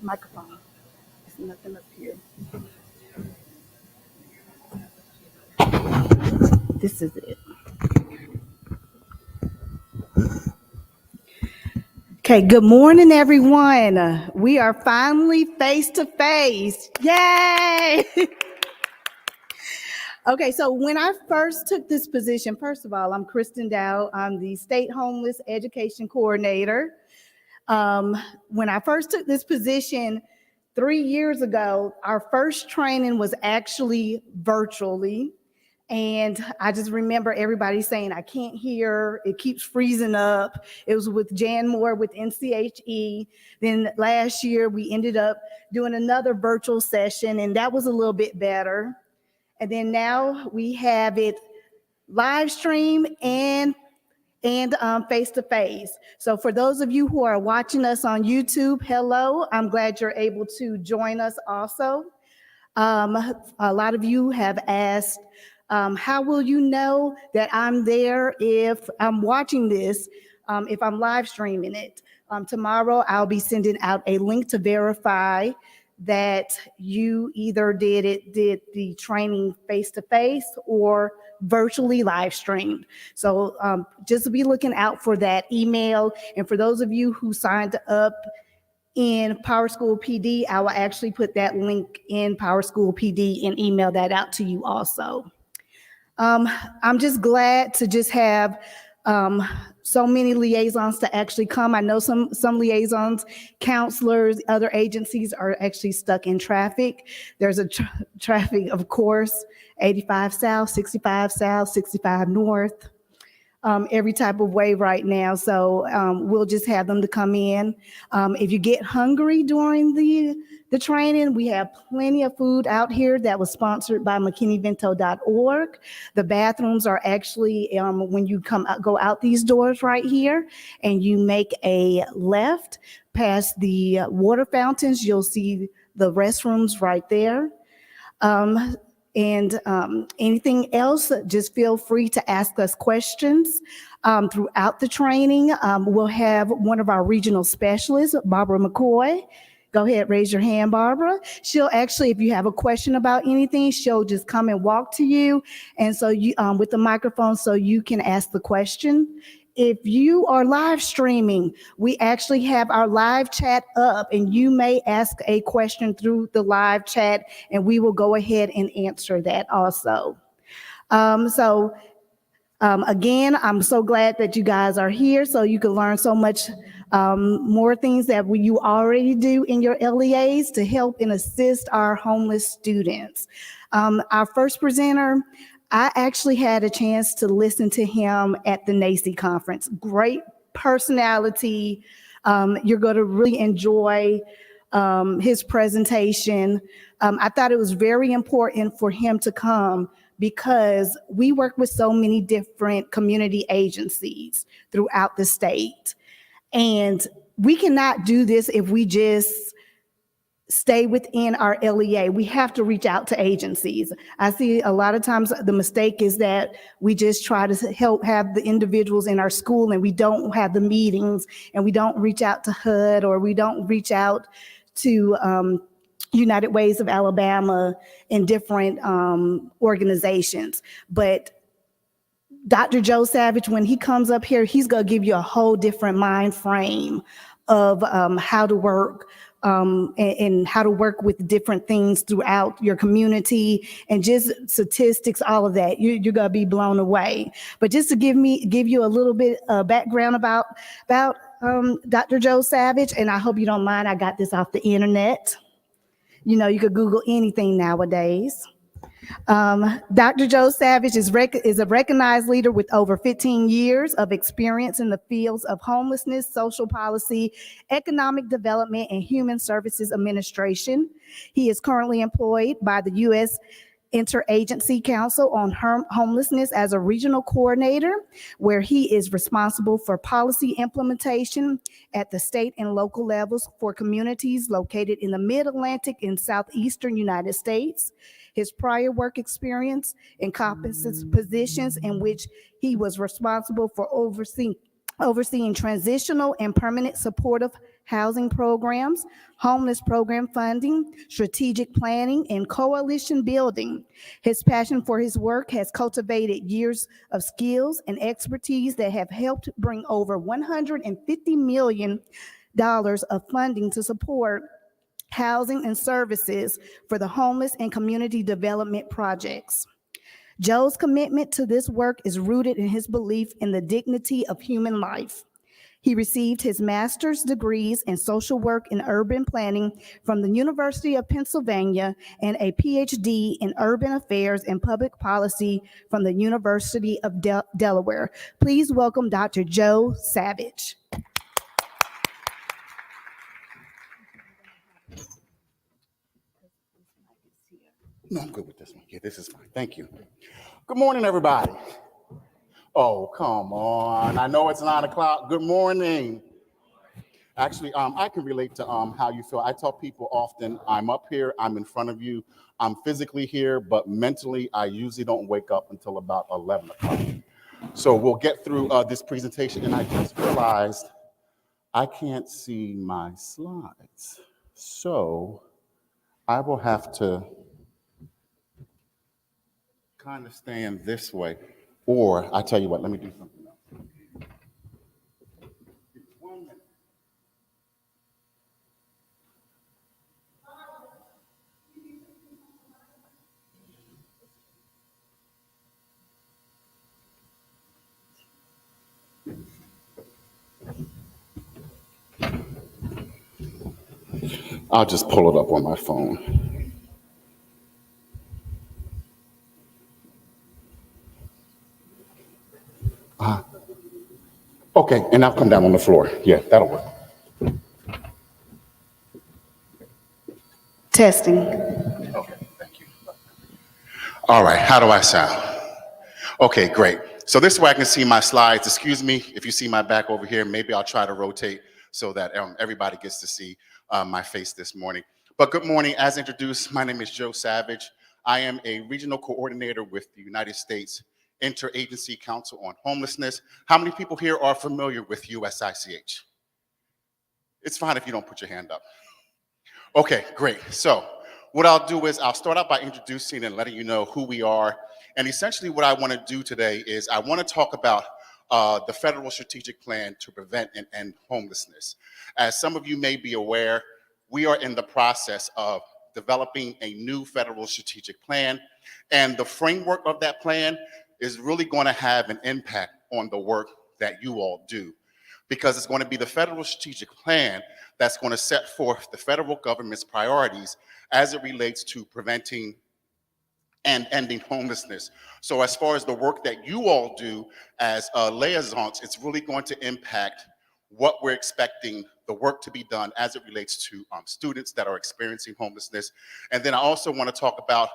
Microphone. There's nothing up here. This is it. Okay, good morning, everyone. We are finally face to face. Yay! Okay, so when I first took this position, first of all, I'm Kristen Dow. I'm the State Homeless Education Coordinator. When I first took this position 3 years ago, our first training was actually virtually. And I just remember everybody saying, I can't hear, it keeps freezing up. It was with Jan Moore with NCHE. Then last year we ended up doing another virtual session, and that was a little bit better. And then now we have it live stream and face-to-face. So for those of you who are watching us on YouTube, hello, I'm glad you're able to join us also. A lot of you have asked, how will you know that I'm there if I'm watching this, if I'm live streaming it? Tomorrow, I'll be sending out a link to verify that you either did the training face-to-face or virtually live streamed. So just be looking out for that email. And for those of you who signed up in PowerSchool PD, I will actually put that link in PowerSchool PD and email that out to you also. I'm just glad to just have so many liaisons to actually come. I know some liaisons, counselors, other agencies are actually stuck in traffic. There's a traffic, of course, 85 South, 65 South, 65 North, every type of way right now. So we'll just have them to come in. If you get hungry during the training, we have plenty of food out here that was sponsored by McKinneyVento.org. The bathrooms are actually, when you go out these doors right here and you make a left past the water fountains, you'll see the restrooms right there. Anything else, just feel free to ask us questions throughout the training. We'll have one of our regional specialists, Barbara McCoy. Go ahead, raise your hand, Barbara. She'll actually, if you have a question about anything, she'll just come and walk to you, and so you with the microphone, so you can ask the question. If you are live streaming, we actually have our live chat up, and you may ask a question through the live chat, and we will go ahead and answer that also. Again, I'm so glad that you guys are here so you can learn so much more things that you already do in your LEAs to help and assist our homeless students. Our first presenter, I actually had a chance to listen to him at the NACE conference. Great personality. You're going to really enjoy his presentation. I thought it was very important for him to come because we work with so many different community agencies throughout the state. And we cannot do this if we just stay within our LEA. We have to reach out to agencies. I see a lot of times the mistake is that we just try to help have the individuals in our school and we don't have the meetings and we don't reach out to HUD or we don't reach out to United Ways of Alabama and different organizations. But Dr. Joe Savage, when he comes up here, he's going to give you a whole different mind frame of how to work and how to work with different things throughout your community and just statistics, all of that. You're going to be blown away. But just to give you a little bit of background about Dr. Joe Savage, and I hope you don't mind, I got this off the internet. You know, you could Google anything nowadays. Dr. Joe Savage is a recognized leader with over 15 years of experience in the fields of homelessness, social policy, economic development, and human services administration. He is currently employed by the U.S. Interagency Council on Homelessness as a regional coordinator, where he is responsible for policy implementation at the state and local levels for communities located in the Mid-Atlantic and Southeastern United States. His prior work experience encompasses positions in which he was responsible for overseeing transitional and permanent supportive housing programs, homeless program funding, strategic planning, and coalition building. His passion for his work has cultivated years of skills and expertise that have helped bring over $150 million of funding to support housing and services for the homeless and community development projects. Joe's commitment to this work is rooted in his belief in the dignity of human life. He received his master's degrees in social work and urban planning from the University of Pennsylvania and a PhD in urban affairs and public policy from the University of Delaware. Please welcome Dr. Joe Savage. No, I'm good with this one. Yeah, this is fine. Thank you. Good morning, everybody. Oh, come on. I know it's 9 o'clock. Good morning. Actually, I can relate to how you feel. I tell people often, I'm up here, I'm in front of you, I'm physically here, but mentally, I usually don't wake up until about 11 o'clock. So we'll get through this presentation, and I just realized I can't see my slides. So I will have to kind of stand this way, or I tell you what, let me do something else. One minute. I'll just pull it up on my phone. Okay, and I'll come down on the floor. Yeah, that'll work. Testing. Okay, thank you. All right, how do I sound? Okay, great. So this way I can see my slides. Excuse me if you see my back over here. Maybe I'll try to rotate so that everybody gets to see my face this morning. But good morning. As introduced, my name is Joe Savage. I am a regional coordinator with the United States Interagency Council on Homelessness. How many people here are familiar with USICH? It's fine if you don't put your hand up. Okay, great. So what I'll do is I'll start out by introducing and letting you know who we are. And essentially what I want to do today is I want to talk about the federal strategic plan to prevent and end homelessness. As some of you may be aware, we are in the process of developing a new federal strategic plan. And the framework of that plan is really going to have an impact on the work that you all do, because it's going to be the federal strategic plan that's going to set forth the federal government's priorities as it relates to preventing and ending homelessness. So as far as the work that you all do as liaisons, it's really going to impact what we're expecting the work to be done as it relates to students that are experiencing homelessness. And then I also want to talk about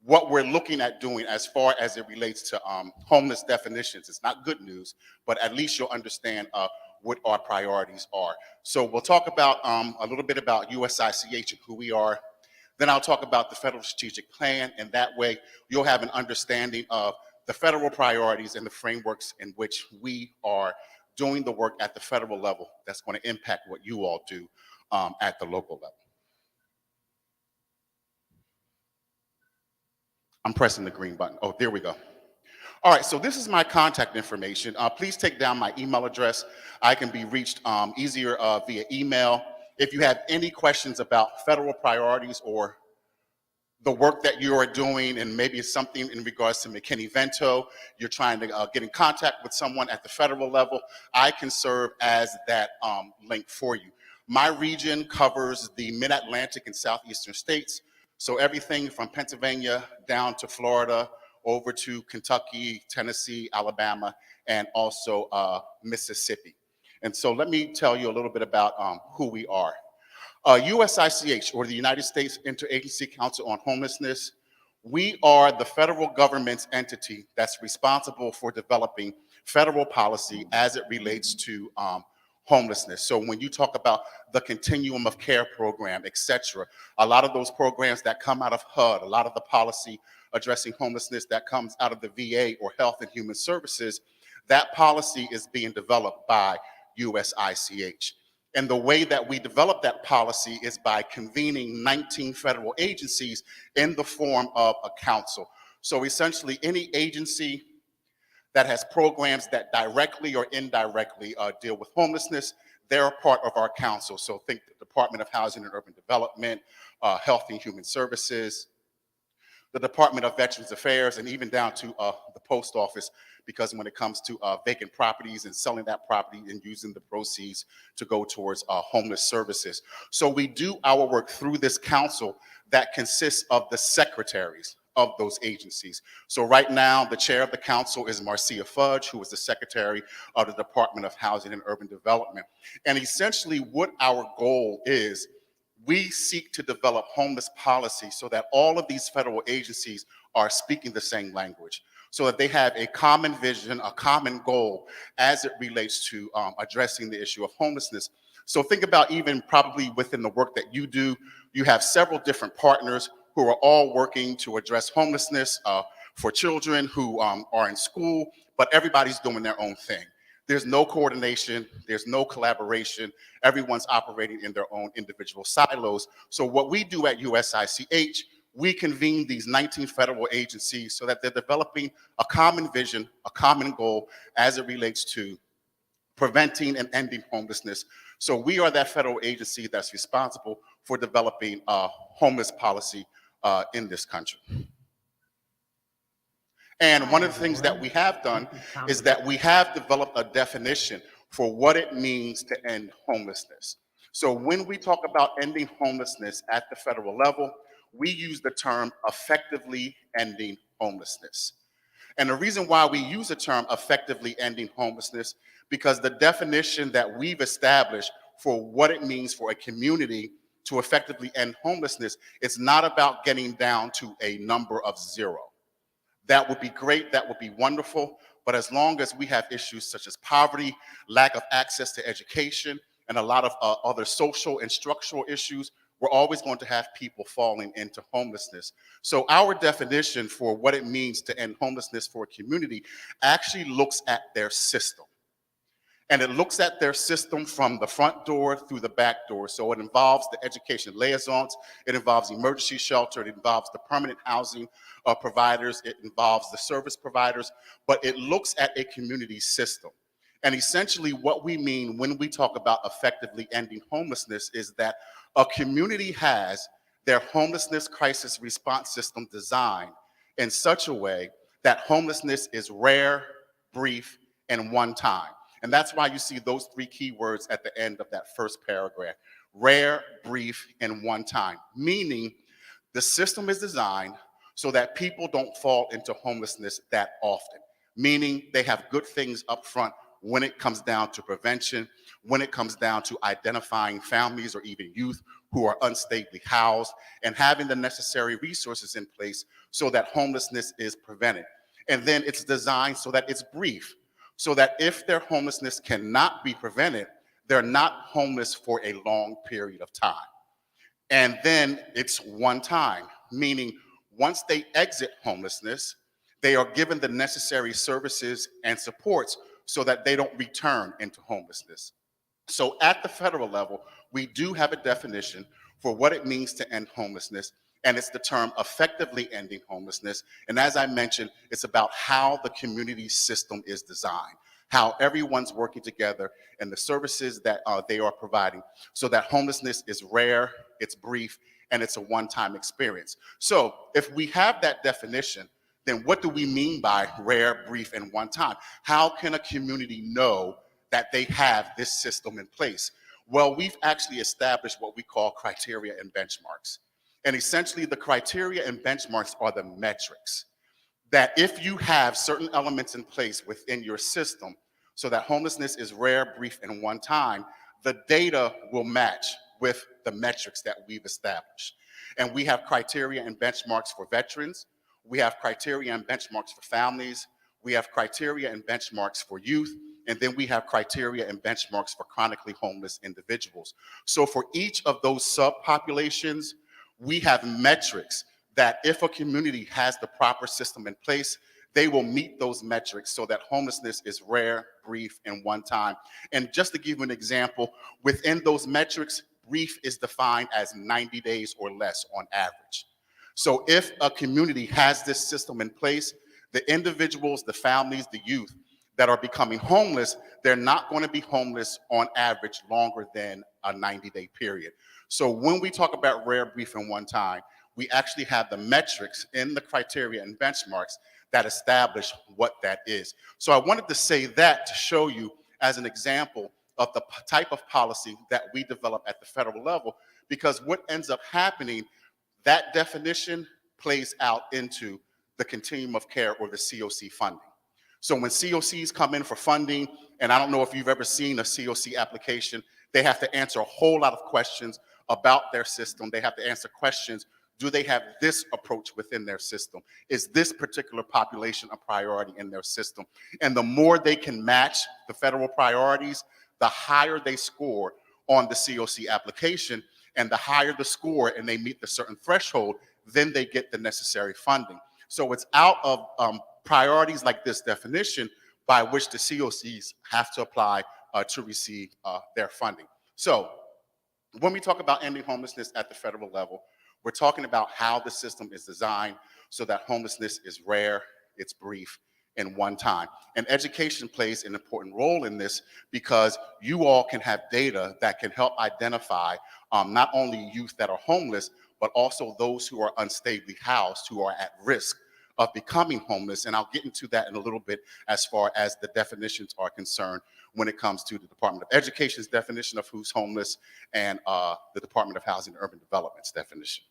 what we're looking at doing as far as it relates to homeless definitions. It's not good news, but at least you'll understand what our priorities are. So we'll talk about a little bit about USICH and who we are. Then I'll talk about the federal strategic plan, and that way you'll have an understanding of the federal priorities and the frameworks in which we are doing the work at the federal level that's going to impact what you all do at the local level. I'm pressing the green button. Oh, there we go. All right, so this is my contact information. Please take down my email address. I can be reached easier via email. If you have any questions about federal priorities or the work that you are doing, and maybe it's something in regards to McKinney-Vento, you're trying to get in contact with someone at the federal level, I can serve as that link for you. My region covers the mid-Atlantic and southeastern states, so everything from Pennsylvania down to Florida, over to Kentucky, Tennessee, Alabama, and also Mississippi. And so let me tell you a little bit about who we are. USICH, or the United States Interagency Council on Homelessness, we are the federal government's entity that's responsible for developing federal policy as it relates to homelessness. So when you talk about the continuum of care program, et cetera, a lot of those programs that come out of HUD, a lot of the policy addressing homelessness that comes out of the VA or Health and Human Services, that policy is being developed by USICH. And the way that we develop that policy is by convening 19 federal agencies in the form of a council. So essentially, any agency that has programs that directly or indirectly deal with homelessness, they're a part of our council. So think the Department of Housing and Urban Development, Health and Human Services, the Department of Veterans Affairs, and even down to the post office, because when it comes to vacant properties and selling that property and using the proceeds to go towards homeless services. So we do our work through this council that consists of the secretaries of those agencies. So right now, the chair of the council is Marcia Fudge, who is the secretary of the Department of Housing and Urban Development. And essentially what our goal is, we seek to develop homeless policy so that all of these federal agencies are speaking the same language, so that they have a common vision, a common goal as it relates to addressing the issue of homelessness. So think about even probably within the work that you do, you have several different partners who are all working to address homelessness for children who are in school, but everybody's doing their own thing. There's no coordination, there's no collaboration, everyone's operating in their own individual silos. So what we do at USICH, we convene these 19 federal agencies so that they're developing a common vision, a common goal as it relates to preventing and ending homelessness. So we are that federal agency that's responsible for developing a homeless policy in this country. And one of the things that we have done is that we have developed a definition for what it means to end homelessness. So when we talk about ending homelessness at the federal level, we use the term effectively ending homelessness. And the reason why we use the term effectively ending homelessness, because the definition that we've established for what it means for a community to effectively end homelessness, it's not about getting down to a number of 0. That would be great, that would be wonderful, but as long as we have issues such as poverty, lack of access to education, and a lot of other social and structural issues, we're always going to have people falling into homelessness. So our definition for what it means to end homelessness for a community actually looks at their system. And it looks at their system from the front door through the back door. So it involves the education liaisons, it involves emergency shelter, it involves the permanent housing providers, it involves the service providers, but it looks at a community system. And essentially what we mean when we talk about effectively ending homelessness is that a community has their homelessness crisis response system designed in such a way that homelessness is rare, brief, and one time. And that's why you see those 3 key words at the end of that first paragraph: rare, brief, and one time, meaning the system is designed so that people don't fall into homelessness that often, meaning they have good things up front when it comes down to prevention, when it comes down to identifying families or even youth who are unstably housed, and having the necessary resources in place so that homelessness is prevented. And then it's designed so that it's brief, so that if their homelessness cannot be prevented, they're not homeless for a long period of time. And then it's one time, meaning once they exit homelessness, they are given the necessary services and supports so that they don't return into homelessness. So at the federal level, we do have a definition for what it means to end homelessness, and it's the term effectively ending homelessness. And as I mentioned, it's about how the community system is designed, how everyone's working together and the services that they are providing so that homelessness is rare, it's brief, and it's a one-time experience. So if we have that definition, then what do we mean by rare, brief, and one time? How can a community know that they have this system in place? Well, we've actually established what we call criteria and benchmarks. And essentially the criteria and benchmarks are the metrics that if you have certain elements in place within your system so that homelessness is rare, brief, and one time, the data will match with the metrics that we've established. And we have criteria and benchmarks for veterans, we have criteria and benchmarks for families, we have criteria and benchmarks for youth, and then we have criteria and benchmarks for chronically homeless individuals. So for each of those subpopulations, we have metrics that if a community has the proper system in place, they will meet those metrics so that homelessness is rare, brief, and one time. And just to give you an example, within those metrics, brief is defined as 90 days or less on average. So if a community has this system in place, the individuals, the families, the youth that are becoming homeless, they're not going to be homeless on average longer than a 90-day period. So when we talk about rare, brief, and one time, we actually have the metrics in the criteria and benchmarks that establish what that is. So I wanted to say that to show you as an example of the type of policy that we develop at the federal level, because what ends up happening, that definition plays out into the continuum of care or the COC funding. So when COCs come in for funding, and I don't know if you've ever seen a COC application, they have to answer a whole lot of questions about their system. They have to answer questions. Do they have this approach within their system? Is this particular population a priority in their system? And the more they can match the federal priorities, the higher they score on the COC application, and the higher the score and they meet the certain threshold, then they get the necessary funding. So it's out of priorities like this definition by which the COCs have to apply to receive their funding. So when we talk about ending homelessness at the federal level, we're talking about how the system is designed so that homelessness is rare, it's brief, and one time. And education plays an important role in this because you all can have data that can help identify not only youth that are homeless, but also those who are unstably housed, who are at risk of becoming homeless. And I'll get into that in a little bit as far as the definitions are concerned when it comes to the Department of Education's definition of who's homeless and the Department of Housing and Urban Development's definition.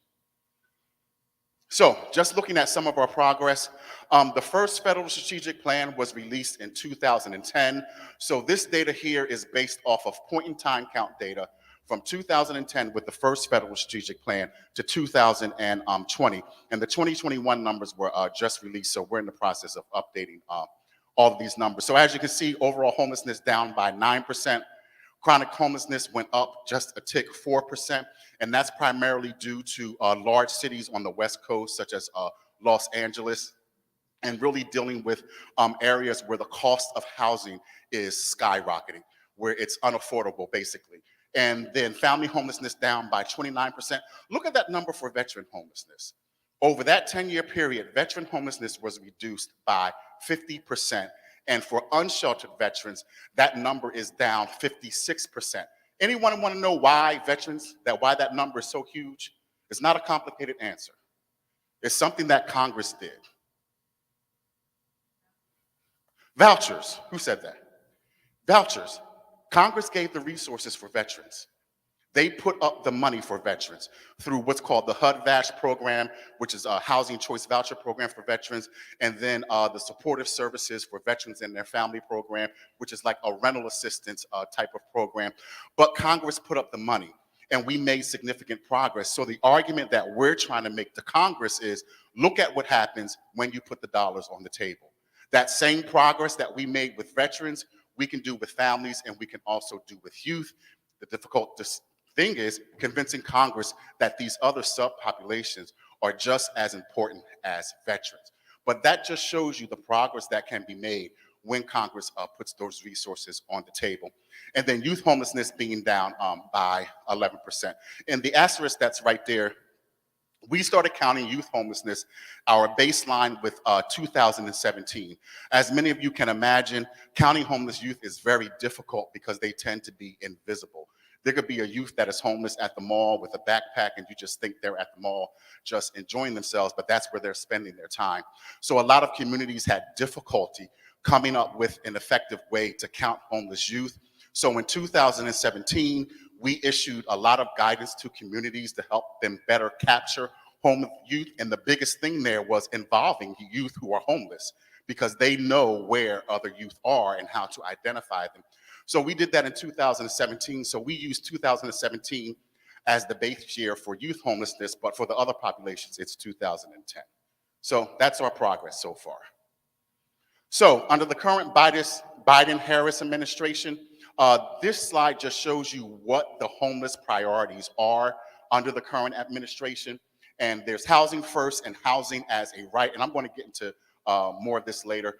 So just looking at some of our progress, the first federal strategic plan was released in 2010. So this data here is based off of point-in-time count data from 2010 with the first federal strategic plan to 2020. And the 2021 numbers were just released, so we're in the process of updating all of these numbers. So as you can see, overall homelessness down by 9%. Chronic homelessness went up just a tick, 4%, and that's primarily due to large cities on the West Coast, such as Los Angeles, and really dealing with areas where the cost of housing is skyrocketing, where it's unaffordable, basically. And then family homelessness down by 29%. Look at that number for veteran homelessness. Over that 10-year period, veteran homelessness was reduced by 50%. And for unsheltered veterans, that number is down 56%. Anyone want to know why that number is so huge? It's not a complicated answer. It's something that Congress did. Vouchers, who said that? Vouchers. Congress gave the resources for veterans. They put up the money for veterans through what's called the HUD-VASH program, which is a housing choice voucher program for veterans, and then the supportive services for veterans and their family program, which is like a rental assistance type of program. But Congress put up the money, and we made significant progress. So the argument that we're trying to make to Congress is, look at what happens when you put the dollars on the table. That same progress that we made with veterans, we can do with families, and we can also do with youth. The difficult thing is convincing Congress that these other subpopulations are just as important as veterans. But that just shows you the progress that can be made when Congress puts those resources on the table. And then youth homelessness being down by 11%. And the asterisk that's right there, we started counting youth homelessness, our baseline, with 2017. As many of you can imagine, counting homeless youth is very difficult because they tend to be invisible. There could be a youth that is homeless at the mall with a backpack, and you just think they're at the mall just enjoying themselves, but that's where they're spending their time. So a lot of communities had difficulty coming up with an effective way to count homeless youth. So in 2017, we issued a lot of guidance to communities to help them better capture homeless youth, and the biggest thing there was involving youth who are homeless, because they know where other youth are and how to identify them. So we did that in 2017. So we used 2017 as the base year for youth homelessness, but for the other populations, it's 2010. So that's our progress so far. So under the current Biden-Harris administration, this slide just shows you what the homeless priorities are under the current administration. And there's housing first and housing as a right. And I'm going to get into more of this later.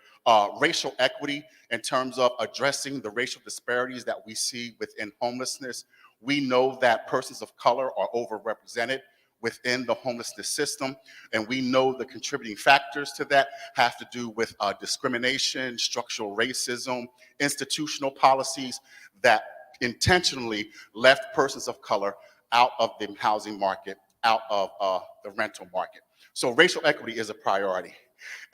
Racial equity in terms of addressing the racial disparities that we see within homelessness. We know that persons of color are overrepresented within the homelessness system, and we know the contributing factors to that have to do with discrimination, structural racism, institutional policies that intentionally left persons of color out of the housing market, out of the rental market. So racial equity is a priority.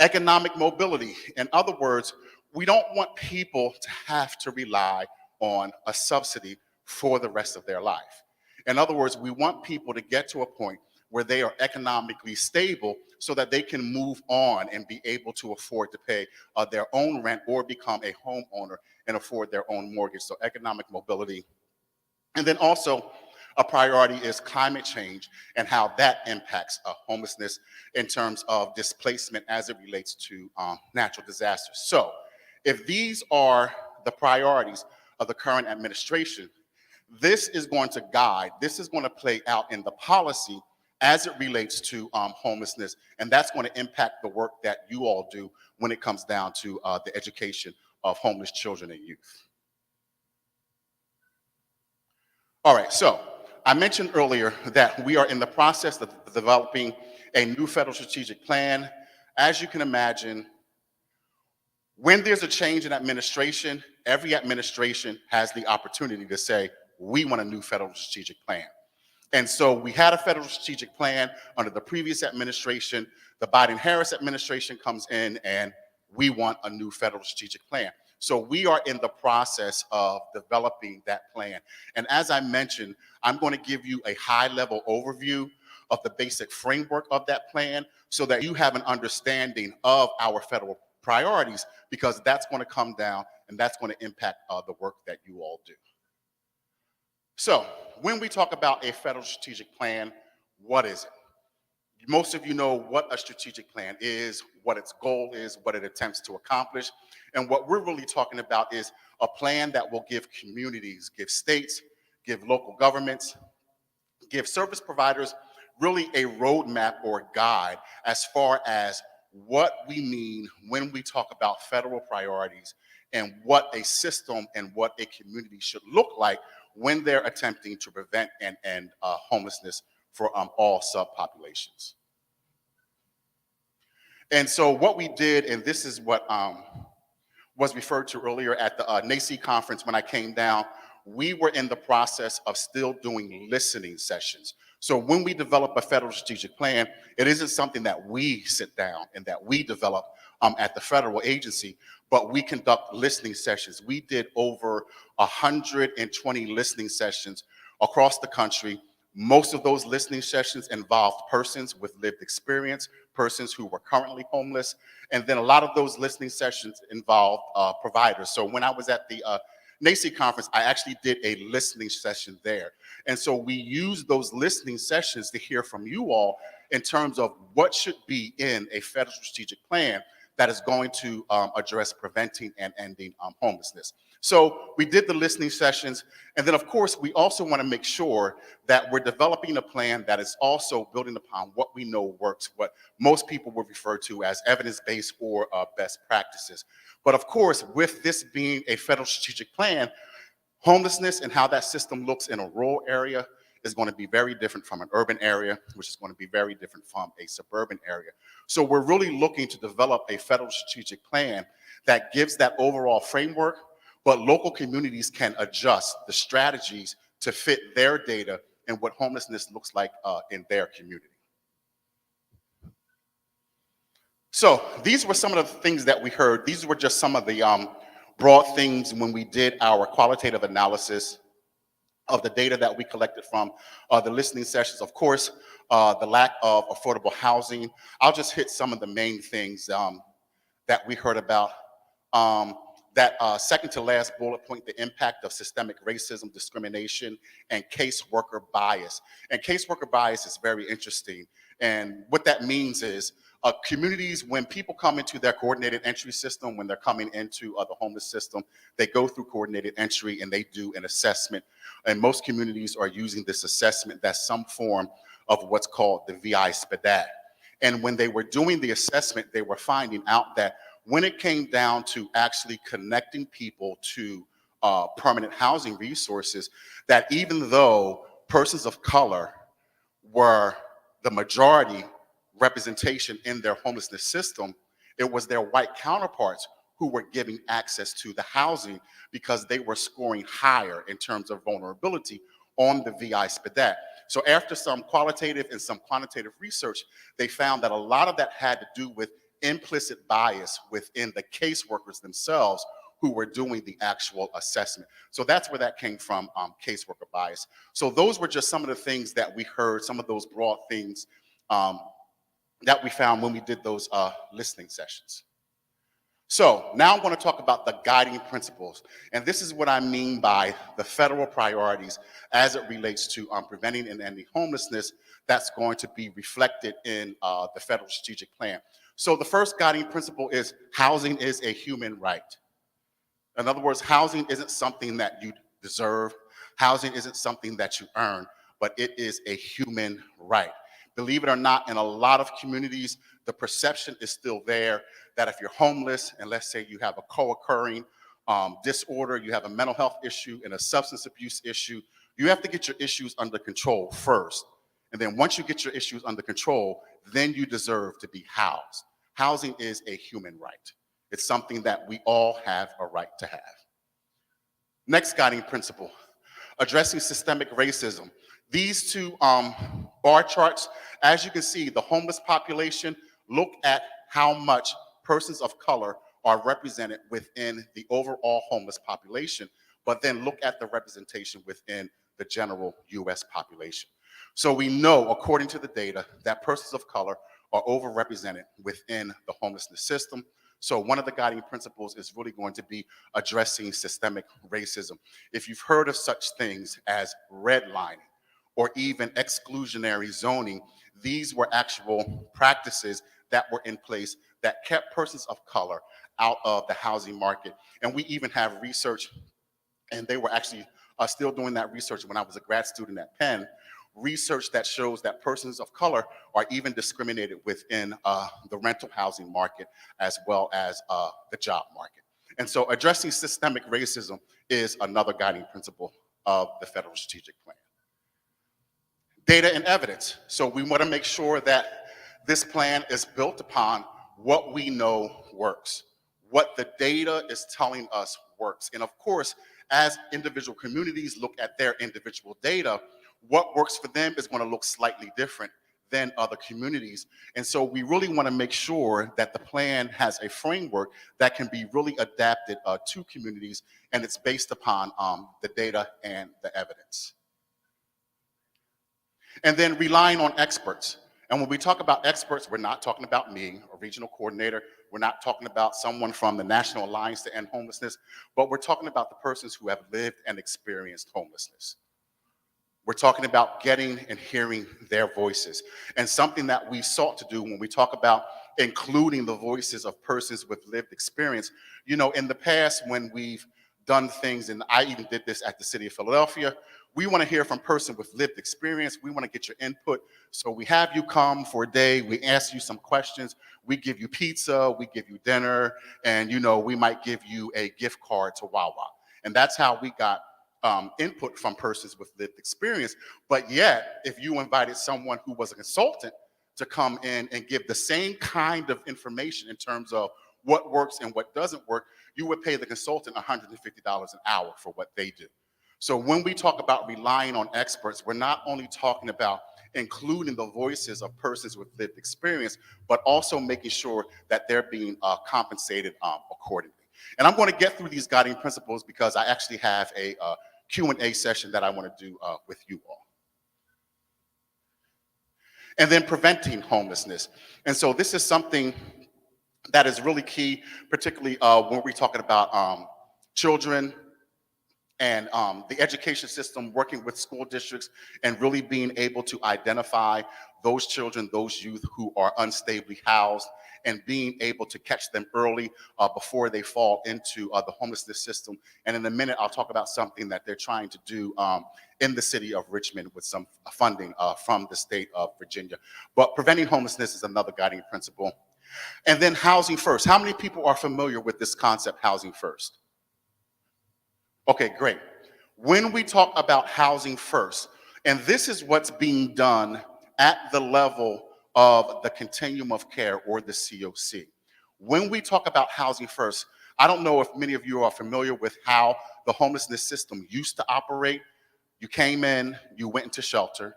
Economic mobility, in other words, we don't want people to have to rely on a subsidy for the rest of their life. In other words, we want people to get to a point where they are economically stable so that they can move on and be able to afford to pay their own rent or become a homeowner and afford their own mortgage. So economic mobility. And then also a priority is climate change and how that impacts homelessness in terms of displacement as it relates to natural disasters. So if these are the priorities of the current administration, this is going to guide, this is going to play out in the policy as it relates to homelessness, and that's going to impact the work that you all do when it comes down to the education of homeless children and youth. All right, so I mentioned earlier that we are in the process of developing a new federal strategic plan. As you can imagine, when there's a change in administration, every administration has the opportunity to say, we want a new federal strategic plan. And so we had a federal strategic plan under the previous administration. The Biden-Harris administration comes in and we want a new federal strategic plan. So we are in the process of developing that plan. And as I mentioned, I'm going to give you a high-level overview of the basic framework of that plan so that you have an understanding of our federal priorities, because that's going to come down and that's going to impact the work that you all do. So when we talk about a federal strategic plan, what is it? Most of you know what a strategic plan is, what its goal is, what it attempts to accomplish. And what we're really talking about is a plan that will give communities, give states, give local governments, give service providers really a roadmap or guide as far as what we mean when we talk about federal priorities and what a system and what a community should look like when they're attempting to prevent and end homelessness for all subpopulations. And so what we did, and this is what was referred to earlier at the NACE conference when I came down, we were in the process of still doing listening sessions. So when we develop a federal strategic plan, it isn't something that we sit down and that we develop at the federal agency, but we conduct listening sessions. We did over 120 listening sessions across the country. Most of those listening sessions involved persons with lived experience, persons who were currently homeless, and then a lot of those listening sessions involved providers. So when I was at the NACE conference, I actually did a listening session there. And so we used those listening sessions to hear from you all in terms of what should be in a federal strategic plan that is going to address preventing and ending homelessness. So we did the listening sessions, and then of course we also want to make sure that we're developing a plan that is also building upon what we know works, what most people would refer to as evidence-based or best practices. But of course, with this being a federal strategic plan, homelessness and how that system looks in a rural area is going to be very different from an urban area, which is going to be very different from a suburban area. So we're really looking to develop a federal strategic plan that gives that overall framework, but local communities can adjust the strategies to fit their data and what homelessness looks like in their community. So these were some of the things that we heard. These were just some of the broad things when we did our qualitative analysis of the data that we collected from the listening sessions. Of course, the lack of affordable housing. I'll just hit some of the main things that we heard about. That second to last bullet point, the impact of systemic racism, discrimination, and caseworker bias. And caseworker bias is very interesting. And what that means is communities, when people come into their coordinated entry system, when they're coming into the homeless system, they go through coordinated entry and they do an assessment. And most communities are using this assessment that's some form of what's called the VI SPDAT. And when they were doing the assessment, they were finding out that when it came down to actually connecting people to permanent housing resources, that even though persons of color were the majority representation in their homelessness system, it was their white counterparts who were giving access to the housing because they were scoring higher in terms of vulnerability on the VI SPDAT. So after some qualitative and some quantitative research, they found that a lot of that had to do with implicit bias within the caseworkers themselves who were doing the actual assessment. So that's where that came from, caseworker bias. So those were just some of the things that we heard, some of those broad things that we found when we did those listening sessions. So now I'm going to talk about the guiding principles. And this is what I mean by the federal priorities as it relates to preventing and ending homelessness that's going to be reflected in the federal strategic plan. So the first guiding principle is housing is a human right. In other words, housing isn't something that you deserve. Housing isn't something that you earn, but it is a human right. Believe it or not, in a lot of communities, the perception is still there that if you're homeless, and let's say you have a co-occurring disorder, you have a mental health issue and a substance abuse issue, you have to get your issues under control first. And then once you get your issues under control, then you deserve to be housed. Housing is a human right. It's something that we all have a right to have. Next guiding principle, addressing systemic racism. These two bar charts, as you can see, the homeless population, look at how much persons of color are represented within the overall homeless population, but then look at the representation within the general US population. So we know, according to the data, that persons of color are overrepresented within the homelessness system. So one of the guiding principles is really going to be addressing systemic racism. If you've heard of such things as redlining or even exclusionary zoning, these were actual practices that were in place that kept persons of color out of the housing market. And we even have research, and they were actually still doing that research when I was a grad student at Penn, research that shows that persons of color are even discriminated within the rental housing market as well as the job market. And so addressing systemic racism is another guiding principle of the federal strategic plan. Data and evidence. So we want to make sure that this plan is built upon what we know works, what the data is telling us works. And of course, as individual communities look at their individual data, what works for them is going to look slightly different than other communities. And so we really want to make sure that the plan has a framework that can be really adapted to communities, and it's based upon the data and the evidence. And then relying on experts. And when we talk about experts, we're not talking about me, a regional coordinator. We're not talking about someone from the National Alliance to End Homelessness, but we're talking about the persons who have lived and experienced homelessness. We're talking about getting and hearing their voices. And something that we sought to do when we talk about including the voices of persons with lived experience, you know, in the past when we've done things, and I even did this at the City of Philadelphia, we want to hear from a person with lived experience. We want to get your input. So we have you come for a day, we ask you some questions, we give you pizza, we give you dinner, and you know, we might give you a gift card to Wawa. And that's how we got input from persons with lived experience. But yet, if you invited someone who was a consultant to come in and give the same kind of information in terms of what works and what doesn't work, you would pay the consultant $150 an hour for what they do. So when we talk about relying on experts, we're not only talking about including the voices of persons with lived experience, but also making sure that they're being compensated accordingly. And I'm going to get through these guiding principles because I actually have a Q&A session that I want to do with you all. And then preventing homelessness. And so this is something that is really key, particularly when we're talking about children and the education system, working with school districts and really being able to identify those children, those youth who are unstably housed, and being able to catch them early before they fall into the homelessness system. And in a minute, I'll talk about something that they're trying to do in the city of Richmond with some funding from the state of Virginia. But preventing homelessness is another guiding principle. And then housing first. How many people are familiar with this concept, housing first? Okay, great. When we talk about housing first, and this is what's being done at the level of the continuum of care, or the COC. When we talk about housing first, I don't know if many of you are familiar with how the homelessness system used to operate. You came in, you went into shelter,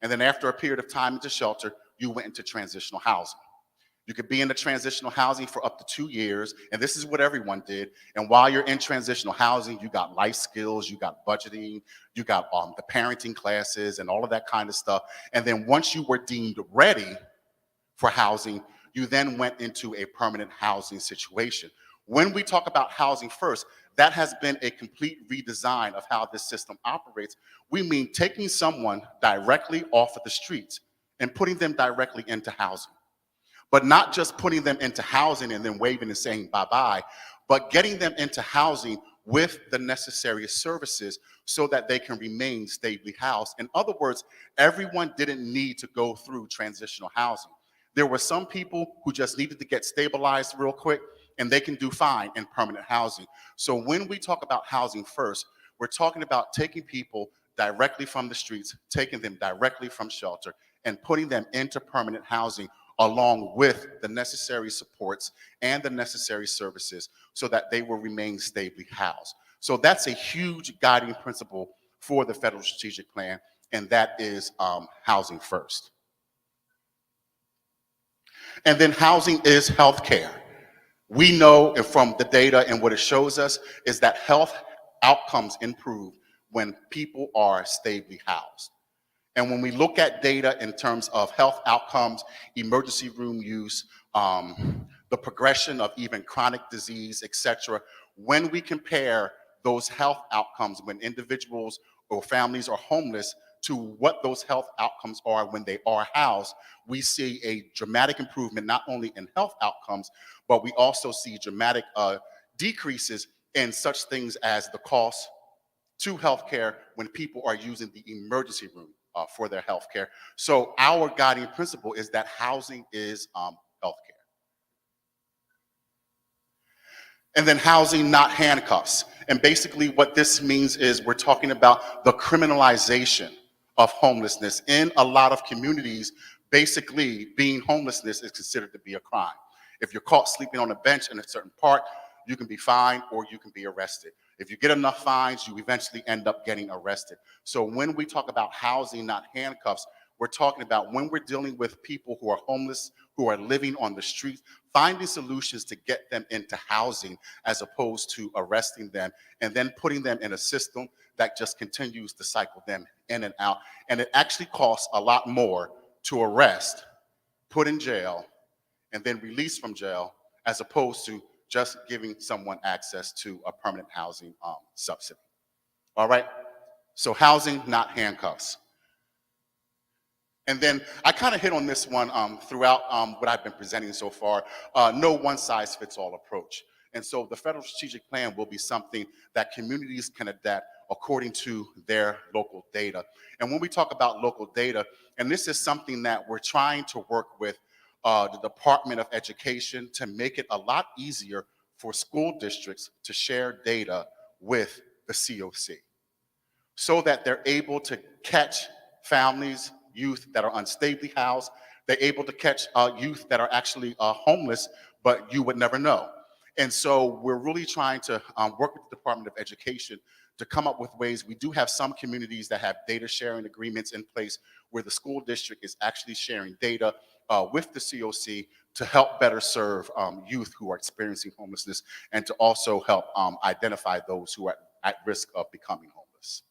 and then after a period of time into shelter, you went into transitional housing. You could be in the transitional housing for up to 2 years, and this is what everyone did. And while you're in transitional housing, you got life skills, you got budgeting, you got the parenting classes and all of that kind of stuff. And then once you were deemed ready for housing, you then went into a permanent housing situation. When we talk about housing first, that has been a complete redesign of how this system operates. We mean taking someone directly off of the streets and putting them directly into housing. But not just putting them into housing and then waving and saying bye-bye, but getting them into housing with the necessary services so that they can remain stably housed. In other words, everyone didn't need to go through transitional housing. There were some people who just needed to get stabilized real quick, and they can do fine in permanent housing. So when we talk about housing first, we're talking about taking people directly from the streets, taking them directly from shelter, and putting them into permanent housing along with the necessary supports and the necessary services so that they will remain stably housed. So that's a huge guiding principle for the federal strategic plan, and that is housing first. And then housing is healthcare. We know from the data and what it shows us is that health outcomes improve when people are stably housed. And when we look at data in terms of health outcomes, emergency room use, the progression of even chronic disease, et cetera, when we compare those health outcomes when individuals or families are homeless to what those health outcomes are when they are housed, we see a dramatic improvement not only in health outcomes, but we also see dramatic decreases in such things as the cost to healthcare when people are using the emergency room for their healthcare. So our guiding principle is that housing is healthcare. And then housing, not handcuffs. And basically what this means is we're talking about the criminalization of homelessness. In a lot of communities, basically being homelessness is considered to be a crime. If you're caught sleeping on a bench in a certain park, you can be fined or you can be arrested. If you get enough fines, you eventually end up getting arrested. So when we talk about housing, not handcuffs, we're talking about when we're dealing with people who are homeless, who are living on the streets, finding solutions to get them into housing as opposed to arresting them and then putting them in a system that just continues to cycle them in and out. And it actually costs a lot more to arrest, put in jail, and then release from jail as opposed to just giving someone access to a permanent housing subsidy. All right? So housing, not handcuffs. And then I kind of hit on this one throughout what I've been presenting so far, no one-size-fits-all approach. And so the federal strategic plan will be something that communities can adapt according to their local data. And when we talk about local data, and this is something that we're trying to work with the Department of Education to make it a lot easier for school districts to share data with the COC so that they're able to catch families, youth that are unstably housed. They're able to catch youth that are actually homeless, but you would never know. And so we're really trying to work with the Department of Education to come up with ways. We do have some communities that have data sharing agreements in place where the school district is actually sharing data with the COC to help better serve youth who are experiencing homelessness and to also help identify those who are at risk of becoming homeless.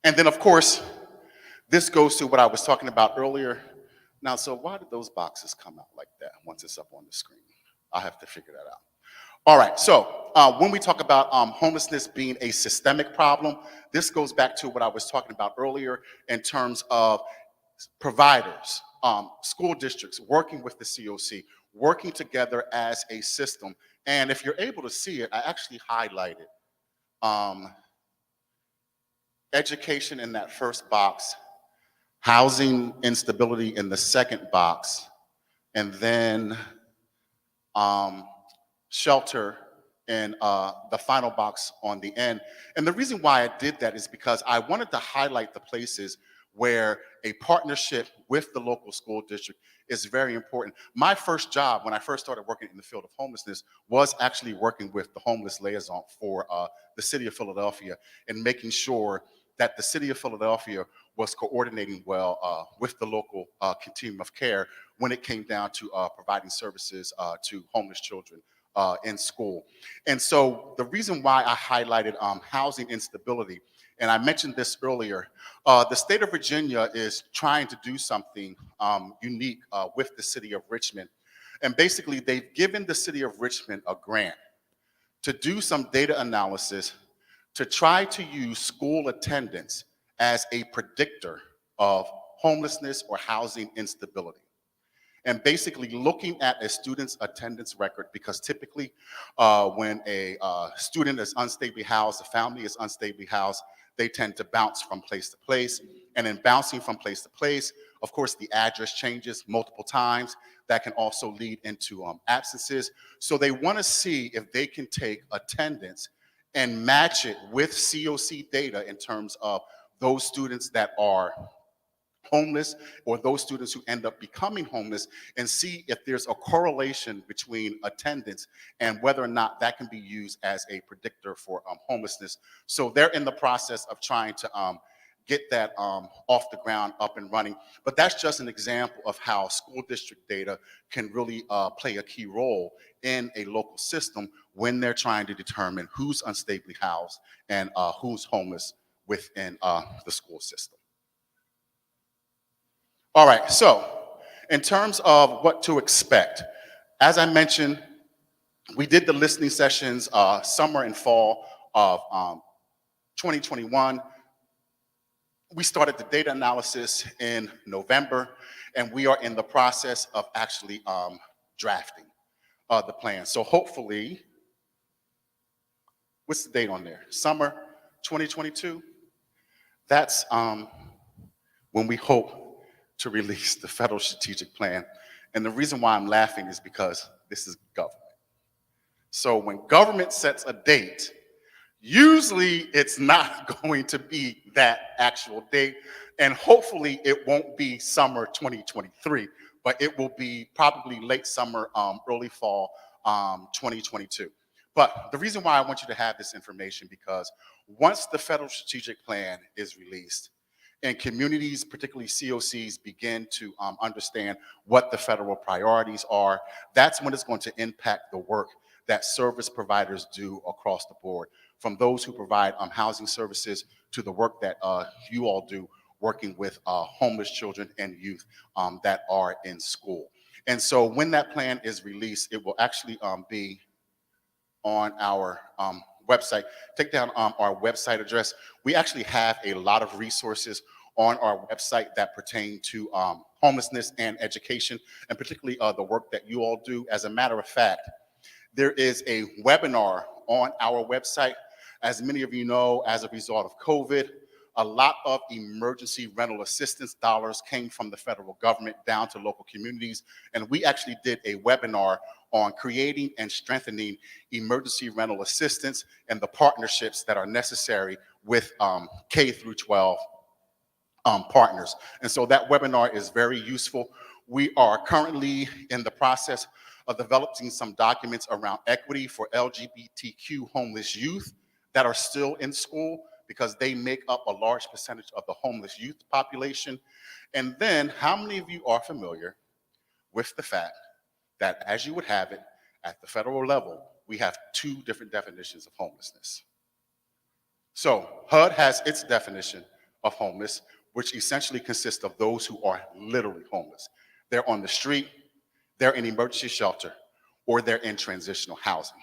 And then, of course, this goes to what I was talking about earlier. Now, so why did those boxes come out like that once it's up on the screen? I'll have to figure that out. All right, so when we talk about homelessness being a systemic problem, this goes back to what I was talking about earlier in terms of providers, school districts working with the COC, working together as a system. And if you're able to see it, I actually highlighted education in that first box, housing instability in the second box, and then shelter in the final box on the end. And the reason why I did that is because I wanted to highlight the places where a partnership with the local school district is very important. My first job when I first started working in the field of homelessness was actually working with the homeless liaison for the city of Philadelphia and making sure that the city of Philadelphia was coordinating well with the local continuum of care when it came down to providing services to homeless children in school. And so the reason why I highlighted housing instability, and I mentioned this earlier, the state of Virginia is trying to do something unique with the city of Richmond. And basically, they've given the city of Richmond a grant to do some data analysis to try to use school attendance as a predictor of homelessness or housing instability. And basically looking at a student's attendance record, because typically when a student is unstably housed, a family is unstably housed, they tend to bounce from place to place. And in bouncing from place to place, of course, the address changes multiple times. That can also lead into absences. So they want to see if they can take attendance and match it with COC data in terms of those students that are homeless or those students who end up becoming homeless, and see if there's a correlation between attendance and whether or not that can be used as a predictor for homelessness. So they're in the process of trying to get that off the ground, up and running. But that's just an example of how school district data can really play a key role in a local system when they're trying to determine who's unstably housed and who's homeless within the school system. All right, so in terms of what to expect, as I mentioned, we did the listening sessions summer and fall of 2021. We started the data analysis in November, and we are in the process of actually drafting the plan. So hopefully, what's the date on there? Summer 2022? That's when we hope to release the federal strategic plan. And the reason why I'm laughing is because this is government. So when government sets a date, usually it's not going to be that actual date, and hopefully it won't be summer 2023, but it will be probably late summer, early fall 2022. But the reason why I want you to have this information, because once the federal strategic plan is released, and communities, particularly COCs, begin to understand what the federal priorities are, that's when it's going to impact the work that service providers do across the board, from those who provide housing services to the work that you all do working with homeless children and youth that are in school. And so when that plan is released, it will actually be on our website. Take down our website address. We actually have a lot of resources on our website that pertain to homelessness and education, and particularly the work that you all do. As a matter of fact, there is a webinar on our website. As many of you know, as a result of COVID, a lot of emergency rental assistance dollars came from the federal government down to local communities, and we actually did a webinar on creating and strengthening emergency rental assistance and the partnerships that are necessary with K through 12 partners. And so that webinar is very useful. We are currently in the process of developing some documents around equity for LGBTQ homeless youth that are still in school, because they make up a large percentage of the homeless youth population. And then, how many of you are familiar with the fact that, as you would have it, at the federal level, we have two different definitions of homelessness? So HUD has its definition of homeless, which essentially consists of those who are literally homeless. They're on the street, they're in emergency shelter, or they're in transitional housing.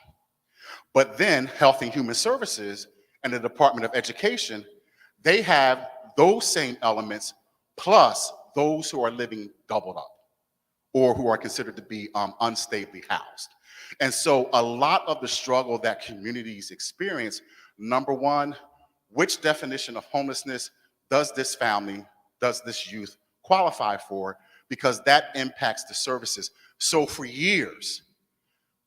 But then Health and Human Services and the Department of Education, they have those same elements plus those who are living doubled up or who are considered to be unstably housed. And so a lot of the struggle that communities experience, number one, which definition of homelessness does this family, does this youth qualify for, because that impacts the services. So for years,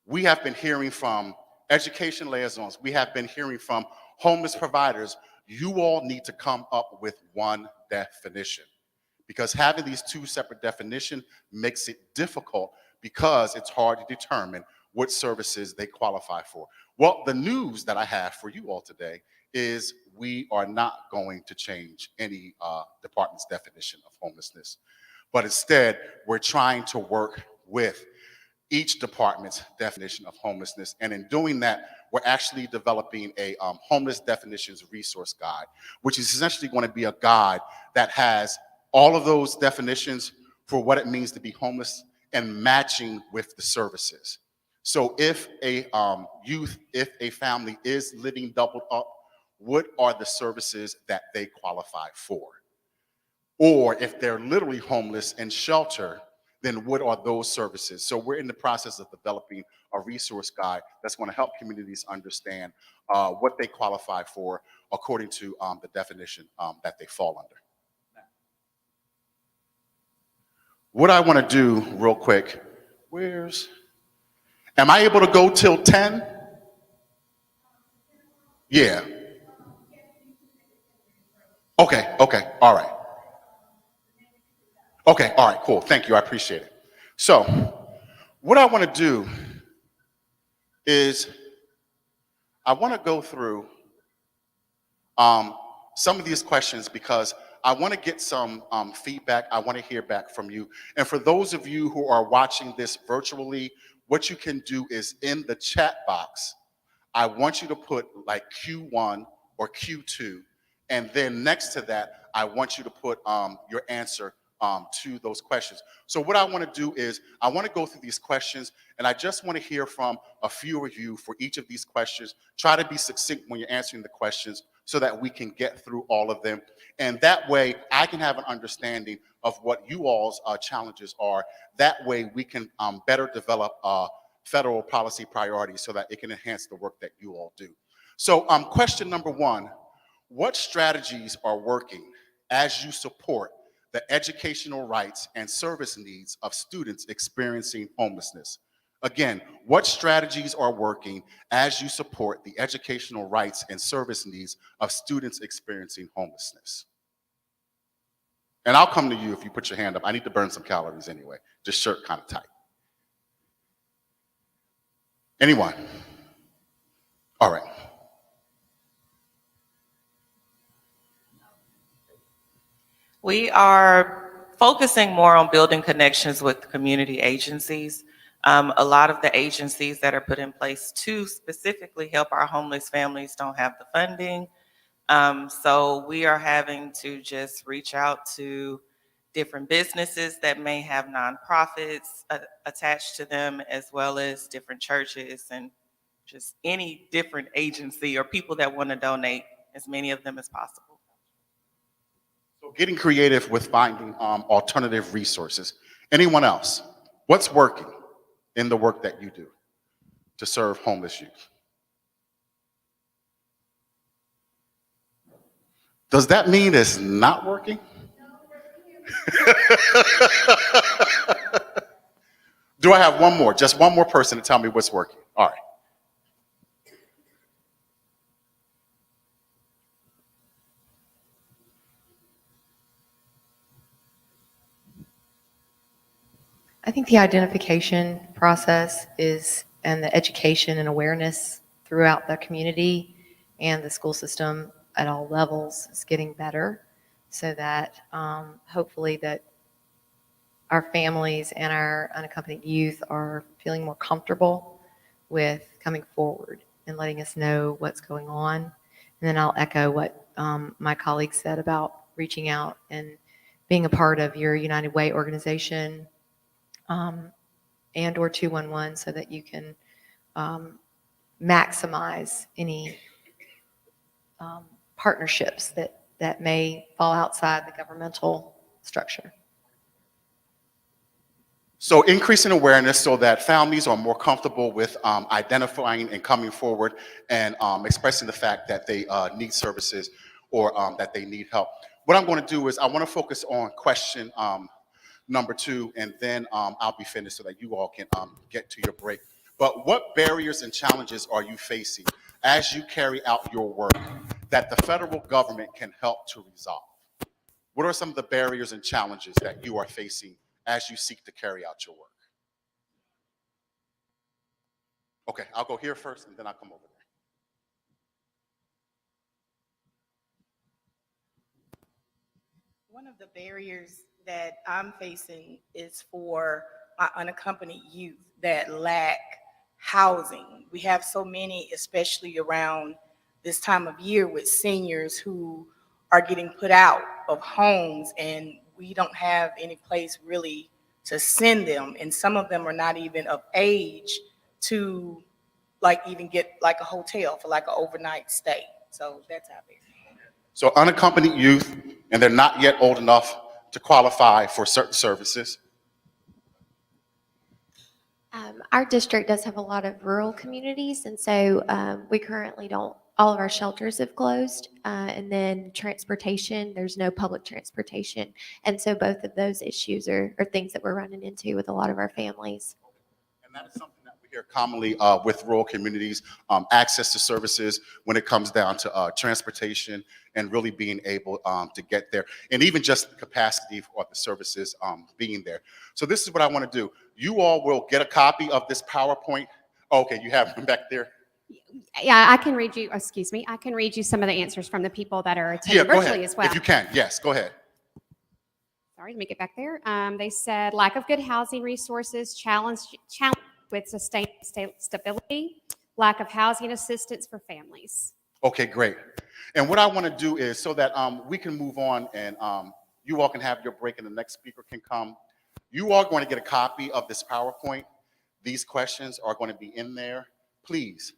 we have been hearing from education liaisons, we have been hearing from homeless providers, you all need to come up with one definition, because having these two separate definitions makes it difficult because it's hard to determine what services they qualify for. Well, the news that I have for you all today is we are not going to change any department's definition of homelessness, but instead we're trying to work with each department's definition of homelessness. And in doing that, we're actually developing a homeless definitions resource guide, which is essentially going to be a guide that has all of those definitions for what it means to be homeless and matching with the services. So if a youth, if a family is living doubled up, what are the services that they qualify for? Or if they're literally homeless in shelter, then what are those services? So we're in the process of developing a resource guide that's going to help communities understand what they qualify for according to the definition that they fall under. What I want to do real quick, am I able to go till 10? Yeah. Okay, all right. Okay, all right, cool, thank you, I appreciate it. So, what I want to do is I want to go through some of these questions because I want to get some feedback. I want to hear back from you. And for those of you who are watching this virtually, what you can do is in the chat box, I want you to put like Q1 or Q2. And then next to that, I want you to put your answer to those questions. So what I want to do is I want to go through these questions, and I just want to hear from a few of you for each of these questions. Try to be succinct when you're answering the questions so that we can get through all of them. And that way I can have an understanding of what you all's challenges are. That way we can better develop federal policy priorities so that it can enhance the work that you all do. So question number one, what strategies are working as you support the educational rights and service needs of students experiencing homelessness? Again, what strategies are working as you support the educational rights and service needs of students experiencing homelessness? And I'll come to you if you put your hand up. I need to burn some calories anyway. Just shirt kind of tight. Anyone? All right. We are focusing more on building connections with community agencies. A lot of the agencies that are put in place to specifically help our homeless families don't have the funding. So we are having to just reach out to different businesses that may have nonprofits attached to them, as well as different churches and just any different agency or people that want to donate, as many of them as possible. So getting creative with finding alternative resources. Anyone else? What's working in the work that you do to serve homeless youth? Does that mean it's not working? Do I have one more? Just one more person to tell me what's working. All right. I think the identification process and the education and awareness throughout the community and the school system at all levels is getting better, so that hopefully that our families and our unaccompanied youth are feeling more comfortable with coming forward and letting us know what's going on. And then I'll echo what my colleague said about reaching out and being a part of your United Way organization and or 211, so that you can maximize any partnerships that may fall outside the governmental structure. So increasing awareness so that families are more comfortable with identifying and coming forward and expressing the fact that they need services or that they need help. What I'm going to do is I want to focus on question number 2, and then I'll be finished so that you all can get to your break. But what barriers and challenges are you facing as you carry out your work that the federal government can help to resolve? What are some of the barriers and challenges that you are facing as you seek to carry out your work? Okay, I'll go here first and then I'll come over there. One of the barriers that I'm facing is for my unaccompanied youth that lack housing. We have so many, especially around this time of year, with seniors who are getting put out of homes, and we don't have any place really to send them. And some of them are not even of age to even get like a hotel for like an overnight stay. So that's our barrier. So unaccompanied youth, and they're not yet old enough to qualify for certain services. Our district does have a lot of rural communities, and so we currently don't, all of our shelters have closed, and then transportation, there's no public transportation. And so both of those issues are things that we're running into with a lot of our families. And that is something that we hear commonly with rural communities, access to services when it comes down to transportation and really being able to get there, and even just the capacity for the services being there. So this is what I want to do. You all will get a copy of this PowerPoint. Oh, okay, you have them back there? Yeah, I can read you, excuse me, I can read you some of the answers from the people that are attending Go virtually ahead, as well. if you can. Yes, go ahead. Sorry, let me get back there. They said lack of good housing resources, challenge with sustained stability, lack of housing assistance for families. Okay, great. And what I want to do is so that we can move on and you all can have your break and the next speaker can come. You are going to get a copy of this PowerPoint. These questions are going to be in there. Please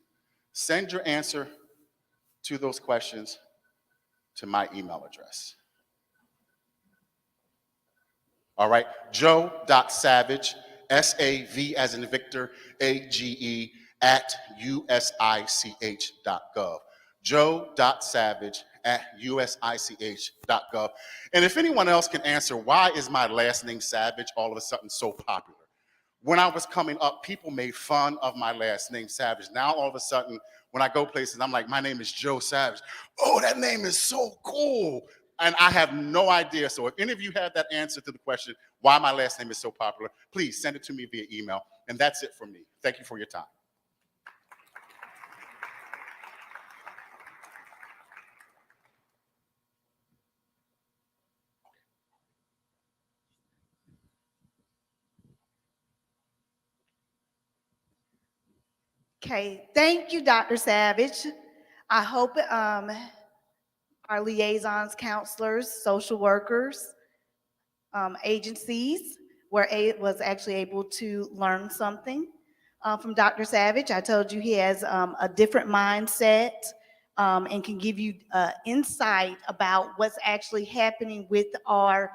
send your answer to those questions to my email address. All right, joe.savage, S-A-V as in Victor, A-G-E, at usich.gov. joe.savage at usich.gov. And if anyone else can answer, why is my last name Savage all of a sudden so popular? When I was coming up, people made fun of my last name Savage. Now all of a sudden, when I go places, I'm like, my name is Joe Savage. Oh, that name is so cool. And I have no idea. So if any of you have that answer to the question, why my last name is so popular, please send it to me via email. And that's it for me. Thank you for your time. Okay, thank you, Dr. Savage. I hope our liaisons, counselors, social workers, agencies was actually able to learn something from Dr. Savage. I told you he has a different mindset and can give you insight about what's actually happening with our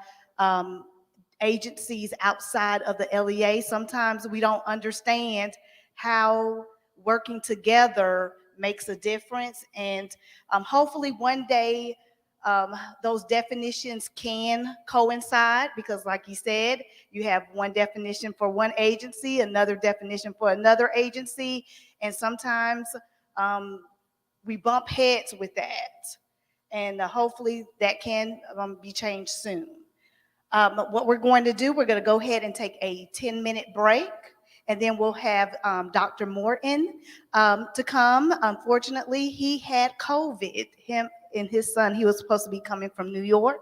agencies outside of the LEA. Sometimes we don't understand how working together makes a difference, and hopefully one day those definitions can coincide, because like you said, you have one definition for one agency, another definition for another agency, and sometimes we bump heads with that, and hopefully that can be changed soon. What we're going to do, we're going to go ahead and take a 10-minute break, and then we'll have Dr. Morton to come. Unfortunately, he had COVID. Him and his son, he was supposed to be coming from New York.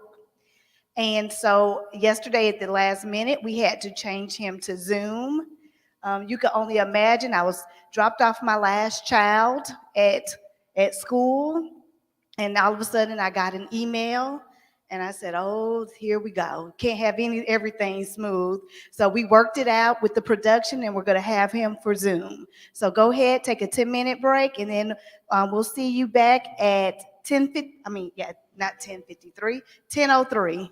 And so yesterday at the last minute, we had to change him to Zoom. You can only imagine, I was dropped off my last child at school, and all of a sudden I got an email. And I said, oh, here we go. Can't have everything smooth. So we worked it out with the production, and we're going to have him for Zoom. So go ahead, take a 10-minute break, and then we'll see you back at 10:03.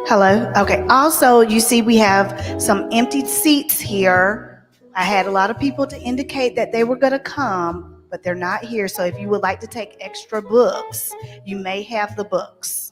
Hello. Okay. Also, you see we have some empty seats here. I had a lot of people to indicate that they were going to come, but they're not here. So if you would like to take extra books, you may have the books.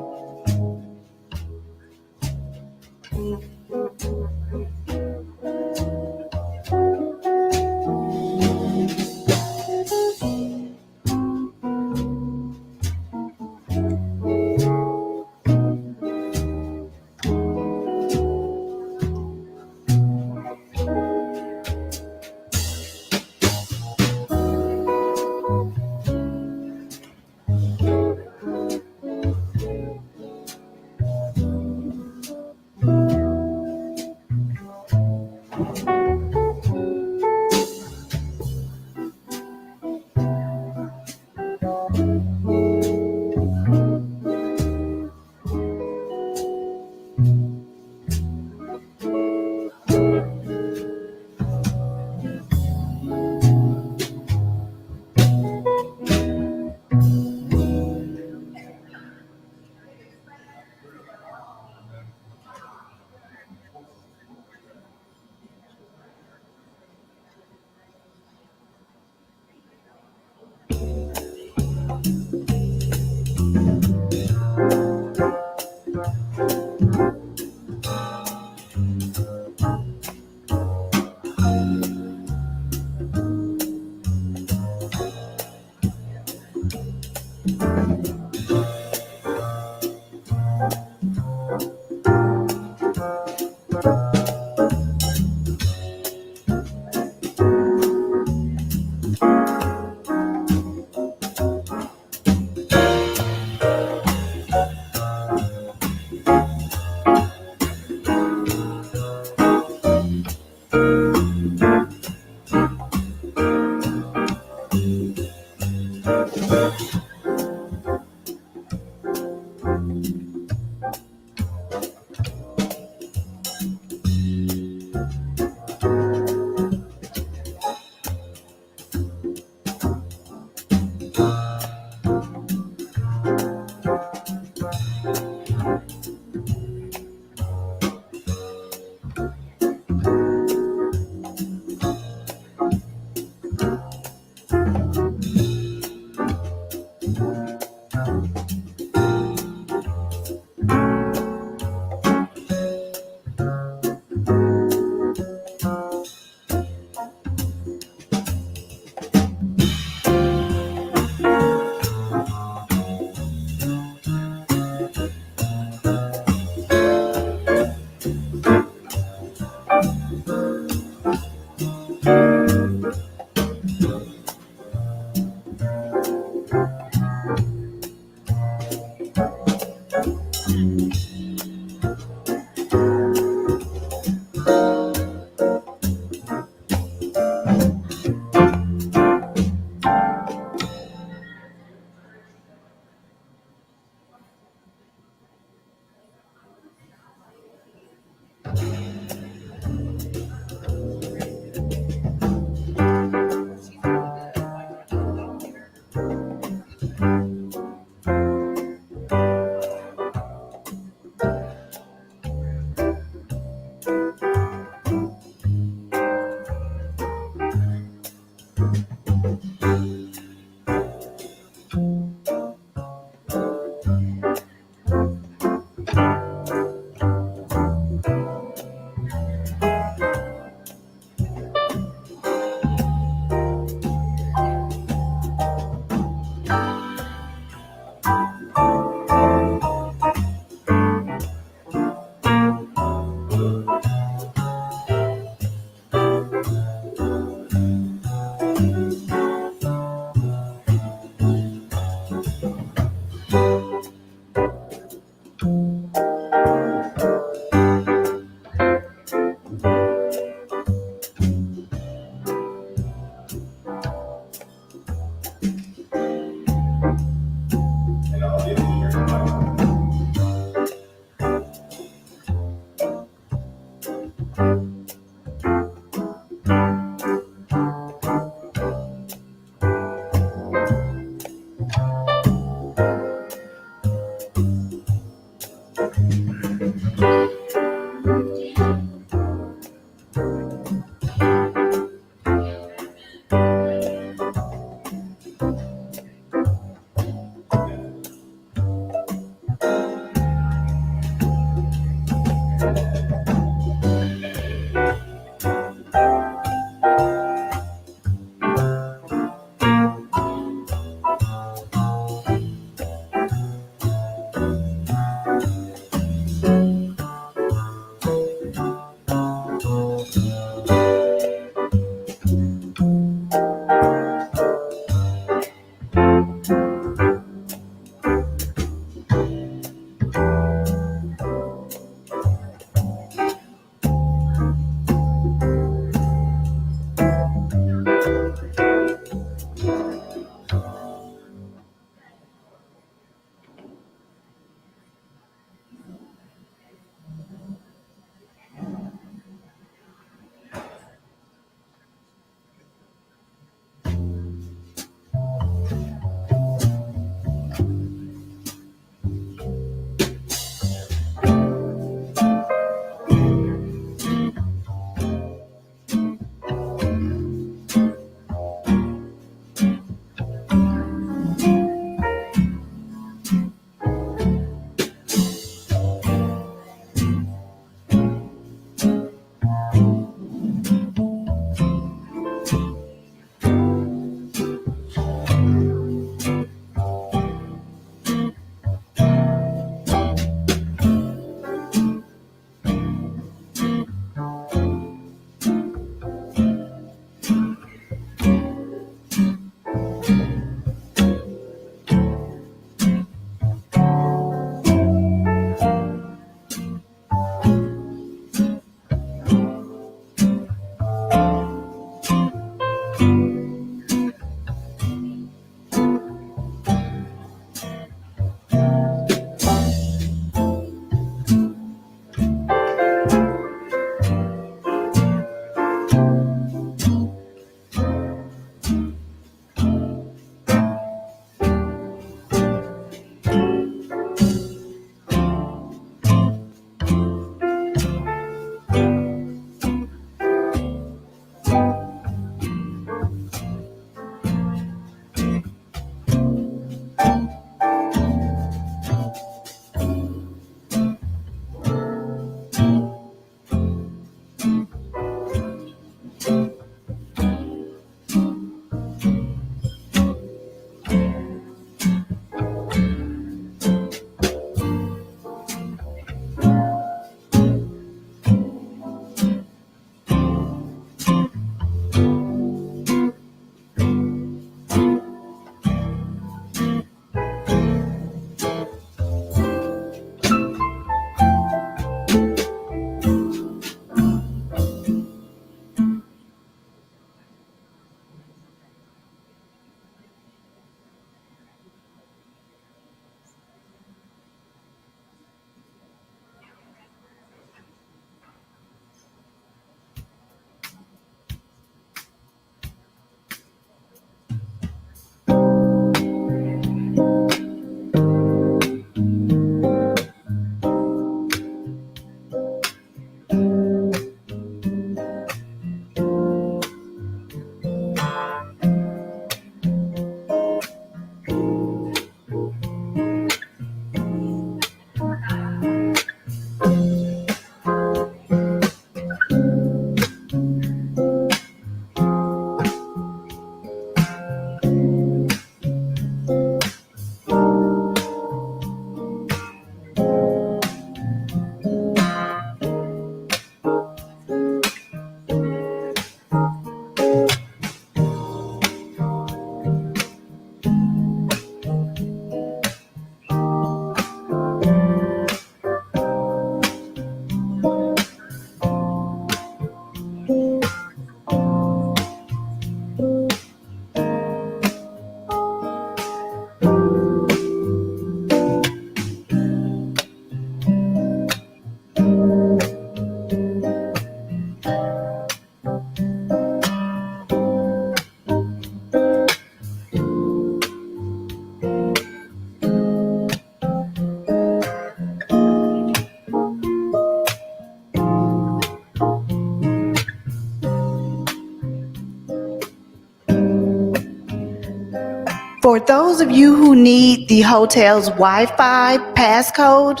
For those of you who need the hotel's Wi-Fi passcode,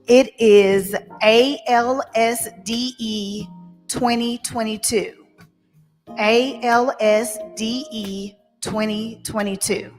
It is ALSDE 2022. ALSDE 2022.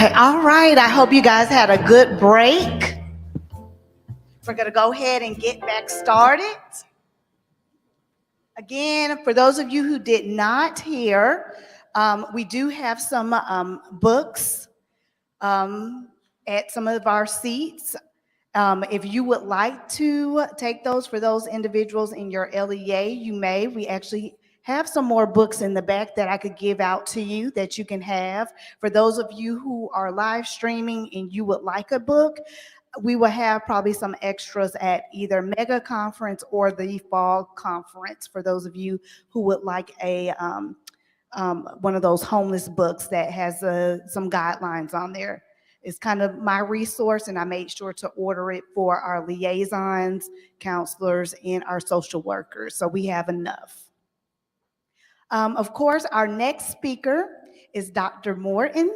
Okay, all right. I hope you guys had a good break. We're going to go ahead and get back started. Again, for those of you who did not hear, we do have some books at some of our seats. If you would like to take those for those individuals in your LEA, you may. We actually have some more books in the back that I could give out to you that you can have. For those of you who are live streaming and you would like a book, we will have probably some extras at either Mega Conference or the Fall Conference for those of you who would like a one of those homeless books that has some guidelines on there. It's kind of my resource, and I made sure to order it for our liaisons, counselors, and our social workers, so we have enough. Of course, our next speaker is Dr. Morton.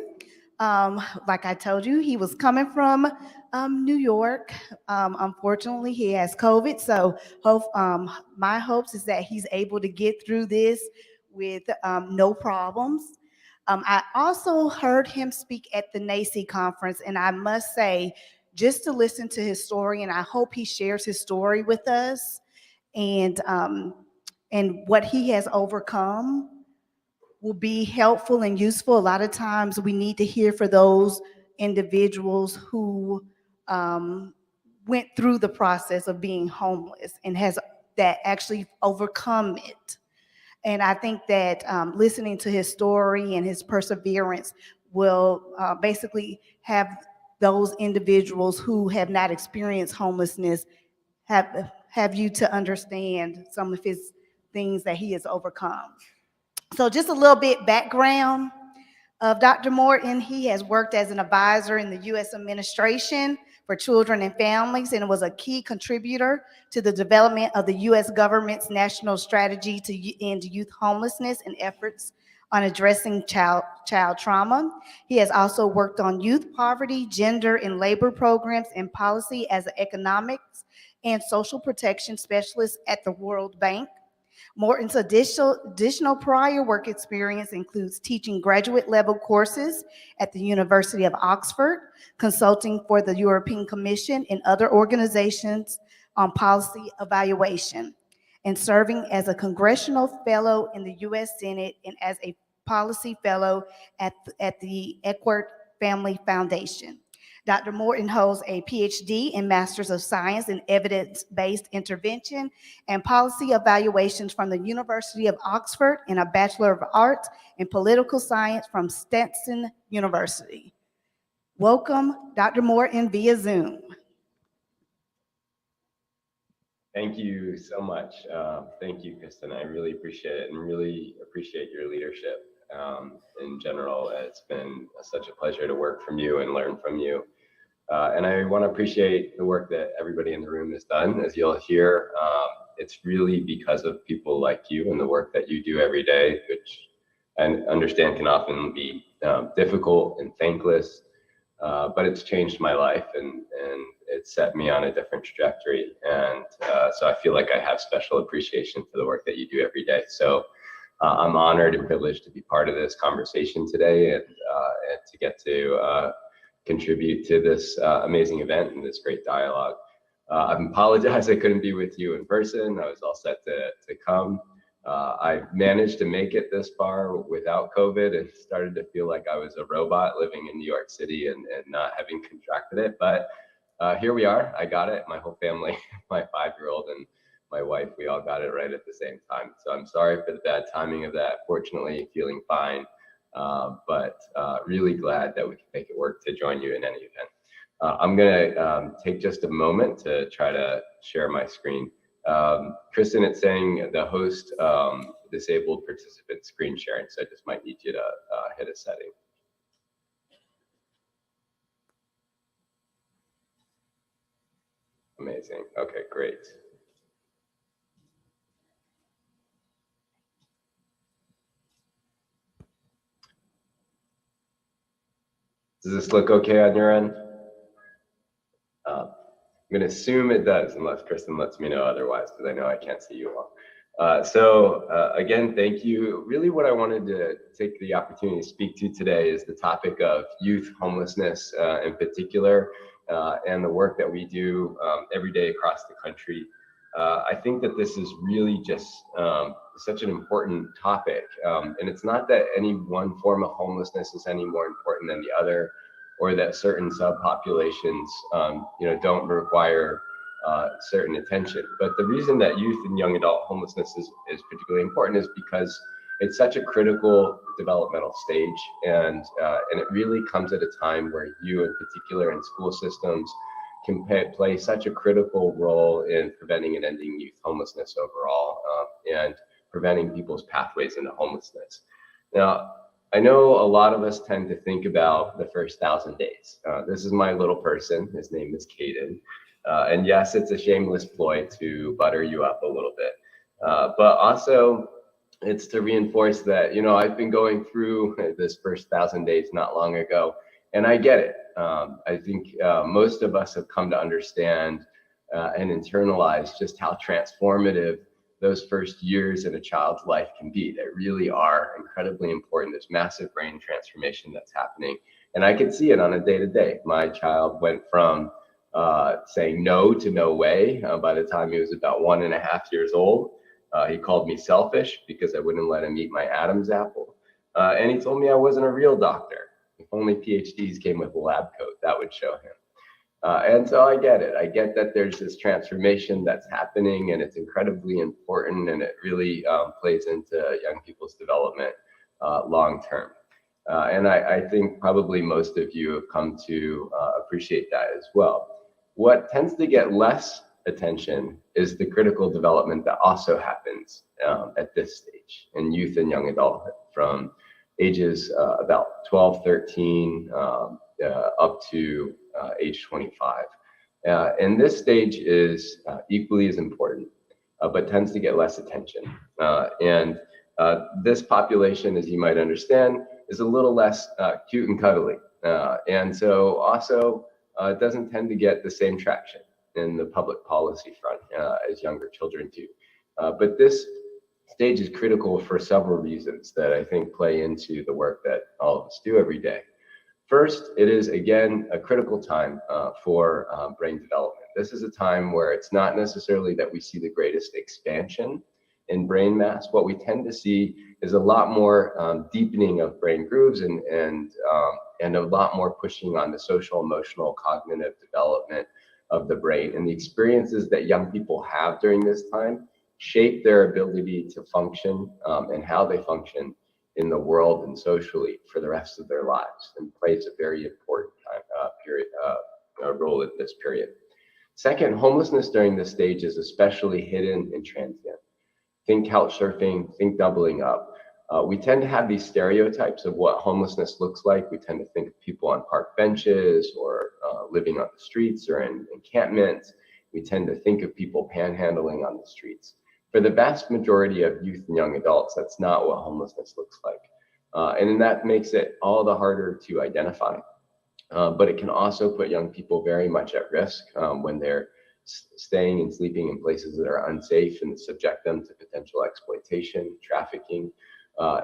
Like I told you, he was coming from New York. Unfortunately, he has COVID, so my hopes is that he's able to get through this with no problems. I also heard him speak at the NACE conference, and I must say, just to listen to his story, and I hope he shares his story with us, and what he has overcome will be helpful and useful. A lot of times we need to hear for those individuals who went through the process of being homeless and has that actually overcome it. And I think that listening to his story and his perseverance will basically have those individuals who have not experienced homelessness have you to understand some of his things that he has overcome. So just a little bit background of Dr. Morton. He has worked as an advisor in the U.S. administration for children and families, and was a key contributor to the development of the U.S. government's national strategy to end youth homelessness and efforts on addressing child trauma. He has also worked on youth poverty, gender and labor programs and policy as an economics and social protection specialist at the World Bank. Morton's additional prior work experience includes teaching graduate level courses at the University of Oxford, consulting for the European Commission and other organizations on policy evaluation, and serving as a congressional fellow in the U.S. Senate and as a policy fellow at the Eckert Family Foundation. Dr. Morton holds a PhD and Master's of Science in Evidence-Based Intervention and Policy Evaluations from the University of Oxford and a Bachelor of Arts in Political Science from Stetson University. Welcome, Dr. Morton, via Zoom. Thank you so much. Thank you, Kristen. I really appreciate it and really appreciate your leadership in general. It's been such a pleasure to work from you and learn from you. And I want to appreciate the work that everybody in the room has done. As you'll hear, it's really because of people like you and the work that you do every day, which I understand can often be difficult and thankless, but it's changed my life and it set me on a different trajectory. And so I feel like I have special appreciation for the work that you do every day. So I'm honored and privileged to be part of this conversation today and to get to contribute to this amazing event and this great dialogue. I apologize I couldn't be with you in person. I was all set to come. I managed to make it this far without COVID and started to feel like I was a robot living in New York City and not having contracted it. But here we are. I got it. My whole family, my 5-year-old and my wife, we all got it right at the same time. So I'm sorry for the bad timing of that. Fortunately, feeling fine. But really glad that we can make it work to join you in any event. I'm gonna take just a moment to try to share my screen. Kristen, it's saying the host disabled participant screen sharing, so I just might need you to hit a setting. Amazing, okay, great. Does this look okay on your end? I'm going to assume it does, unless Kristen lets me know otherwise, because I know I can't see you all. So again, thank you. Really what I wanted to take the opportunity to speak to today is the topic of youth homelessness in particular, and the work that we do every day across the country. I think that this is really just such an important topic. And it's not that any one form of homelessness is any more important than the other, or that certain subpopulations don't require certain attention. But the reason that youth and young adult homelessness is particularly important is because it's such a critical developmental stage, and it really comes at a time where you in particular in school systems can play such a critical role in preventing and ending youth homelessness overall, and preventing people's pathways into homelessness. Now, I know a lot of us tend to think about the first 1,000 days. This is my little person, his name is Caden. And yes, it's a shameless ploy to butter you up a little bit. But also, it's to reinforce that, I've been going through this first 1,000 days not long ago, and I get it. I think most of us have come to understand and internalize just how transformative those first years in a child's life can be. They really are incredibly important. There's massive brain transformation that's happening. And I could see it on a day-to-day. My child went from saying no to no way by the time he was about 1.5 years old. He called me selfish because I wouldn't let him eat my Adam's apple. And he told me I wasn't a real doctor. If only PhDs came with a lab coat, that would show him. And so I get it. I get that there's this transformation that's happening, and it's incredibly important, and it really plays into young people's development long term. And I think probably most of you have come to appreciate that as well. What tends to get less attention is the critical development that also happens at this stage in youth and young adulthood, from ages about 12, 13 up to age 25. And this stage is equally as important, but tends to get less attention. And this population, as you might understand, is a little less cute and cuddly. And so also it doesn't tend to get the same traction. in the public policy front as younger children do. But this stage is critical for several reasons that I think play into the work that all of us do every day. First, it is, again, a critical time for brain development. This is a time where it's not necessarily that we see the greatest expansion in brain mass. What we tend to see is a lot more deepening of brain grooves and a lot more pushing on the social, emotional, cognitive development of the brain. And the experiences that young people have during this time shape their ability to function and how they function in the world and socially for the rest of their lives, and plays a very important role at this period. Second, homelessness during this stage is especially hidden and transient. Think couch surfing, think doubling up. We tend to have these stereotypes of what homelessness looks like. We tend to think of people on park benches or living on the streets or in encampments. We tend to think of people panhandling on the streets. For the vast majority of youth and young adults, that's not what homelessness looks like. And that makes it all the harder to identify. But it can also put young people very much at risk when they're staying and sleeping in places that are unsafe and subject them to potential exploitation, trafficking,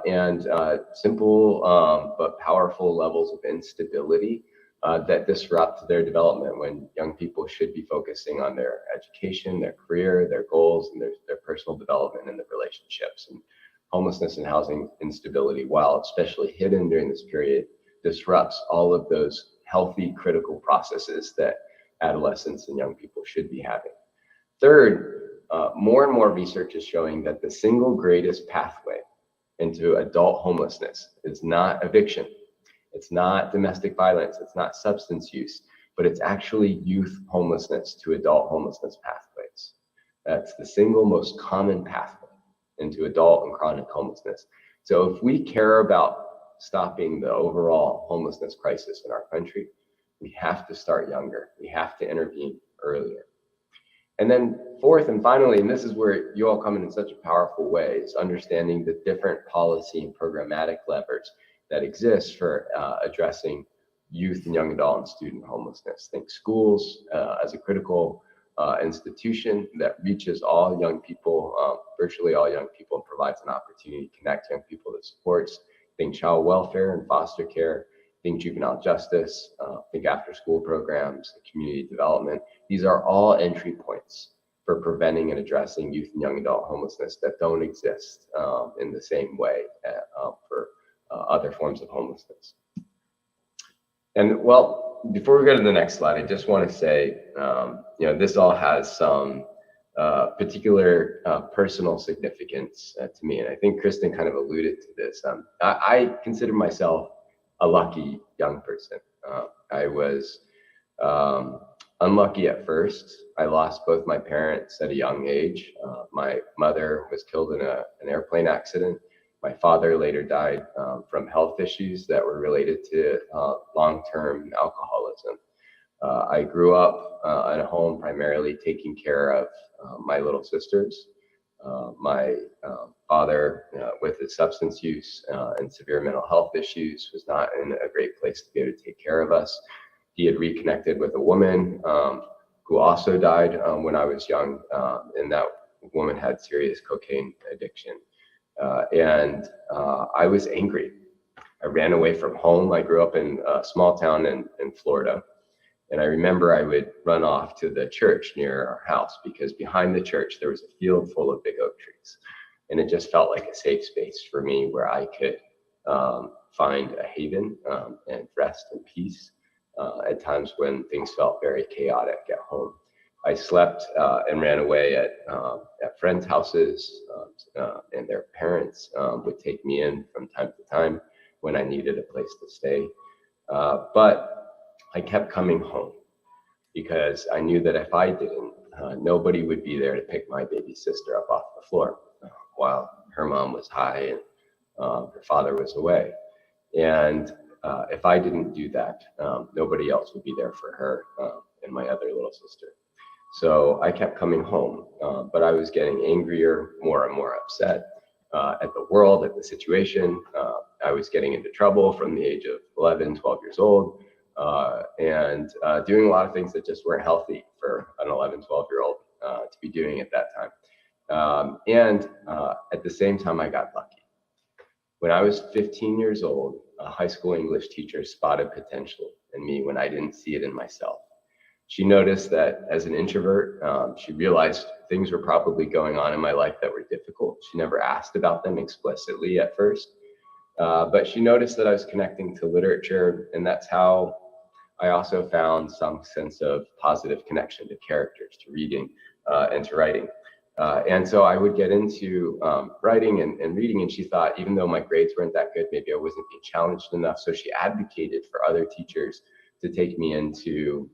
and simple but powerful levels of instability that disrupt their development when young people should be focusing on their education, their career, their goals, and their personal development and their relationships. And homelessness and housing instability, while especially hidden during this period, disrupts all of those healthy, critical processes that adolescents and young people should be having. Third, more and more research is showing that the single greatest pathway into adult homelessness is not eviction. It's not domestic violence, it's not substance use, but it's actually youth homelessness to adult homelessness pathways. That's the single most common pathway into adult and chronic homelessness. So if we care about stopping the overall homelessness crisis in our country, we have to start younger. We have to intervene earlier. And then fourth and finally, and this is where you all come in such a powerful way, is understanding the different policy and programmatic levers that exist for addressing youth and young adult and student homelessness. Think schools as a critical institution that reaches all young people, virtually all young people, and provides an opportunity to connect young people to supports. Think child welfare and foster care, think juvenile justice, think after school programs, for development. These are all entry points for preventing and addressing youth and young adult homelessness that don't exist in the same way for other forms of homelessness. And well, before we go to the next slide, I just want to say, this all has some particular personal significance to me. And I think Kristen kind of alluded to this. I consider myself a lucky young person. I was unlucky at first. I lost both my parents at a young age. My mother was killed in an airplane accident. My father later died from health issues that were related to long-term alcoholism. I grew up in a home primarily taking care of my little sisters. My father, with his substance use and severe mental health issues, was not in a great place to be able to take care of us. He had reconnected with a woman who also died when I was young, and that woman had serious cocaine addiction. And I was angry. I ran away from home. I grew up in a small town in Florida. And I remember I would run off to the church near our house because behind the church, there was a field full of big oak trees. And it just felt like a safe space for me where I could find a haven and rest and peace at times when things felt very chaotic at home. I slept and ran away at friends' houses, and their parents would take me in from time to time when I needed a place to stay. But I kept coming home because I knew that if I didn't, nobody would be there to pick my baby sister up off the floor while her mom was high and her father was away. And if I didn't do that, nobody else would be there for her and my other little sister. So I kept coming home, but I was getting angrier, more and more upset at the world, at the situation. I was getting into trouble from the age of 11, 12 years old. and doing a lot of things that just weren't healthy for an 11, 12-year-old to be doing at that time. At the same time, I got lucky. When I was 15 years old, a high school English teacher spotted potential in me when I didn't see it in myself. She noticed that as an introvert, she realized things were probably going on in my life that were difficult. She never asked about them explicitly at first, but she noticed that I was connecting to literature, and that's how I also found some sense of positive connection to characters, to reading, and to writing. And so I would get into writing and reading, and she thought, even though my grades weren't that good, maybe I wasn't being challenged enough. So she advocated for other teachers to take me into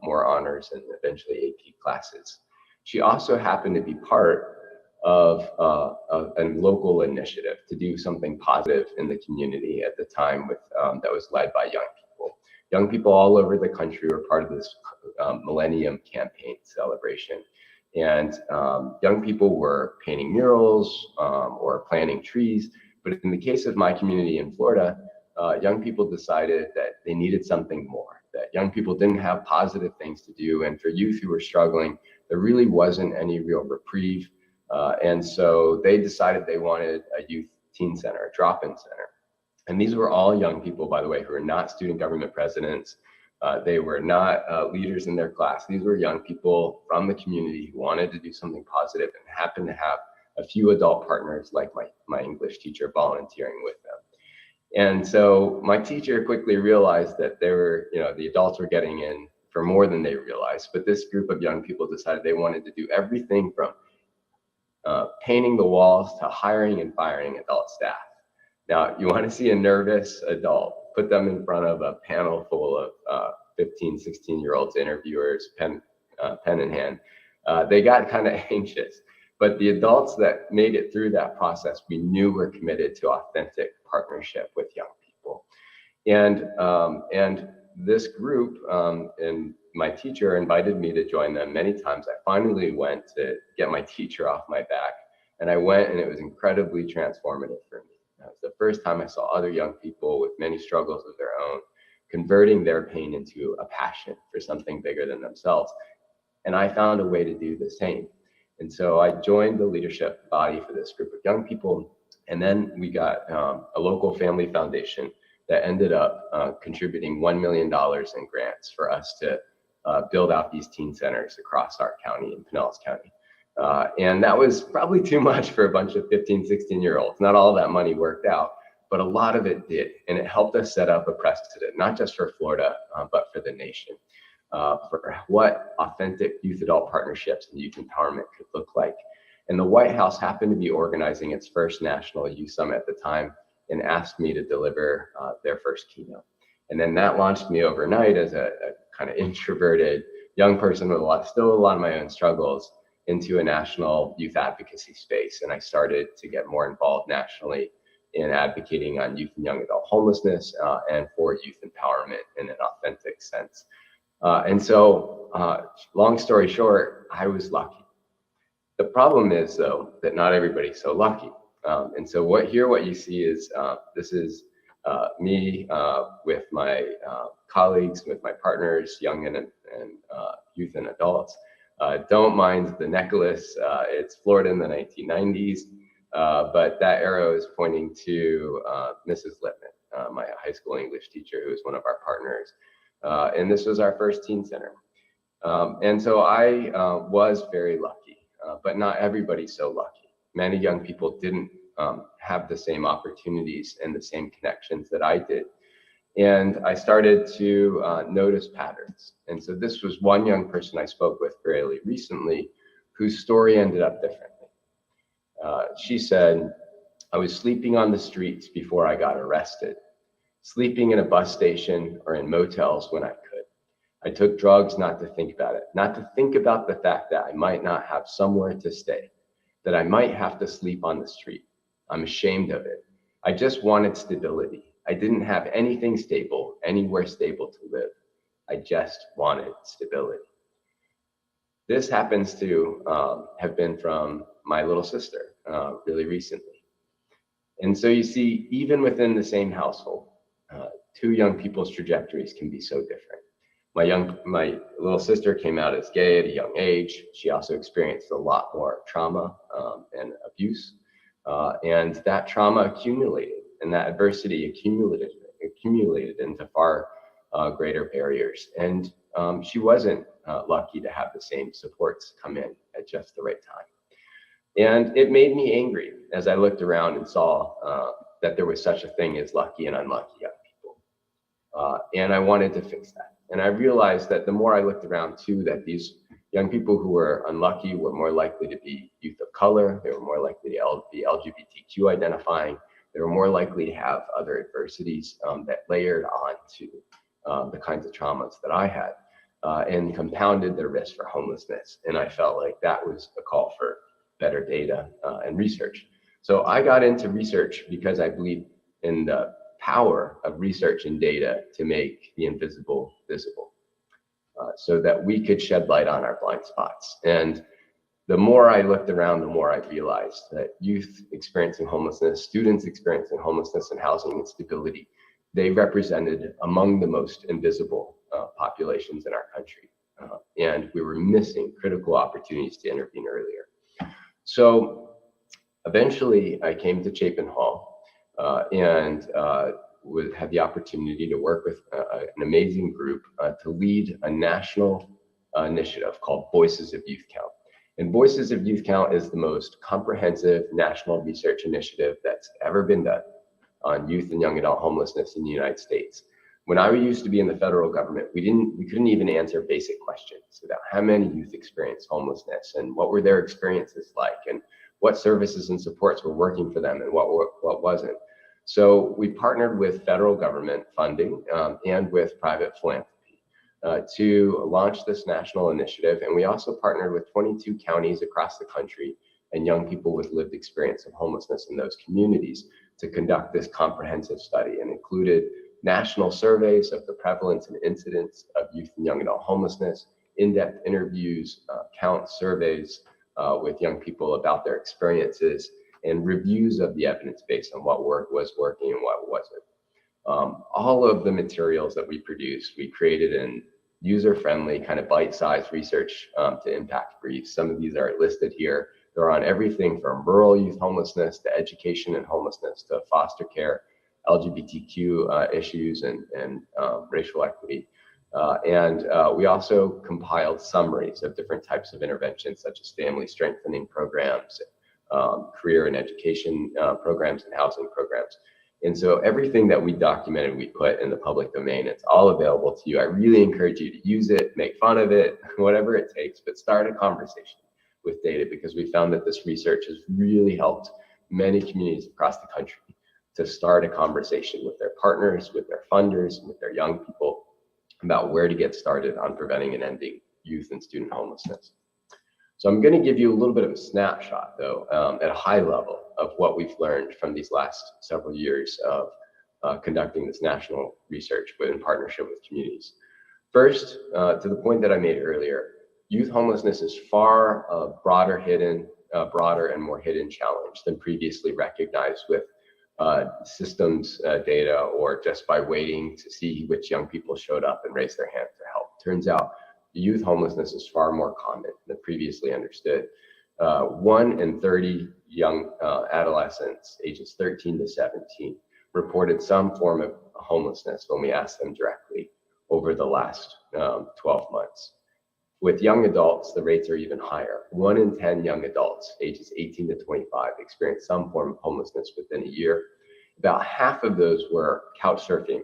more honors and eventually AP classes. She also happened to be part of a local initiative to do something positive in the community at the time with that was led by young people. Young people all over the country were part of this Millennium Campaign celebration. And young people were painting murals or planting trees. But in the case of my community in Florida, young people decided that they needed something more, that young people didn't have positive things to do. And for youth who were struggling, there really wasn't any real reprieve. And so they decided they wanted a youth teen center, a drop-in center. And these were all young people, by the way, who were not student government presidents. They were not leaders in their class. These were young people from the community who wanted to do something positive and happened to have a few adult partners like my English teacher volunteering with them. And so my teacher quickly realized that they were, the adults were getting in for more than they realized, but this group of young people decided they wanted to do everything from painting the walls to hiring and firing adult staff. Now, you want to see a nervous adult, put them in front of a panel full of 15, 16-year-olds, interviewers, pen in hand. They got kind of anxious, but the adults that made it through that process, we knew were committed to authentic partnership with young people. And this group and my teacher invited me to join them many times. I finally went to get my teacher off my back, and I went, and it was incredibly transformative for me. It was the first time I saw other young people with many struggles of their own, converting their pain into a passion for something bigger than themselves. And I found a way to do the same. And so I joined the leadership body for this group of young people. And then we got a local family foundation that ended up contributing $1 million in grants for us to build out these teen centers across our county in Pinellas County. And that was probably too much for a bunch of 15, 16-year-olds. Not all that money worked out, but a lot of it did. And it helped us set up a precedent, not just for Florida, but for the nation, for what authentic youth adult partnerships and youth empowerment could look like. And the White House happened to be organizing its first national youth summit at the time and asked me to deliver their first keynote. And then that launched me overnight as a kind of introverted young person with still a lot of my own struggles into a national youth advocacy space. And I started to get more involved nationally in advocating on youth and young adult homelessness and for youth empowerment in an authentic sense. And so, long story short, I was lucky. The problem is, though, that not everybody's so lucky. And so what you see is, this is me with my colleagues, with my partners, young and youth and adults. Don't mind the necklace. It's Florida in the 1990s, but that arrow is pointing to Mrs. Lippman, my high school English teacher, who is one of our partners. And this was our first teen center. And so I was very lucky, but not everybody's so lucky. Many young people didn't have the same opportunities and the same connections that I did. And I started to notice patterns. And so this was one young person I spoke with fairly recently whose story ended up differently. She said, I was sleeping on the streets before I got arrested, sleeping in a bus station or in motels when I could. I took drugs not to think about it, not to think about the fact that I might not have somewhere to stay, that I might have to sleep on the street. I'm ashamed of it. I just wanted stability. I didn't have anything stable, anywhere stable to live. I just wanted stability. This happens to have been from my little sister really recently. And so you see, even within the same household, two young people's trajectories can be so different. My little sister came out as gay at a young age. She also experienced a lot more trauma and abuse, and that trauma accumulated, and that adversity accumulated into far greater barriers. And she wasn't lucky to have the same supports come in at just the right time. And it made me angry as I looked around and saw that there was such a thing as lucky and unlucky young people. And I wanted to fix that. And I realized that the more I looked around too, that these young people who were unlucky were more likely to be youth of color, they were more likely to be LGBTQ identifying, they were more likely to have other adversities that layered on to the kinds of traumas that I had and compounded their risk for homelessness. And I felt like that was a call for better data and research. So I got into research because I believe in the power of research and data to make the invisible visible, so that we could shed light on our blind spots. And the more I looked around, the more I realized that youth experiencing homelessness, students experiencing homelessness and housing instability, they represented among the most invisible populations in our country. And we were missing critical opportunities to intervene earlier. So eventually I came to Chapin Hall and had the opportunity to work with an amazing group to lead a national initiative called Voices of Youth Count. And Voices of Youth Count is the most comprehensive national research initiative that's ever been done on youth and young adult homelessness in the United States. When I used to be in the federal government, we couldn't even answer basic questions about how many youth experience homelessness and what were their experiences like and what services and supports were working for them and what wasn't. So we partnered with federal government funding and with private philanthropy to launch this national initiative. And we also partnered with 22 counties across the country and young people with lived experience of homelessness in those communities to conduct this comprehensive study, and included national surveys of the prevalence and incidence of youth and young adult homelessness, in-depth interviews, count surveys with young people about their experiences, and reviews of the evidence based on what was working and what wasn't. All of the materials that we produced, we created in user-friendly, kind of bite-sized research to impact briefs. Some of these are listed here. They're on everything from rural youth homelessness to education and homelessness to foster care, LGBTQ issues, and racial equity. And we also compiled summaries of different types of interventions, such as family strengthening programs, career and education programs, and housing programs. And so everything that we documented, we put in the public domain. It's all available to you. I really encourage you to use it, make fun of it, whatever it takes, but start a conversation with data, because we found that this research has really helped many communities across the country to start a conversation with their partners, with their funders, and with their young people about where to get started on preventing and ending youth and student homelessness. So I'm going to give you a little bit of a snapshot, though, at a high level of what we've learned from these last several years of conducting this national research in partnership with communities. First, to the point that I made earlier, youth homelessness is far broader and more hidden challenge than previously recognized with systems data, or just by waiting to see which young people showed up and raised their hand for help. Turns out youth homelessness is far more common than previously understood. 1 in 30 young adolescents ages 13 to 17 reported some form of homelessness when we asked them directly over the last 12 months. With young adults, the rates are even higher. 1 in 10 young adults ages 18 to 25 experienced some form of homelessness within a year. About half of those were couch surfing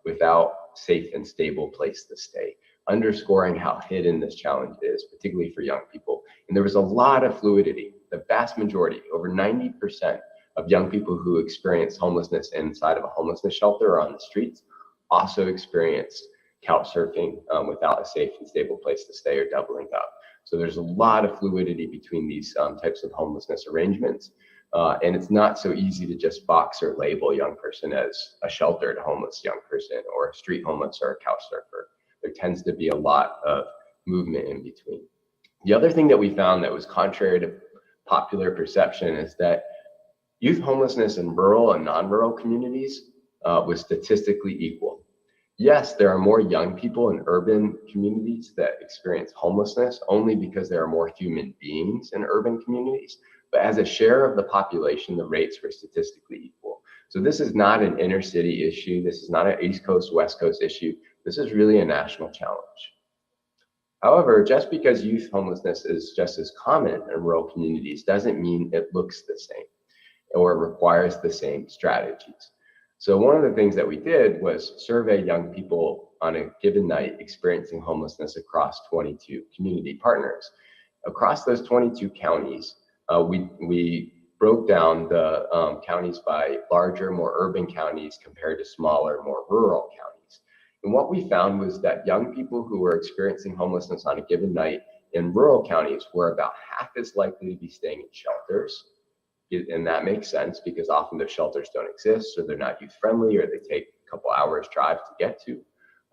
without safe and stable place to stay, underscoring how hidden this challenge is, particularly for young people. And there was a lot of fluidity. The vast majority, over 90% of young people who experienced homelessness inside of a homelessness shelter or on the streets also experienced couch surfing without a safe and stable place to stay, or doubling up. So there's a lot of fluidity between these types of homelessness arrangements. And it's not so easy to just box or label a young person as a sheltered homeless young person, or a street homeless, or a couch surfer. There tends to be a lot of movement in between. The other thing that we found that was contrary to popular perception is that youth homelessness in rural and non-rural communities was statistically equal. Yes, there are more young people in urban communities that experience homelessness only because there are more human beings in urban communities, but as a share of the population, the rates were statistically equal. So this is not an inner city issue. This is not an East Coast, West Coast issue. This is really a national challenge. However, just because youth homelessness is just as common in rural communities doesn't mean it looks the same or requires the same strategies. So one of the things that we did was survey young people on a given night experiencing homelessness across 22 community partners. Across those 22 counties, we broke down the counties by larger, more urban counties compared to smaller, more rural counties. And what we found was that young people who were experiencing homelessness on a given night in rural counties were about half as likely to be staying in shelters. And that makes sense because often those shelters don't exist, or they're not youth friendly, or they take a couple hours drive to get to.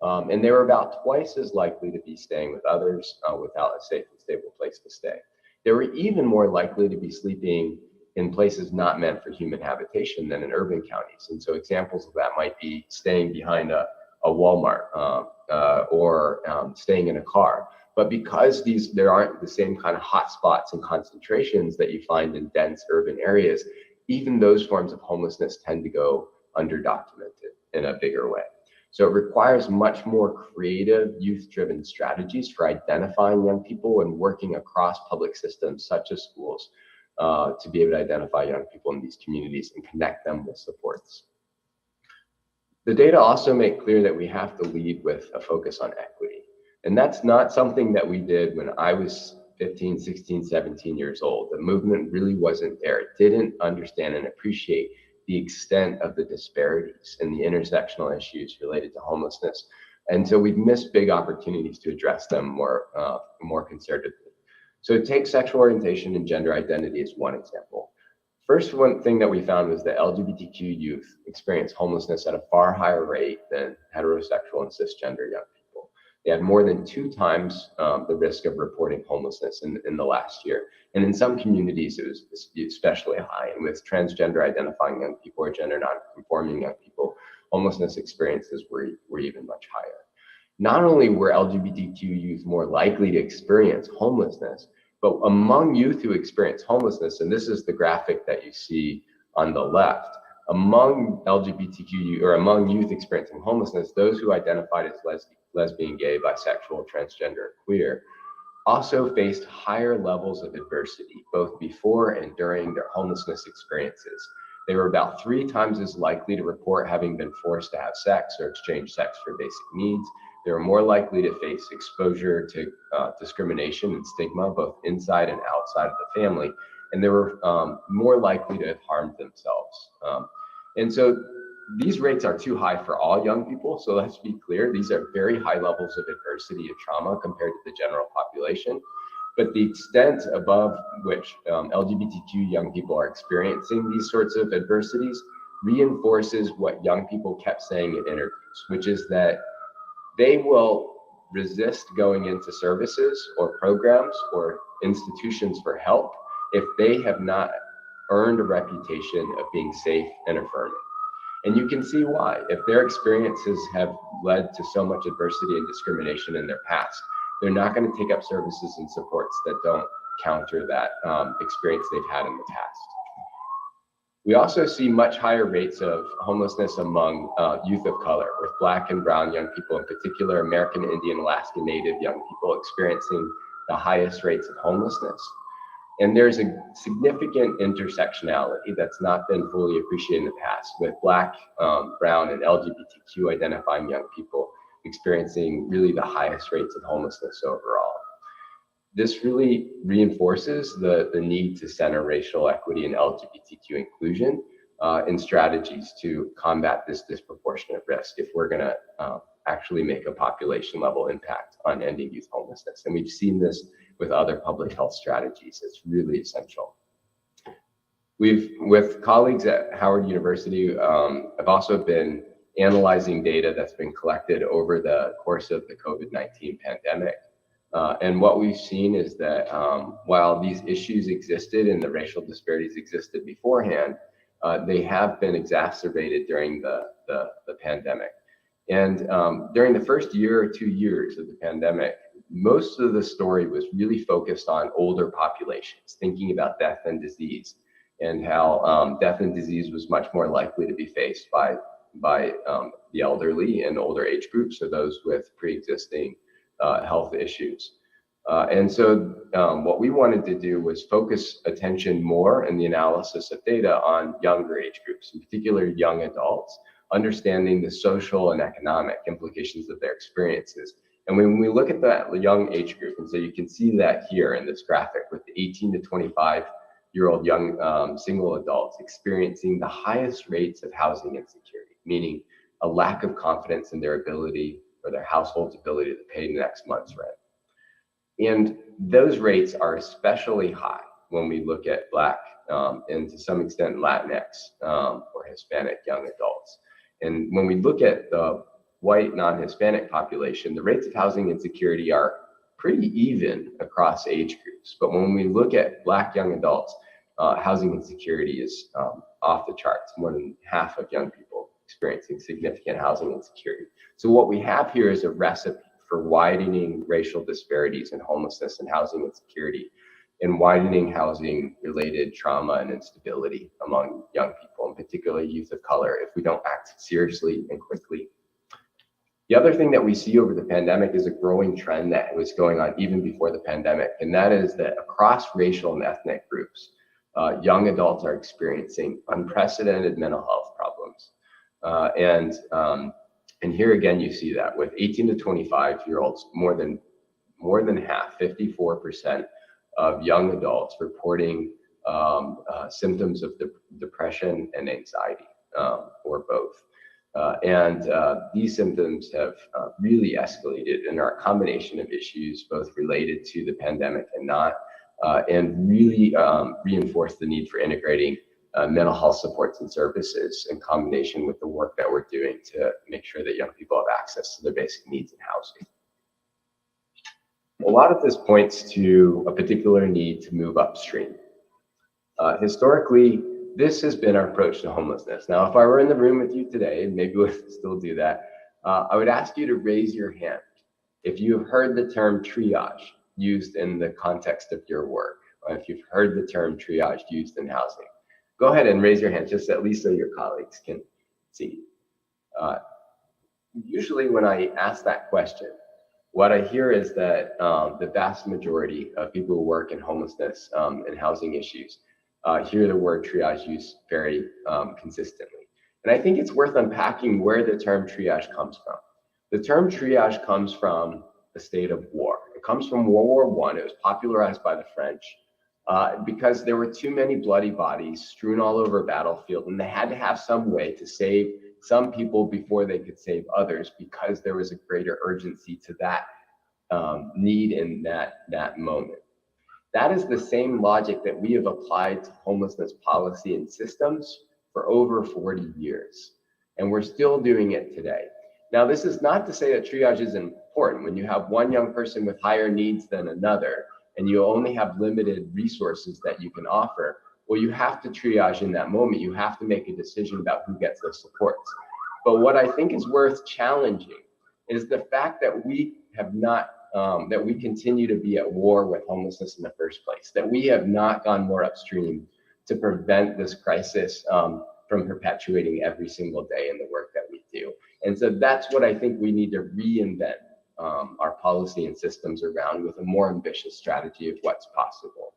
And they were about twice as likely to be staying with others without a safe and stable place to stay. They were even more likely to be sleeping in places not meant for human habitation than in urban counties. And so examples of that might be staying behind a Walmart or staying in a car. But because there aren't the same kind of hotspots and concentrations that you find in dense urban areas, even those forms of homelessness tend to go underdocumented in a bigger way. So it requires much more creative youth-driven strategies for identifying young people and working across public systems such as schools to be able to identify young people in these communities and connect them with supports. The data also make clear that we have to lead with a focus on equity. And that's not something that we did when I was 15, 16, 17 years old. The movement really wasn't there. It didn't understand and appreciate the extent of the disparities and the intersectional issues related to homelessness. And so we've missed big opportunities to address them more concertedly. So take sexual orientation and gender identity as one example. First one thing that we found was that LGBTQ youth experience homelessness at a far higher rate than heterosexual and cisgender young people. They had more than 2 times the risk of reporting homelessness in the last year. And in some communities, it was especially high. And with transgender identifying young people or gender non-conforming young people, homelessness experiences were even much higher. Not only were LGBTQ youth more likely to experience homelessness, but among youth who experience homelessness, and this is the graphic that you see on the left, among LGBTQ or among youth experiencing homelessness, those who identified as lesbian, gay, bisexual, transgender, queer, also faced higher levels of adversity, both before and during their homelessness experiences. They were about 3 times as likely to report having been forced to have sex or exchange sex for basic needs. They were more likely to face exposure to discrimination and stigma, both inside and outside of the family. And they were more likely to have harmed themselves. And so these rates are too high for all young people. So let's be clear, these are very high levels of adversity and trauma compared to the general population. But the extent above which LGBTQ young people are experiencing these sorts of adversities reinforces what young people kept saying in interviews, which is that they will resist going into services or programs or institutions for help if they have not earned a reputation of being safe and affirming. And you can see why. If their experiences have led to so much adversity and discrimination in their past, they're not going to take up services and supports that don't counter that experience they've had in the past. We also see much higher rates of homelessness among youth of color, with Black and brown young people, in particular American Indian, Alaska Native young people experiencing the highest rates of homelessness. And there's a significant intersectionality that's not been fully appreciated in the past, with Black, brown, and LGBTQ identifying young people experiencing really the highest rates of homelessness overall. This really reinforces the need to center racial equity and LGBTQ inclusion in strategies to combat this disproportionate risk if we're gonna actually make a population level impact on ending youth homelessness. And we've seen this with other public health strategies. It's really essential. With colleagues at Howard University, have also been analyzing data that's been collected over the course of the COVID-19 pandemic. And what we've seen is that while these issues existed and the racial disparities existed beforehand, they have been exacerbated during the the pandemic. And during the first year or 2 years of the pandemic, most of the story was really focused on older populations, thinking about death and disease, and how death and disease was much more likely to be faced by the elderly and older age groups, or those with pre-existing health issues. And so what we wanted to do was focus attention more in the analysis of data on younger age groups, in particular young adults, understanding the social and economic implications of their experiences. And when we look at that young age group, and so you can see that here in this graphic with the 18 to 25-year-old young single adults experiencing the highest rates of housing insecurity, meaning a lack of confidence in their ability or their household's ability to pay next month's rent. And those rates are especially high when we look at Black and to some extent Latinx or Hispanic young adults. And when we look at the white non-Hispanic population, the rates of housing insecurity are pretty even across age groups. But when we look at Black young adults, housing insecurity is off the charts. More than half of young people experiencing significant housing insecurity. So what we have here is a recipe for widening racial disparities in homelessness and housing insecurity, and widening housing-related trauma and instability among young people, in particular youth of color, if we don't act seriously and quickly. The other thing that we see over the pandemic is a growing trend that was going on even before the pandemic, and that is that across racial and ethnic groups, young adults are experiencing unprecedented mental health problems. And here again, you see that with 18 to 25-year-olds, more than half, 54% of young adults reporting symptoms of depression and anxiety, or both. And these symptoms have really escalated and are a combination of issues, both related to the pandemic and not, and really reinforce the need for integrating mental health supports and services in combination with the work that we're doing to make sure that young people have access to their basic needs in housing. A lot of this points to a particular need to move upstream. Historically, this has been our approach to homelessness. Now, if I were in the room with you today, and maybe we'll still do that, I would ask you to raise your hand if you have heard the term triage used in the context of your work, or if you've heard the term triage used in housing. Go ahead and raise your hand, just at least so your colleagues can see. Usually when I ask that question, what I hear is that the vast majority of people who work in homelessness and housing issues hear the word triage used very consistently. And I think it's worth unpacking where the term triage comes from. The term triage comes from the state of war. It comes from World War I. It was popularized by the French because there were too many bloody bodies strewn all over a battlefield, and they had to have some way to save some people before they could save others, because there was a greater urgency to that need in that moment. That is the same logic that we have applied to homelessness policy and systems for over 40 years, and we're still doing it today. Now, this is not to say that triage isn't important. When you have one young person with higher needs than another, and you only have limited resources that you can offer, well, you have to triage in that moment. You have to make a decision about who gets those supports. But what I think is worth challenging is the fact that we have not, that we continue to be at war with homelessness in the first place, that we have not gone more upstream to prevent this crisis from perpetuating every single day in the work that we do. And so that's what I think we need to reinvent our policy and systems around, with a more ambitious strategy of what's possible.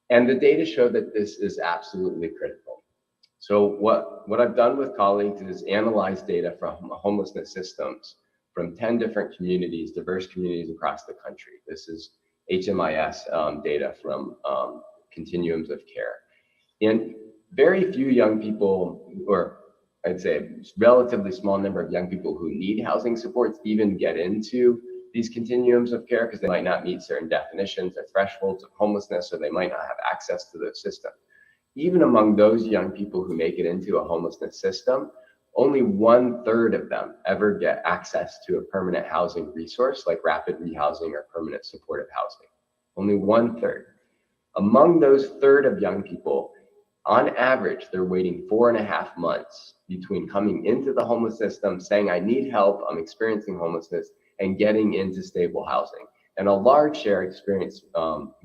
And the data show that this is absolutely critical. So what I've done with colleagues is analyze data from homelessness systems from 10 different communities, diverse communities across the country. This is HMIS data from continuums of care. And very few young people, or I'd say a relatively small number of young people who need housing supports, even get into these continuums of care, because they might not meet certain definitions or thresholds of homelessness, or they might not have access to the system. Even among those young people who make it into a homelessness system, only 1/3 of them ever get access to a permanent housing resource like rapid rehousing or permanent supportive housing. Only 1/3. Among those third of young people, on average, they're waiting 4.5 months between coming into the homeless system, saying, I need help, I'm experiencing homelessness, and getting into stable housing. And a large share experience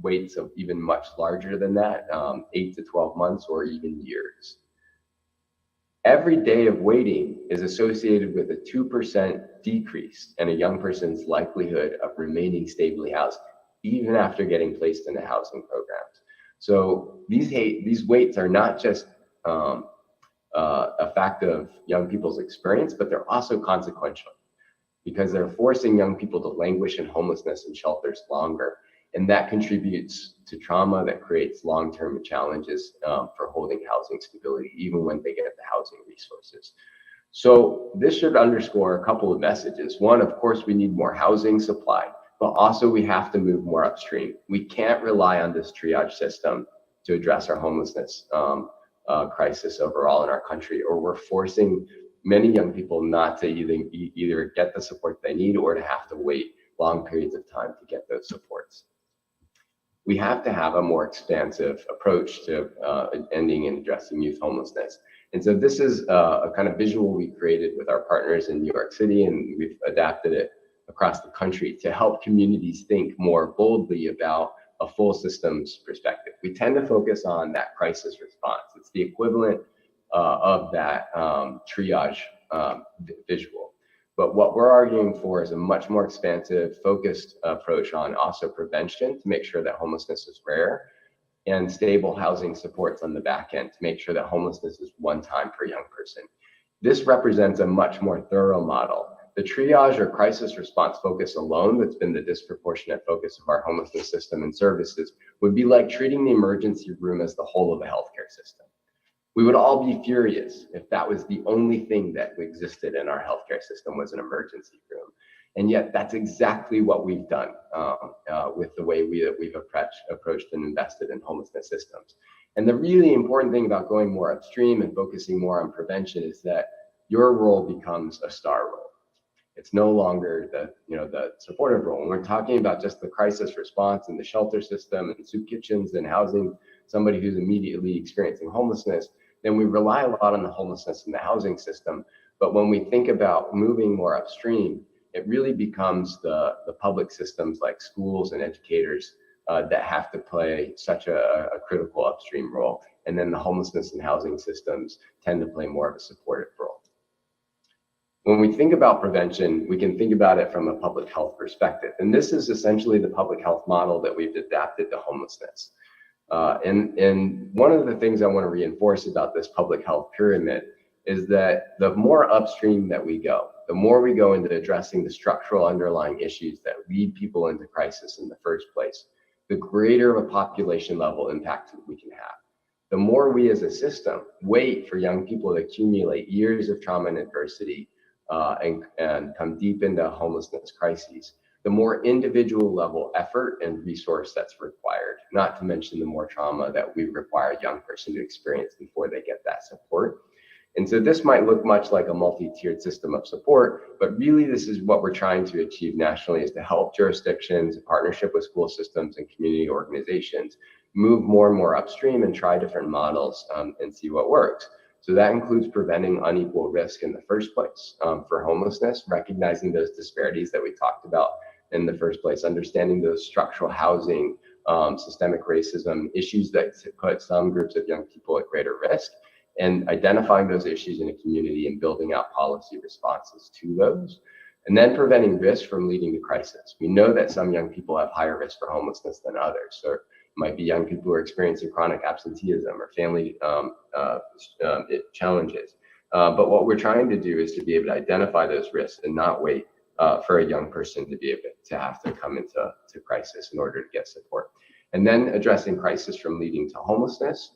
waits of even much larger than that, 8 to 12 months or even years. Every day of waiting is associated with a 2% decrease in a young person's likelihood of remaining stably housed, even after getting placed into housing programs. So these waits are not just a fact of young people's experience, but they're also consequential because they're forcing young people to languish in homelessness and shelters longer. And that contributes to trauma that creates long-term challenges for holding housing stability, even when they get the housing resources. So this should underscore a couple of messages. One, of course, we need more housing supply, but also we have to move more upstream. We can't rely on this triage system to address our homelessness crisis overall in our country, or we're forcing many young people not to either get the support they need or to have to wait long periods of time to get those supports. We have to have a more expansive approach to ending and addressing youth homelessness. And so this is a kind of visual we created with our partners in New York City, and we've adapted it across the country to help communities think more boldly about a full systems perspective. We tend to focus on that crisis response. It's the equivalent of that triage visual. But what we're arguing for is a much more expansive, focused approach on also prevention to make sure that homelessness is rare, and stable housing supports on the back end to make sure that homelessness is one time per young person. This represents a much more thorough model. The triage or crisis response focus alone, that's been the disproportionate focus of our homelessness system and services, would be like treating the emergency room as the whole of a healthcare system. We would all be furious if that was the only thing that existed in our healthcare system was an emergency room. And yet that's exactly what we've done with the way we've approached and invested in homelessness systems. And the really important thing about going more upstream and focusing more on prevention is that your role becomes a star role. It's no longer the supportive role. When we're talking about just the crisis response and the shelter system and soup kitchens and housing somebody who's immediately experiencing homelessness, then we rely a lot on the homelessness and the housing system. But when we think about moving more upstream, it really becomes the public systems like schools and educators that have to play such a critical upstream role. And then the homelessness and housing systems tend to play more of a supportive role. When we think about prevention, we can think about it from a public health perspective. And this is essentially the public health model that we've adapted to homelessness. And one of the things I want to reinforce about this public health pyramid is that the more upstream that we go, the more we go into addressing the structural underlying issues that lead people into crisis in the first place, the greater of a population level impact we can have. The more we as a system wait for young people to accumulate years of trauma and adversity and come deep into homelessness crises, the more individual level effort and resource that's required, not to mention the more trauma that we require a young person to experience before they get that support. And so this might look much like a multi-tiered system of support, but really this is what we're trying to achieve nationally, is to help jurisdictions in partnership with school systems and community organizations move more and more upstream and try different models and see what works. So that includes preventing unequal risk in the first place for homelessness, recognizing those disparities that we talked about in the first place, understanding those structural housing, systemic racism issues that put some groups of young people at greater risk, and identifying those issues in a community and building out policy responses to those, and then preventing risk from leading to crisis. We know that some young people have higher risk for homelessness than others. So it might be young people who are experiencing chronic absenteeism or family challenges. But what we're trying to do is to be able to identify those risks and not wait for a young person to be able to have to come into crisis in order to get support. And then addressing crisis from leading to homelessness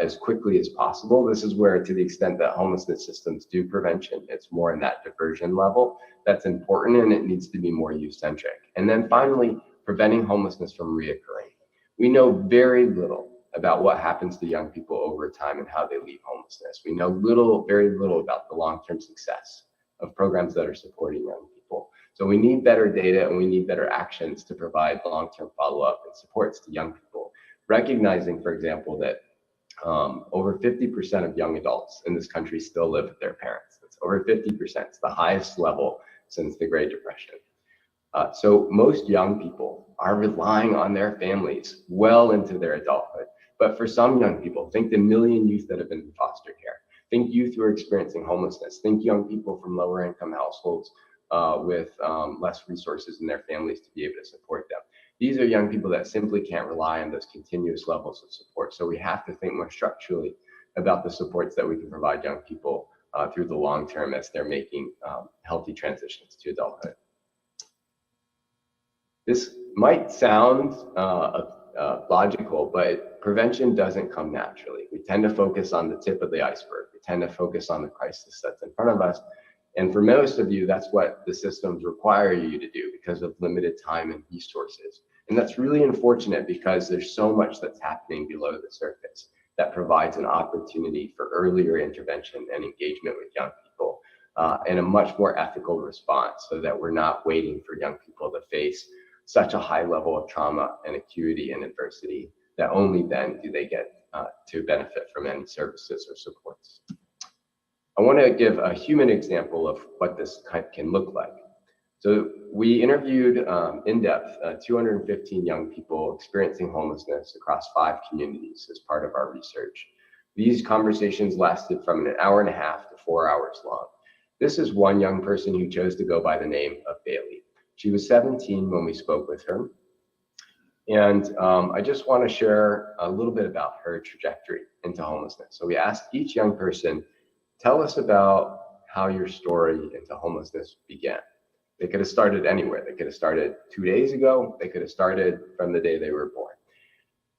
as quickly as possible. This is where, to the extent that homelessness systems do prevention, it's more in that diversion level. That's important, and it needs to be more youth-centric. And then finally, preventing homelessness from reoccurring. We know very little about what happens to young people over time and how they leave homelessness. We know very little about the long-term success of programs that are supporting young people. So we need better data and we need better actions to provide long-term follow-up and supports to young people. Recognizing, for example, that Over 50% of young adults in this country still live with their parents. That's over 50%. It's the highest level since the Great Depression. So most young people are relying on their families well into their adulthood. But for some young people, think the million youth that have been in foster care, think youth who are experiencing homelessness, think young people from lower income households with less resources in their families to be able to support them. These are young people that simply can't rely on those continuous levels of support. So we have to think more structurally about the supports that we can provide young people through the long term as they're making healthy transitions to adulthood. This might sound logical, but prevention doesn't come naturally. We tend to focus on the tip of the iceberg. We tend to focus on the crisis that's in front of us. And for most of you, that's what the systems require you to do because of limited time and resources. And that's really unfortunate because there's so much that's happening below the surface that provides an opportunity for earlier intervention and engagement with young people and a much more ethical response so that we're not waiting for young people to face such a high level of trauma and acuity and adversity that only then do they get to benefit from any services or supports. I want to give a human example of what this can look like. So we interviewed in depth 215 young people experiencing homelessness across 5 communities as part of our research. These conversations lasted from an hour and a half to 4 hours long. This is one young person who chose to go by the name of Bailey. She was 17 when we spoke with her. And I just want to share a little bit about her trajectory into homelessness. So we asked each young person, tell us about how your story into homelessness began. They could have started anywhere. They could have started 2 days ago. They could have started from the day they were born.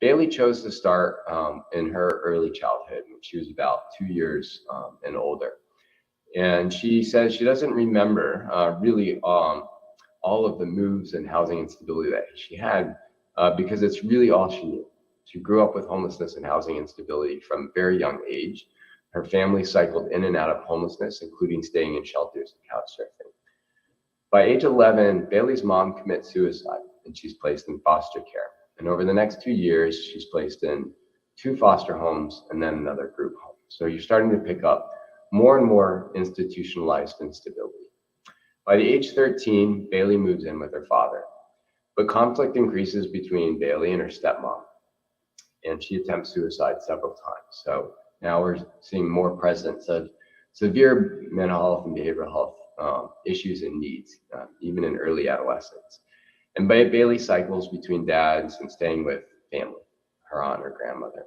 Bailey chose to start in her early childhood when she was about 2 years and older. And she says she doesn't remember really all of the moves and housing instability that she had because it's really all she knew. She grew up with homelessness and housing instability from a very young age. Her family cycled in and out of homelessness, including staying in shelters and couch surfing. By age 11, Bailey's mom commits suicide and she's placed in foster care. And over the next 2 years, she's placed in 2 foster homes and then another group home. So you're starting to pick up more and more institutionalized instability. By the age 13, Bailey moves in with her father, but conflict increases between Bailey and her stepmom, and she attempts suicide several times. So now we're seeing more presence of severe mental health and behavioral health issues and needs, even in early adolescence. And Bailey cycles between dads and staying with family, her aunt or grandmother.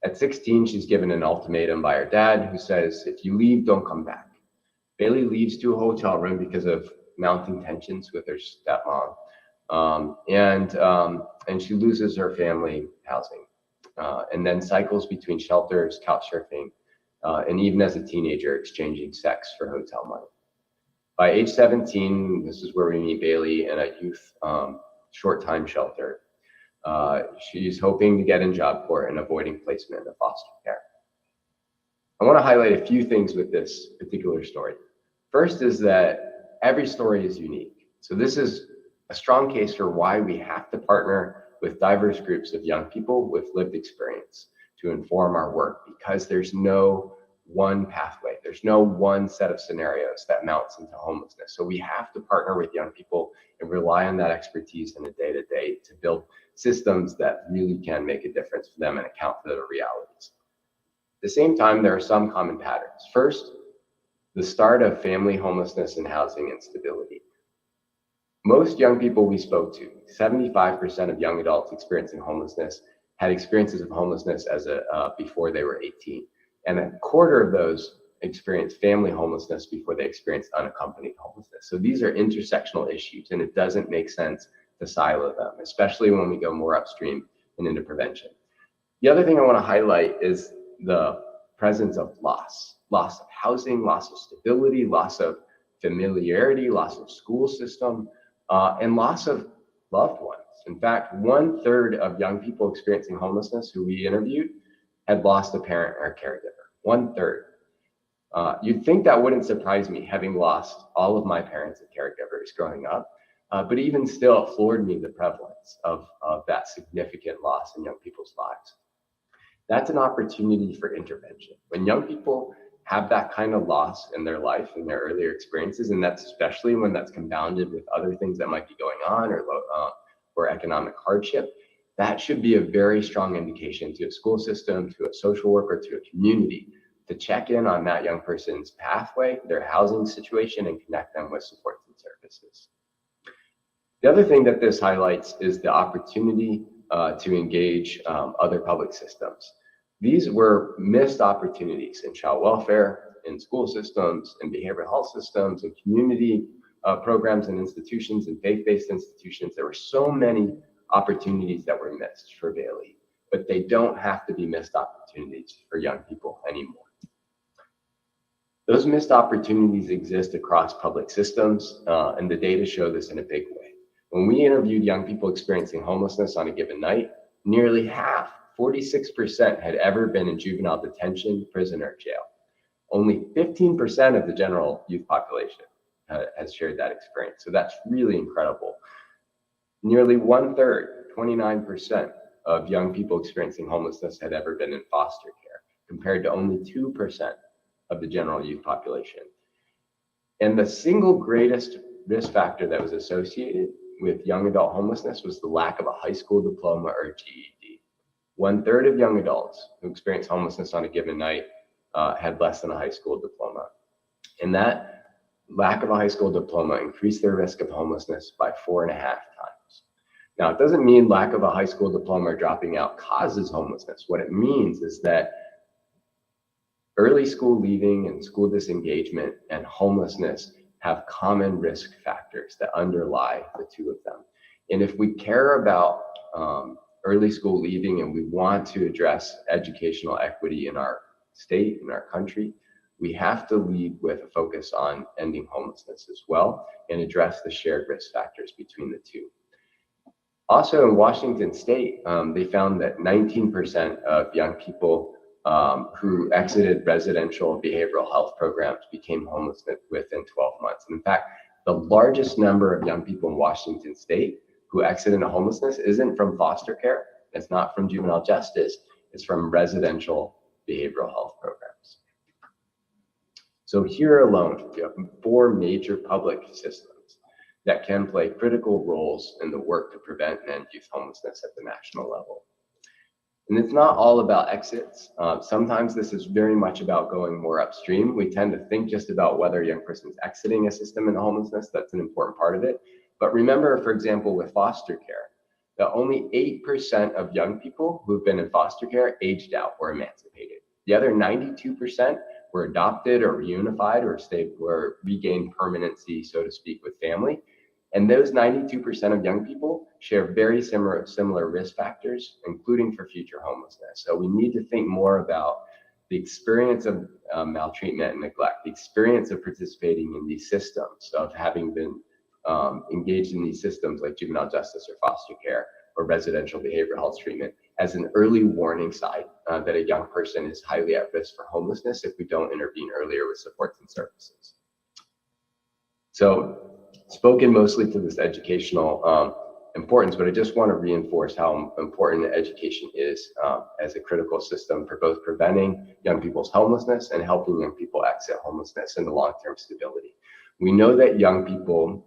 At 16, she's given an ultimatum by her dad who says, if you leave, don't come back. Bailey leaves to a hotel room because of mounting tensions with her stepmom. And she loses her family housing and then cycles between shelters, couch surfing, and even as a teenager, exchanging sex for hotel money. By age 17, this is where we meet Bailey in a youth short-time shelter. She's hoping to get in job corps and avoiding placement in foster care. I want to highlight a few things with this particular story. First is that every story is unique. So this is a strong case for why we have to partner with diverse groups of young people with lived experience to inform our work, because there's no one pathway. There's no one set of scenarios that mounts into homelessness. So we have to partner with young people and rely on that expertise in the day-to-day to build systems that really can make a difference for them and account for their realities. At the same time, there are some common patterns. First, the start of family homelessness and housing instability. Most young people we spoke to, 75% of young adults experiencing homelessness, had experiences of homelessness before they were 18. And a quarter of those experienced family homelessness before they experienced unaccompanied homelessness. So these are intersectional issues, and it doesn't make sense to silo them, especially when we go more upstream and into prevention. The other thing I want to highlight is the presence of loss of housing, loss of stability, loss of familiarity, loss of school system, and loss of loved ones. In fact, 1/3 of young people experiencing homelessness who we interviewed had lost a parent or a caregiver. 1/3. You'd think that wouldn't surprise me, having lost all of my parents and caregivers growing up, but even still, it floored me the prevalence of that significant loss in young people's lives. that's an opportunity for intervention. When young people have that kind of loss in their life, in their earlier experiences, and that's especially when that's compounded with other things that might be going on or economic hardship, that should be a very strong indication to a school system, to a social worker, to a community to check in on that young person's pathway, their housing situation, and connect them with supports and services. The other thing that this highlights is the opportunity to engage other public systems. These were missed opportunities in child welfare, in school systems, in behavioral health systems, in community programs and institutions, and faith-based institutions. There were so many opportunities that were missed for Bailey, but they don't have to be missed opportunities for young people anymore. Those missed opportunities exist across public systems, and the data show this in a big way. When we interviewed young people experiencing homelessness on a given night, nearly half, 46%, had ever been in juvenile detention, prison, or jail. Only 15% of the general youth population has shared that experience. So that's really incredible. Nearly 1/3, 29% of young people experiencing homelessness had ever been in foster care, compared to only 2% of the general youth population. And the single greatest risk factor that was associated with young adult homelessness was the lack of a high school diploma or GED. 1/3 of young adults who experienced homelessness on a given night had less than a high school diploma. And that lack of a high school diploma increased their risk of homelessness by 4.5 times. Now, it doesn't mean lack of a high school diploma or dropping out causes homelessness. What it means is that early school leaving and school disengagement and homelessness have common risk factors that underlie the two of them. And if we care about early school leaving and we want to address educational equity in our state, in our country, we have to lead with a focus on ending homelessness as well and address the shared risk factors between the two. Also in Washington State, they found that 19% of young people who exited residential behavioral health programs became homeless within 12 months. And in fact, the largest number of young people in Washington State who exited homelessness isn't from foster care, it's not from juvenile justice, it's from residential behavioral health programs. So here alone, you have 4 major public systems that can play critical roles in the work to prevent and end youth homelessness at the national level. And it's not all about exits. Sometimes this is very much about going more upstream. We tend to think just about whether a young person is exiting a system in homelessness. That's an important part of it. But remember, for example, with foster care, that only 8% of young people who've been in foster care aged out or emancipated. The other 92% were adopted or reunified or regained permanency, so to speak, with family. And those 92% of young people share very similar risk factors, including for future homelessness. So we need to think more about the experience of maltreatment and neglect, the experience of participating in these systems, of having been engaged in these systems like juvenile justice or foster care or residential behavioral health treatment as an early warning sign that a young person is highly at risk for homelessness if we don't intervene earlier with supports and services. So, spoken mostly to this educational importance, but I just want to reinforce how important education is as a critical system for both preventing young people's homelessness and helping young people exit homelessness into long-term stability. We know that young people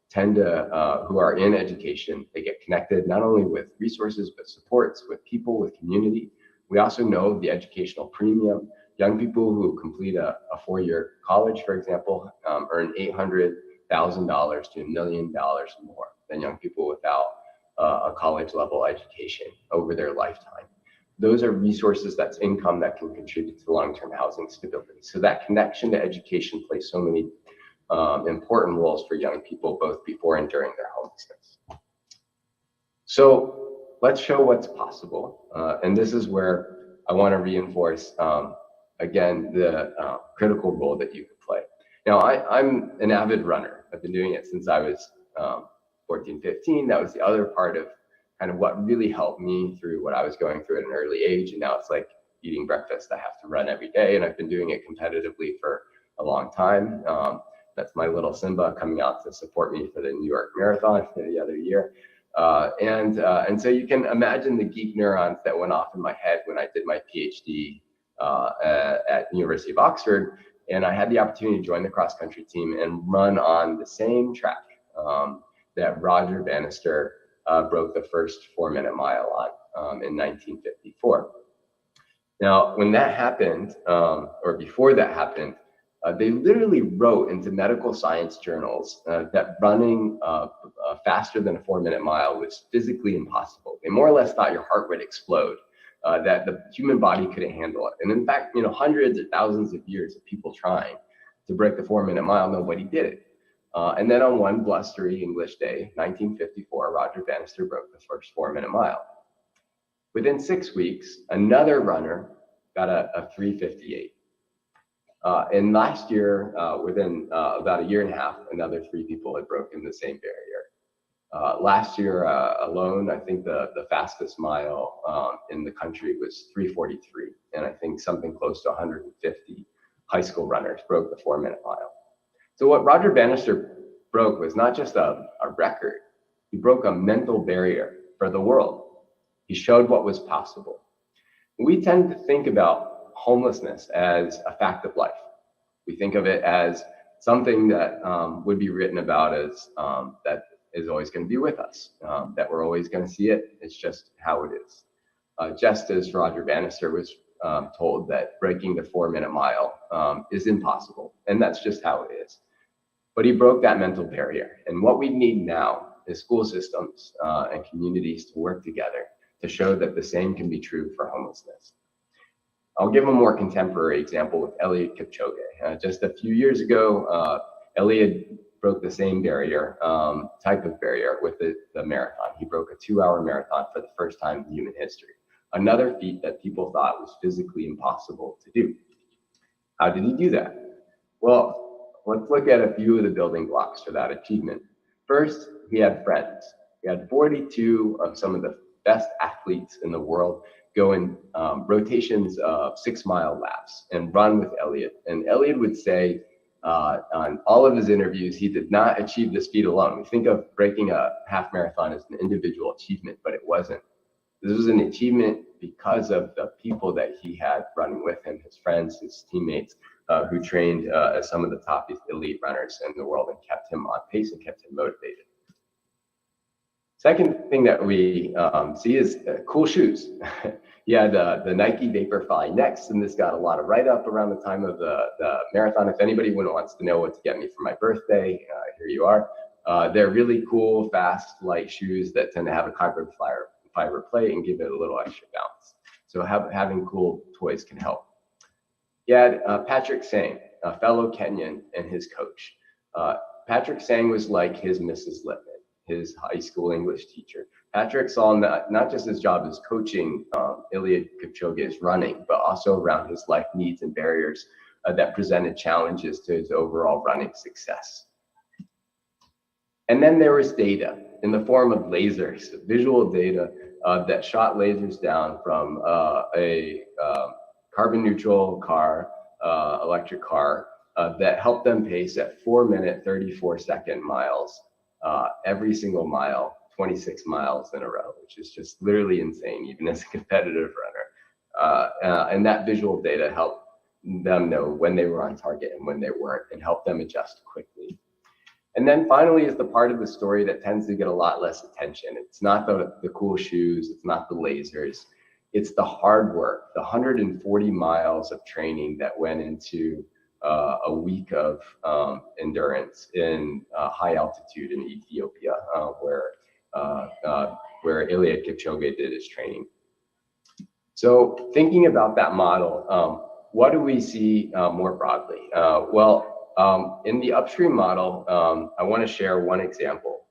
tend to, who are in education, they get connected not only with resources, but supports, with people, with community. We also know the educational premium. Young people who complete a 4-year college, for example, earn $800,000 to $1 million more than young people without a college level education over their lifetime. Those are resources, that's income that can contribute to long-term housing stability. So that connection to education plays so many important roles for young people, both before and during their homelessness. So let's show what's possible. And this is where I want to reinforce, again, the critical role that you could play. Now, I'm an avid runner. I've been doing it since I was 14, 15. That was the other part of kind of what really helped me through what I was going through at an early age. And now it's like eating breakfast. I have to run every day, and I've been doing it competitively for a long time. That's my little Simba coming out to support me for the New York Marathon the other year. And so you can imagine the geek neurons that went off in my head when I did my PhD at the University of Oxford, and I had the opportunity to join the cross-country team and run on the same track that Roger Bannister broke the first 4-minute mile on in 1954. Now, when that happened, or before that happened, they literally wrote into medical science journals that running faster than a 4-minute mile was physically impossible. They more or less thought your heart would explode, that the human body couldn't handle it. And in fact, hundreds or thousands of years of people trying to break the 4-minute mile, nobody did it. And then on one blustery English day, 1954, Roger Bannister broke the first 4-minute mile. Within 6 weeks, another runner got a 3:58. And last year, within about a year and a half, another 3 people had broken the same barrier. Last year alone, I think the fastest mile in the country was 3:43. And I think something close to 150 high school runners broke the 4-minute mile. So what Roger Bannister broke was not just a record, he broke a mental barrier for the world. He showed what was possible. We tend to think about homelessness as a fact of life. We think of it as something that would be written about as that is always going to be with us, that we're always going to see it. It's just how it is. Just as Roger Bannister was told that breaking the 4-minute mile is impossible, and that's just how it is. But he broke that mental barrier. And what we need now is school systems and communities to work together to show that the same can be true for homelessness. I'll give a more contemporary example with Eliud Kipchoge. Just a few years ago, Eliud broke the same barrier, type of barrier with the marathon. He broke a 2-hour marathon for the first time in human history. Another feat that people thought was physically impossible to do. How did he do that? Well, let's look at a few of the building blocks for that achievement. First, he had friends. He had 42 of some of the best athletes in the world go in rotations of 6-mile laps and run with Eliud. And Eliud would say on all of his interviews, he did not achieve this feat alone. We think of breaking a half marathon as an individual achievement, but it wasn't. This was an achievement because of the people that he had running with him, his friends, his teammates, who trained as some of the top elite runners in the world and kept him on pace and kept him motivated. Second thing that we see is cool shoes. He had the Nike Vaporfly Next, and this got a lot of write-up around the time of the marathon. If anybody wants to know what to get me for my birthday, here you are. They're really cool, fast, light shoes that tend to have a carbon fiber plate and give it a little extra bounce. So having cool toys can help. He had Patrick Sang, a fellow Kenyan, and his coach. Patrick Sang was like his Mrs. Lippman, his high school English teacher. Patrick saw not just his job as coaching Eliud Kipchoge's running, but also around his life needs and barriers that presented challenges to his overall running success. And then there was data in the form of lasers, visual data that shot lasers down from a carbon neutral car, electric car, that helped them pace at 4-minute, 34-second miles, every single mile, 26 miles in a row, which is just literally insane, even as a competitive runner. And that visual data helped them know when they were on target and when they weren't, and helped them adjust quickly. And then finally is the part of the story that tends to get a lot less attention. It's not the cool shoes, it's not the lasers, it's the hard work, the 140 miles of training that went into a week of endurance in high altitude in Ethiopia, where Eliud Kipchoge did his training. So thinking about that model, what do we see more broadly? In the upstream model, I want to share one example.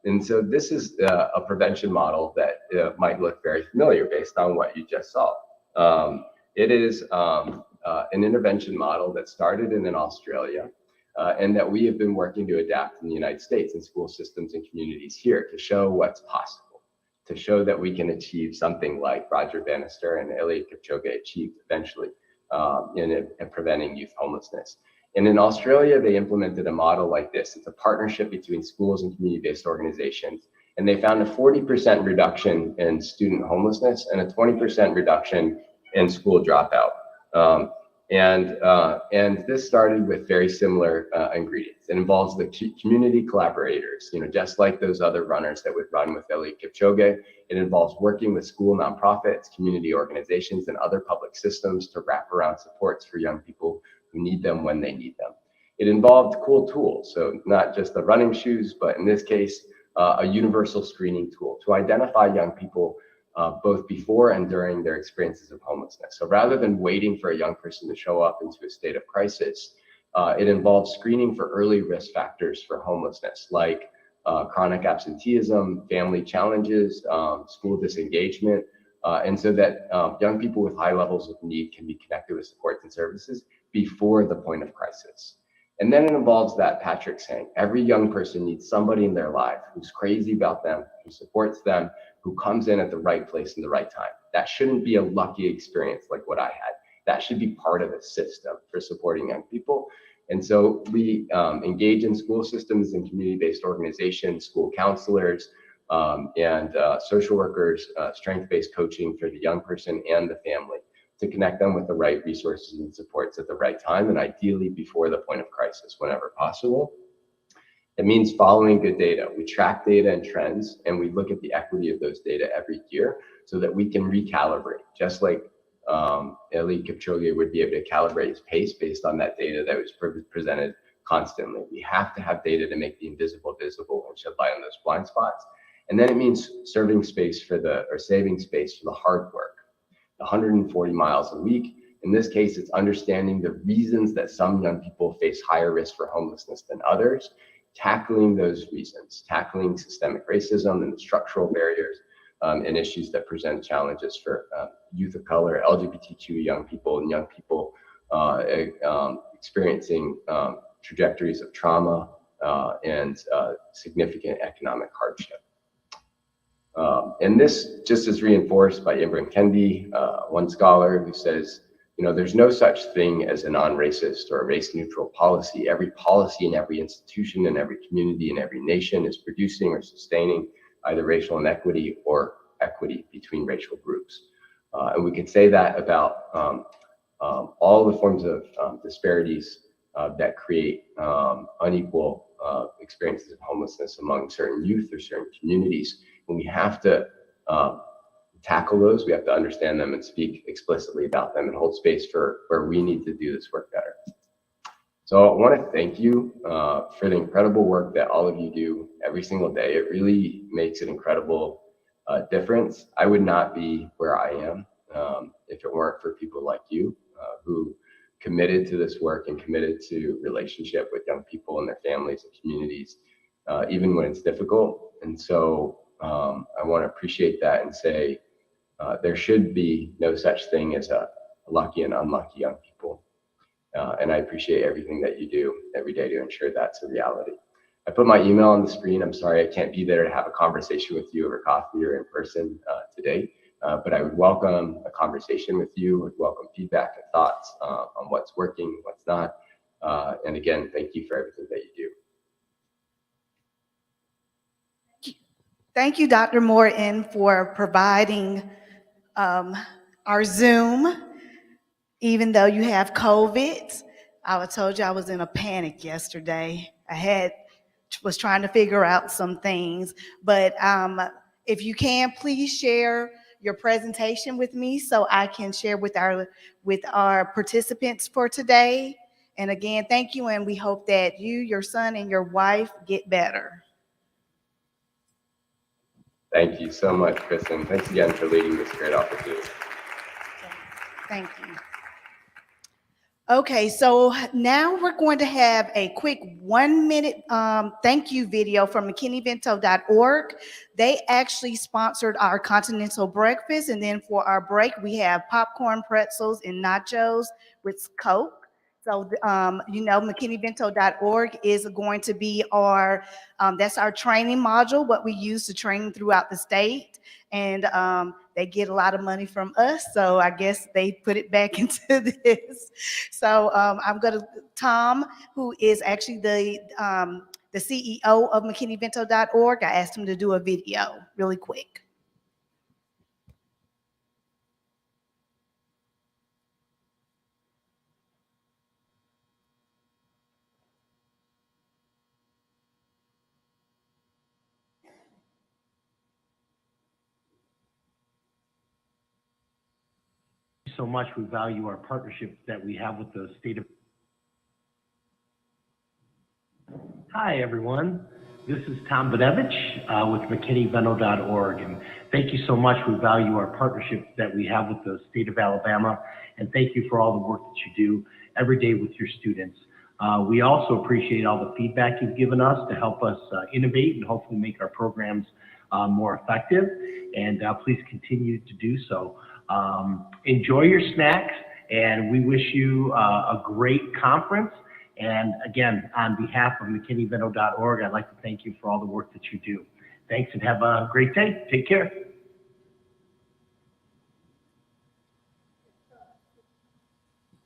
And so this is a prevention model that might look very familiar based on what you just saw. It is an intervention model that started in Australia and that we have been working to adapt in the United States in school systems and communities here to show what's possible, to show that we can achieve something like Roger Bannister and Eliud Kipchoge achieved eventually in preventing youth homelessness. And in Australia, they implemented a model like this. It's a partnership between schools and community-based organizations. And they found a 40% reduction in student homelessness and a 20% reduction in school dropout. And this started with very similar ingredients. It involves the community collaborators, just like those other runners that would run with Eliud Kipchoge. It involves working with school nonprofits, community organizations, and other public systems to wrap around supports for young people who need them when they need them. It involved cool tools, so not just the running shoes, but in this case, a universal screening tool to identify young people both before and during their experiences of homelessness. So rather than waiting for a young person to show up into a state of crisis, it involves screening for early risk factors for homelessness, like chronic absenteeism, family challenges, school disengagement, and so that young people with high levels of need can be connected with supports and services before the point of crisis. And then it involves that Patrick saying, every young person needs somebody in their life who's crazy about them, who supports them, who comes in at the right place in the right time. That shouldn't be a lucky experience like what I had. That should be part of the system for supporting young people. And so we engage in school systems and community-based organizations, school counselors, and social workers, strength-based coaching for the young person and the family to connect them with the right resources and supports at the right time, and ideally before the point of crisis, whenever possible. It means following good data. We track data and trends, and we look at the equity of those data every year so that we can recalibrate, just like Eliud Kipchoge would be able to calibrate his pace based on that data that was presented constantly. We have to have data to make the invisible visible and shed light on those blind spots. And then it means saving space for the hard work, the 140 miles a week. In this case, it's understanding the reasons that some young people face higher risk for homelessness than others, tackling those reasons, tackling systemic racism and the structural barriers and issues that present challenges for youth of color, LGBTQ young people, and young people experiencing trajectories of trauma and significant economic hardship. And this just is reinforced by Ibram Kendi, one scholar who says, there's no such thing as a non-racist or a race-neutral policy. Every policy in every institution, in every community, in every nation is producing or sustaining either racial inequity or equity between racial groups. And we could say that about all the forms of disparities that create unequal experiences of homelessness among certain youth or certain communities. And we have to tackle those, we have to understand them and speak explicitly about them and hold space for where we need to do this work better. So I want to thank you for the incredible work that all of you do every single day. It really makes an incredible difference. I would not be where I am if it weren't for people like you who committed to this work and committed to relationship with young people and their families and communities, even when it's difficult. And so I want to appreciate that and say there should be no such thing as a lucky and unlucky young people. And I appreciate everything that you do every day to ensure that's a reality. I put my email on the screen. I'm sorry I can't be there to have a conversation with you over coffee or in person today, but I would welcome a conversation with you, would welcome feedback and thoughts on what's working, what's not. And again, thank you for everything that you do. Thank you, Dr. Morton, for providing our Zoom, even though you have COVID. I told you I was in a panic yesterday. Was trying to figure out some things, but if you can, please share your presentation with me so I can share with our participants for today. And again, thank you, and we hope that you, your son, and your wife get better. Thank you so much, Kristen. Thanks again for leading this great opportunity. Thank you. Okay, so now we're going to have a quick 1-minute thank you video from McKinneyVento.org. They actually sponsored our continental breakfast, and then for our break, we have popcorn, pretzels, and nachos with Coke. So, McKinneyVento.org is going to be that's our training module, what we use to train throughout the state. And they get a lot of money from us, so I guess they put it back into this. So I'm going to, Tom, who is actually the the CEO of McKinneyVento.org. I asked him to do a video really quick. So much. We value our partnership that we have with the state of. Hi, everyone. This is Tom Badevich with McKinneyVento.org, and thank you so much. We value our partnership that we have with the state of Alabama, and thank you for all the work that you do every day with your students. We also appreciate all the feedback you've given us to help us innovate and hopefully make our programs more effective, and please continue to do so. Enjoy your snacks, and we wish you a great conference. And again, on behalf of McKinneyVento.org, I'd like to thank you for all the work that you do. Thanks, and have a great day. Take care.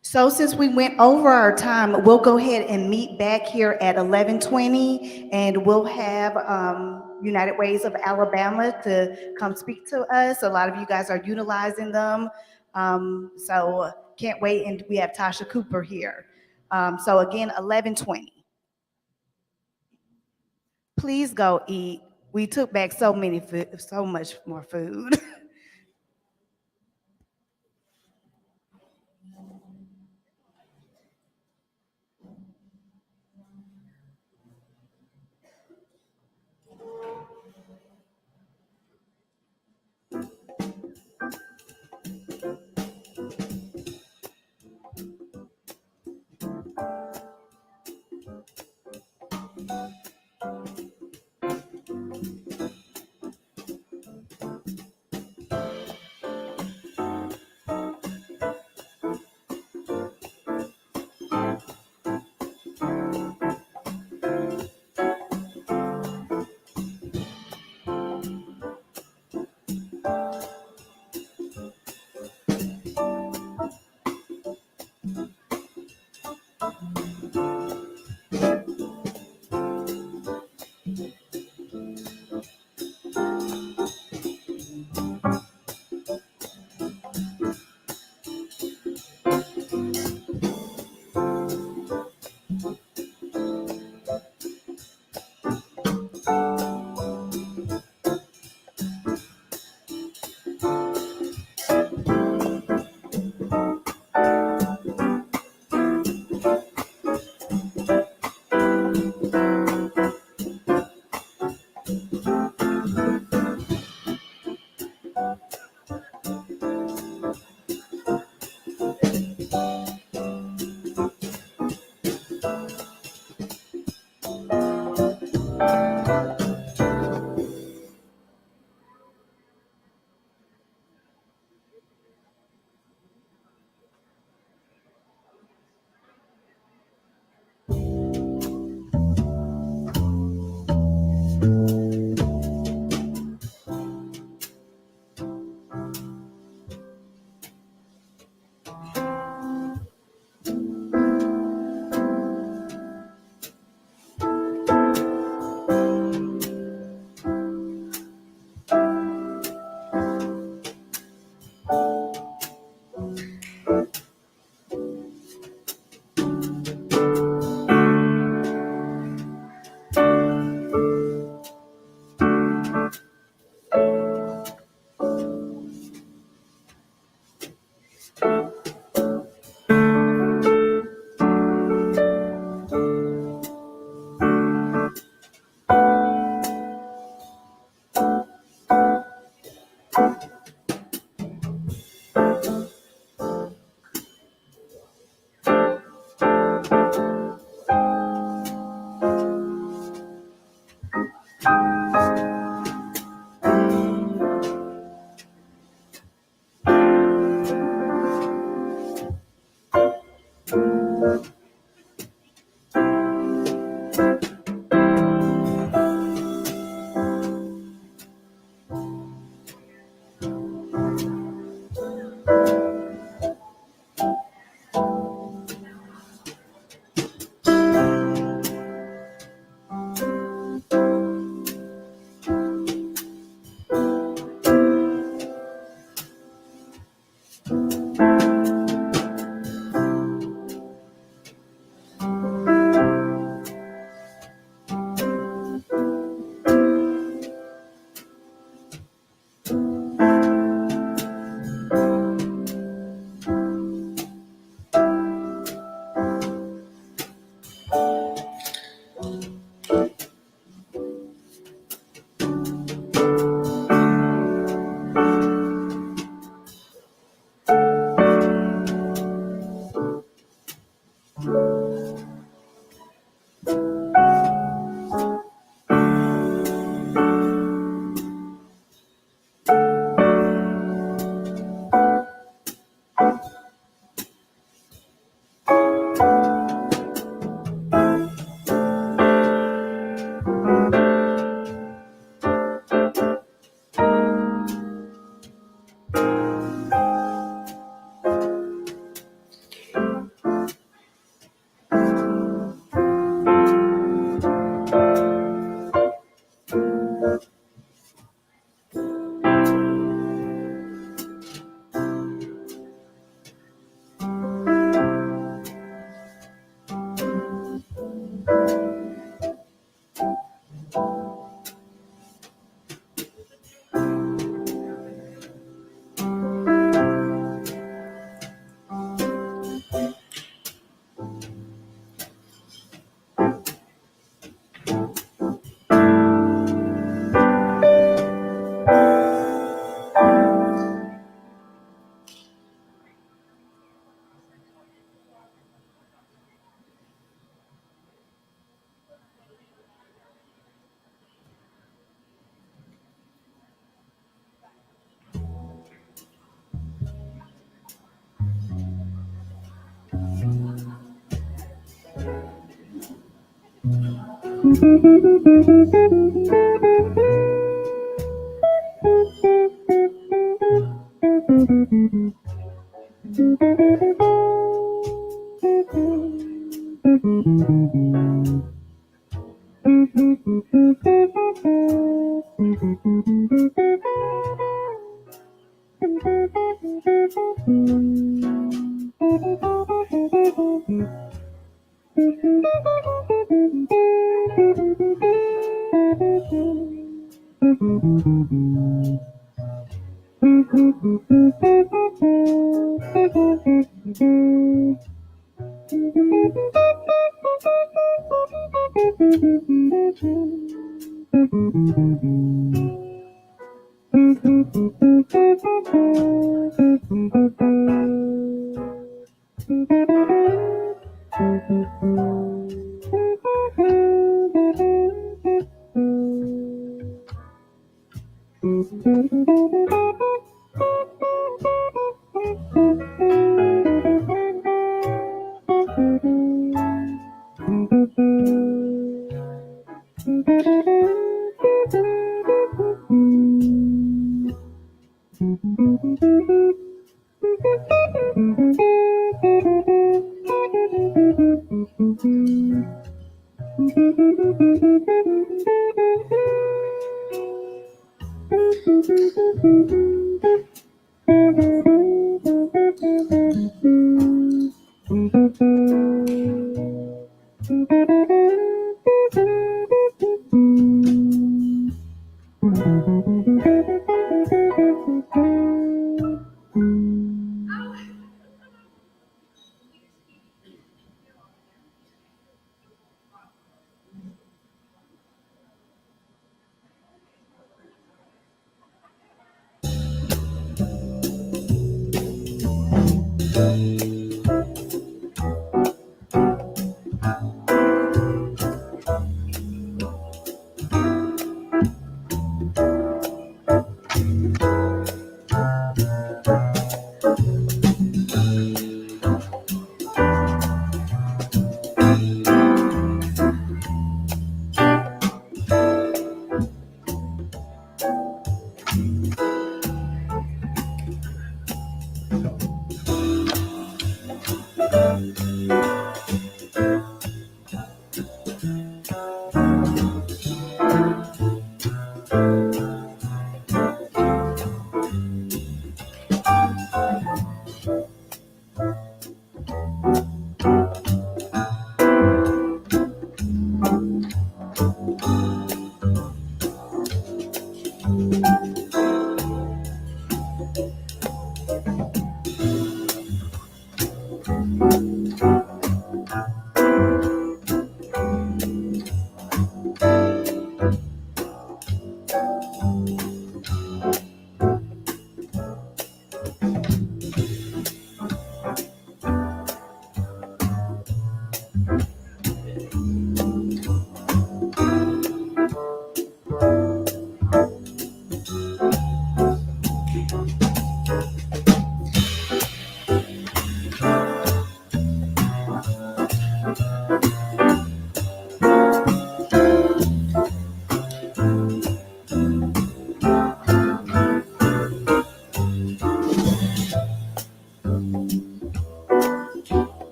So since we went over our time, we'll go ahead and meet back here at 11:20, and we'll have United Ways of Alabama to come speak to us. A lot of you guys are utilizing them, so can't wait. And we have Tasha Cooper here. So again, 11:20. Please go eat. We took back so much more food.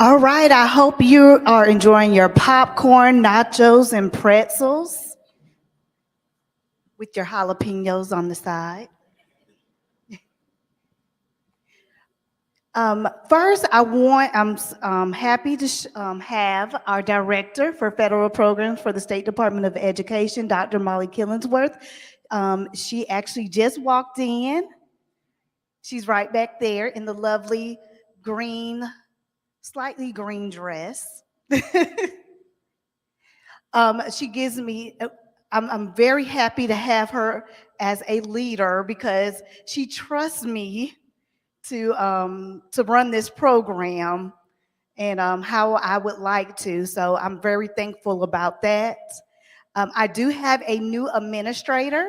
All right, I hope you are enjoying your popcorn, nachos, and pretzels with your jalapenos on the side. First, I'm happy to have our Director for Federal Programs for the State Department of Education, Dr. Molly Killingsworth, She actually just walked in. She's right back there in the lovely green, slightly green dress. She gives me, I'm very happy to have her as a leader because she trusts me to run this program and how I would like to. So I'm very thankful about that. I do have a new administrator,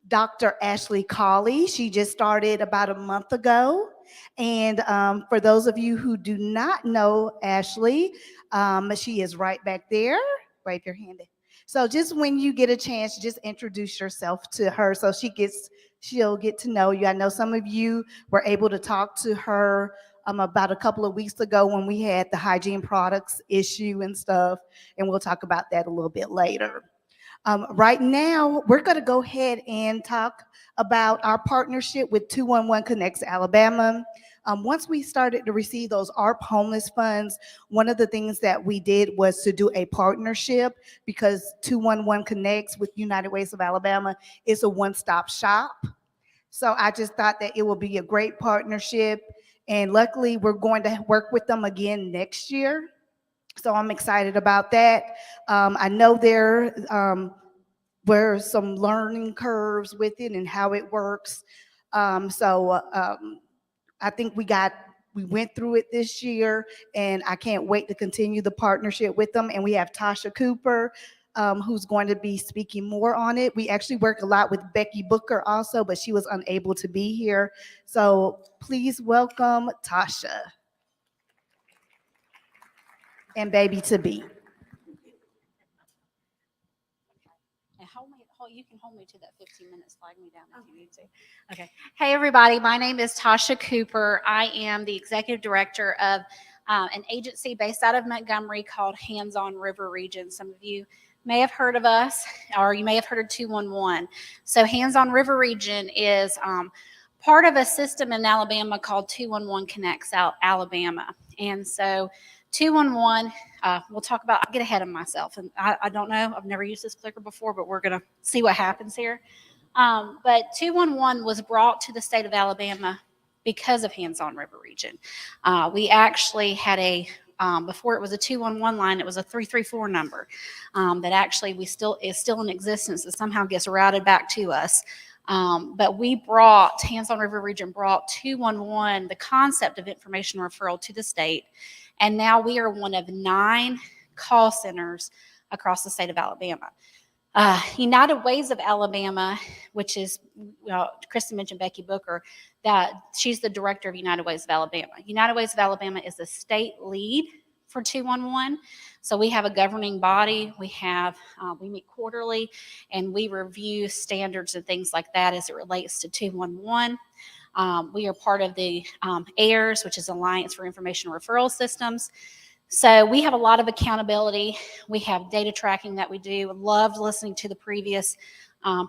Dr. Ashley Cauley. She just started about a month ago. And for those of you who do not know Ashley, she is right back there. Wave your hand in. So just when you get a chance, just introduce yourself to her so she'll get to know you. I know some of you were able to talk to her about a couple of weeks ago when we had the hygiene products issue and stuff, and we'll talk about that a little bit later. Right now, we're going to go ahead and talk about our partnership with 211 Connects Alabama. Once we started to receive those ARP homeless funds, one of the things that we did was to do a partnership because 211 Connects with United Ways of Alabama is a one-stop shop. So I just thought that it would be a great partnership. And luckily, we're going to work with them again next year. So I'm excited about that. I know there were some learning curves with it and how it works. I think we went through it this year, and I can't wait to continue the partnership with them. And we have Tasha Cooper, who's going to be speaking more on it. We actually work a lot with Becky Booker also, but she was unable to be here. So please welcome Tasha and baby to be. And you can hold me to that 15 minutes, flag me down if you need to. Okay. Hey, everybody. My name is Tasha Cooper. I am the executive director of an agency based out of Montgomery called Hands-On River Region. Some of you may have heard of us, or you may have heard of 211. So Hands-On River Region is part of a system in Alabama called 211 Connects Alabama. And so 211, we'll talk about, I'll get ahead of myself. And I don't know, I've never used this clicker before, but we're going to see what happens here. But 211 was brought to the state of Alabama because of Hands-On River Region. We actually had before it was a 211 line, it was a 334 number that actually is still in existence that somehow gets routed back to us. But Hands-On River Region brought 211, the concept of information referral to the state. And now we are one of 9 call centers across the state of Alabama. United Ways of Alabama, which is, Kristen mentioned Becky Booker, that she's the director of United Ways of Alabama. United Ways of Alabama is the state lead for 211. So we have a governing body. We meet quarterly, and we review standards and things like that as it relates to 211. We are part of the AIRS, which is Alliance for Information Referral Systems. So we have a lot of accountability. We have data tracking that we do. Loved listening to the previous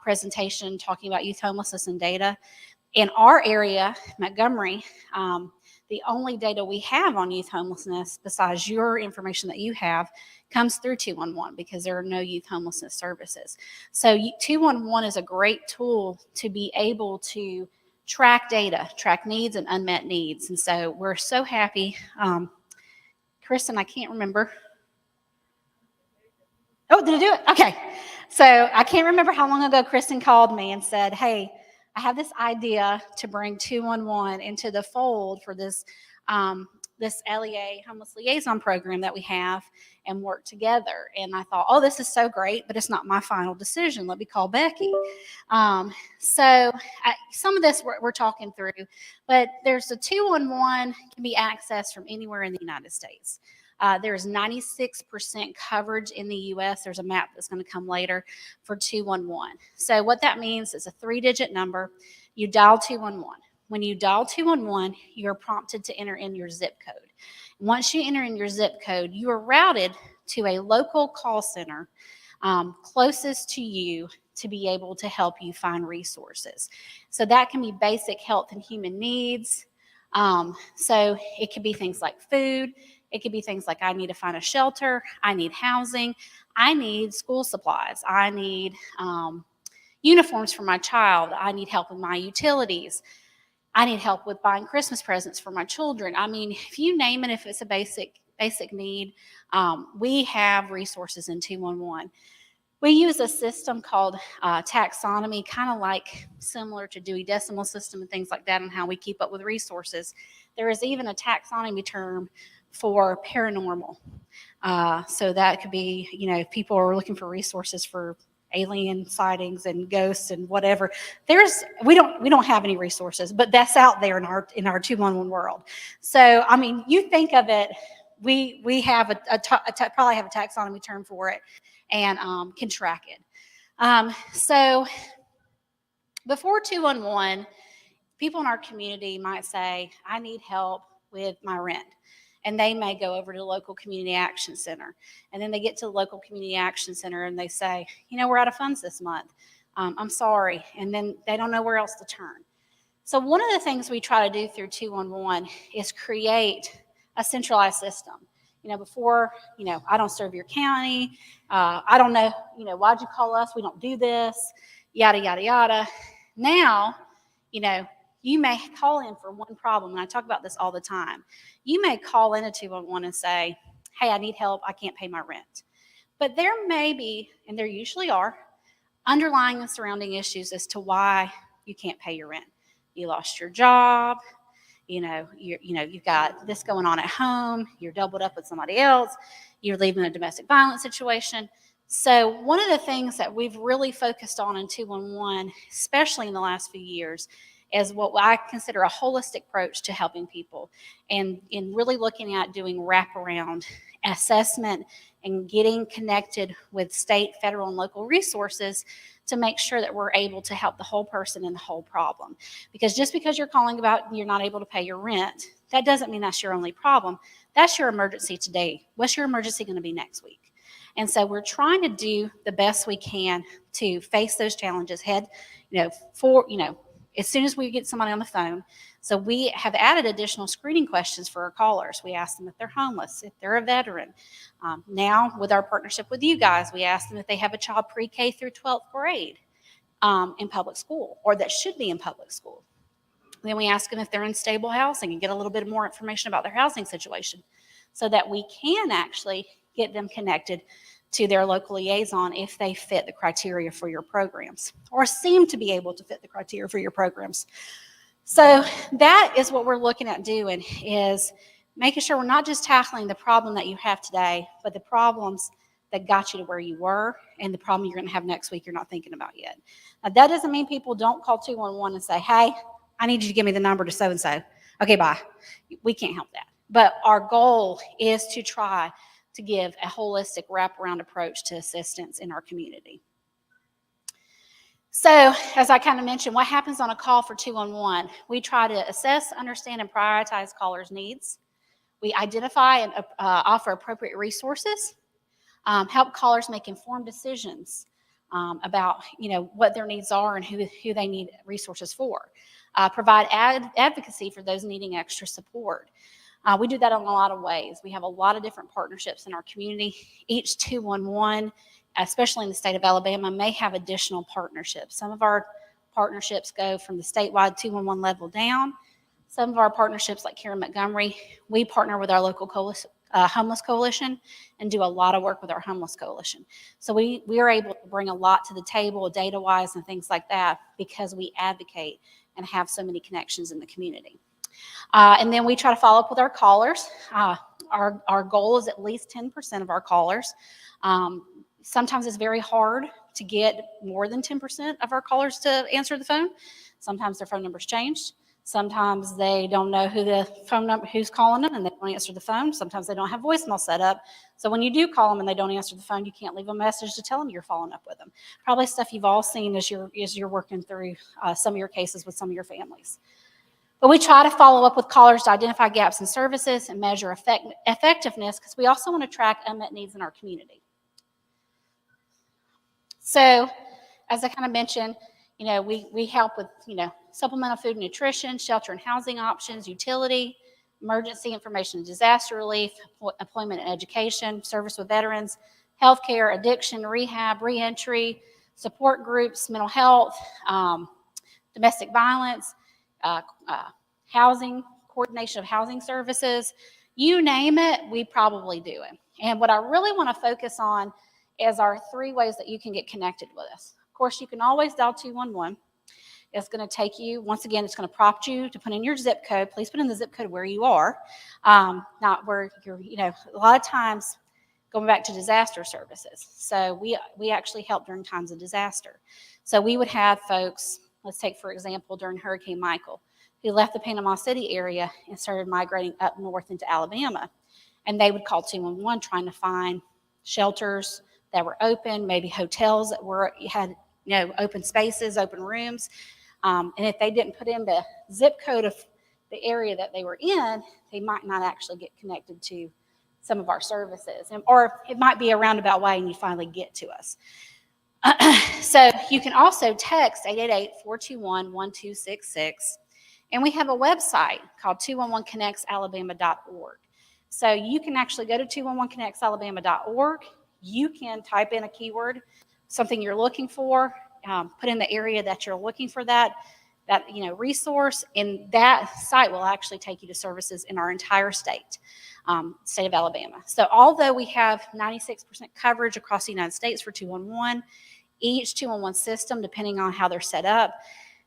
presentation talking about youth homelessness and data. In our area, Montgomery, the only data we have on youth homelessness, besides your information that you have, comes through 211 because there are no youth homelessness services. So 211 is a great tool to be able to track data, track needs and unmet needs. And so we're so happy. Kristen, I can't remember. Oh, did I do it? Okay. So I can't remember how long ago Kristen called me and said, hey, I have this idea to bring 211 into the fold for this LEA Homeless Liaison program that we have and work together. And I thought, oh, this is so great, but it's not my final decision. Let me call Becky. Some of this we're talking through, but there's a 211 can be accessed from anywhere in the United States. There's 96% coverage in the U.S. There's a map that's going to come later for 211. So what that means is a 3-digit number. You dial 211. When you dial 211, you're prompted to enter in your zip code. Once you enter in your zip code, you are routed to a local call center closest to you to be able to help you find resources. So that can be basic health and human needs. So it could be things like food. It could be things like I need to find a shelter. I need housing. I need school supplies. I need, uniforms for my child. I need help with my utilities. I need help with buying Christmas presents for my children. I mean, if you name it, if it's a basic need, we have resources in 211. We use a system called taxonomy, kind of like similar to Dewey Decimal System and things like that, and how we keep up with resources. There is even a taxonomy term for paranormal. So that could be, if people are looking for resources for alien sightings and ghosts and whatever. We don't have any resources, but that's out there in our 211 world. So I mean, you think of it, we have probably have a taxonomy term for it, and can track it. So before 211, people in our community might say, I need help with my rent. And they may go over to the local community action center. And then they get to the local community action center and they say, we're out of funds this month. I'm sorry. And then they don't know where else to turn. So one of the things we try to do through 211 is create a centralized system. Before, I don't serve your county. I don't know, why'd you call us? We don't do this, yada, yada, yada. Now, you may call in for one problem, and I talk about this all the time. You may call in a 211 and say, hey, I need help. I can't pay my rent. But there may be, and there usually are, underlying and surrounding issues as to why you can't pay your rent. You lost your job. You've got this going on at home. You're doubled up with somebody else. You're leaving a domestic violence situation. So one of the things that we've really focused on in 211, especially in the last few years, is what I consider a holistic approach to helping people, and in really looking at doing wraparound assessment and getting connected with state, federal, and local resources to make sure that we're able to help the whole person and the whole problem. Because just because you're calling about you're not able to pay your rent, that doesn't mean that's your only problem. That's your emergency today. What's your emergency going to be next week? And so we're trying to do the best we can to face those challenges head, as soon as we get somebody on the phone. So we have added additional screening questions for our callers. We ask them if they're homeless, if they're a veteran. Now, with our partnership with you guys, we ask them if they have a child pre-K through 12th grade in public school, or that should be in public school. Then we ask them if they're in stable housing and get a little bit more information about their housing situation, so that we can actually get them connected to their local liaison if they fit the criteria for your programs, or seem to be able to fit the criteria for your programs. So that is what we're looking at doing, is making sure we're not just tackling the problem that you have today, but the problems that got you to where you were, and the problem you're going to have next week you're not thinking about yet. Now, that doesn't mean people don't call 211 and say, hey, I need you to give me the number to so-and-so. Okay, bye. We can't help that. But our goal is to try to give a holistic wraparound approach to assistance in our community. So, as I kind of mentioned, what happens on a call for 211? We try to assess, understand, and prioritize callers' needs. We identify and offer appropriate resources, help callers make informed decisions about what their needs are and who they need resources for. Provide advocacy for those needing extra support. We do that in a lot of ways. We have a lot of different partnerships in our community. Each 211, especially in the state of Alabama, may have additional partnerships. Some of our partnerships go from the statewide 211 level down. Some of our partnerships, like here in Montgomery, we partner with our local homeless coalition and do a lot of work with our homeless coalition. So we are able to bring a lot to the table, data-wise and things like that, because we advocate and have so many connections in the community. And then we try to follow up with our callers. Our goal is at least 10% of our callers. Sometimes it's very hard to get more than 10% of our callers to answer the phone. Sometimes their phone number's changed. Sometimes they don't know who's calling them, and they don't answer the phone. Sometimes they don't have voicemail set up. So when you do call them and they don't answer the phone, you can't leave a message to tell them you're following up with them. Probably stuff you've all seen as you're working through some of your cases with some of your families. But we try to follow up with callers to identify gaps in services and measure effectiveness, because we also want to track unmet needs in our community. So, as I kind of mentioned, we help with, supplemental food and nutrition, shelter and housing options, utility, emergency information and disaster relief, employment and education, service with veterans, healthcare, addiction, rehab, reentry, support groups, mental health, domestic violence, housing, coordination of housing services, you name it, we probably do it. And what I really want to focus on is our 3 ways that you can get connected with us. Of course, you can always dial 211. It's going to take you, once again, it's going to prompt you to put in your zip code. Please put in the zip code where you are, not where you're, a lot of times going back to disaster services. So we actually help during times of disaster. So we would have folks, let's take, for example, during Hurricane Michael, who left the Panama City area and started migrating up north into Alabama. And they would call 211 trying to find shelters that were open, maybe hotels that had open spaces, open rooms. And if they didn't put in the zip code of the area that they were in, they might not actually get connected to some of our services. Or it might be a roundabout way and you finally get to us. So you can also text 888-421-1266. And we have a website called 211connectsalabama.org. So you can actually go to 211connectsalabama.org. You can type in a keyword, something you're looking for, put in the area that you're looking for that resource, and that site will actually take you to services in our entire state of Alabama. So although we have 96% coverage across the United States for 211, each 211 system, depending on how they're set up,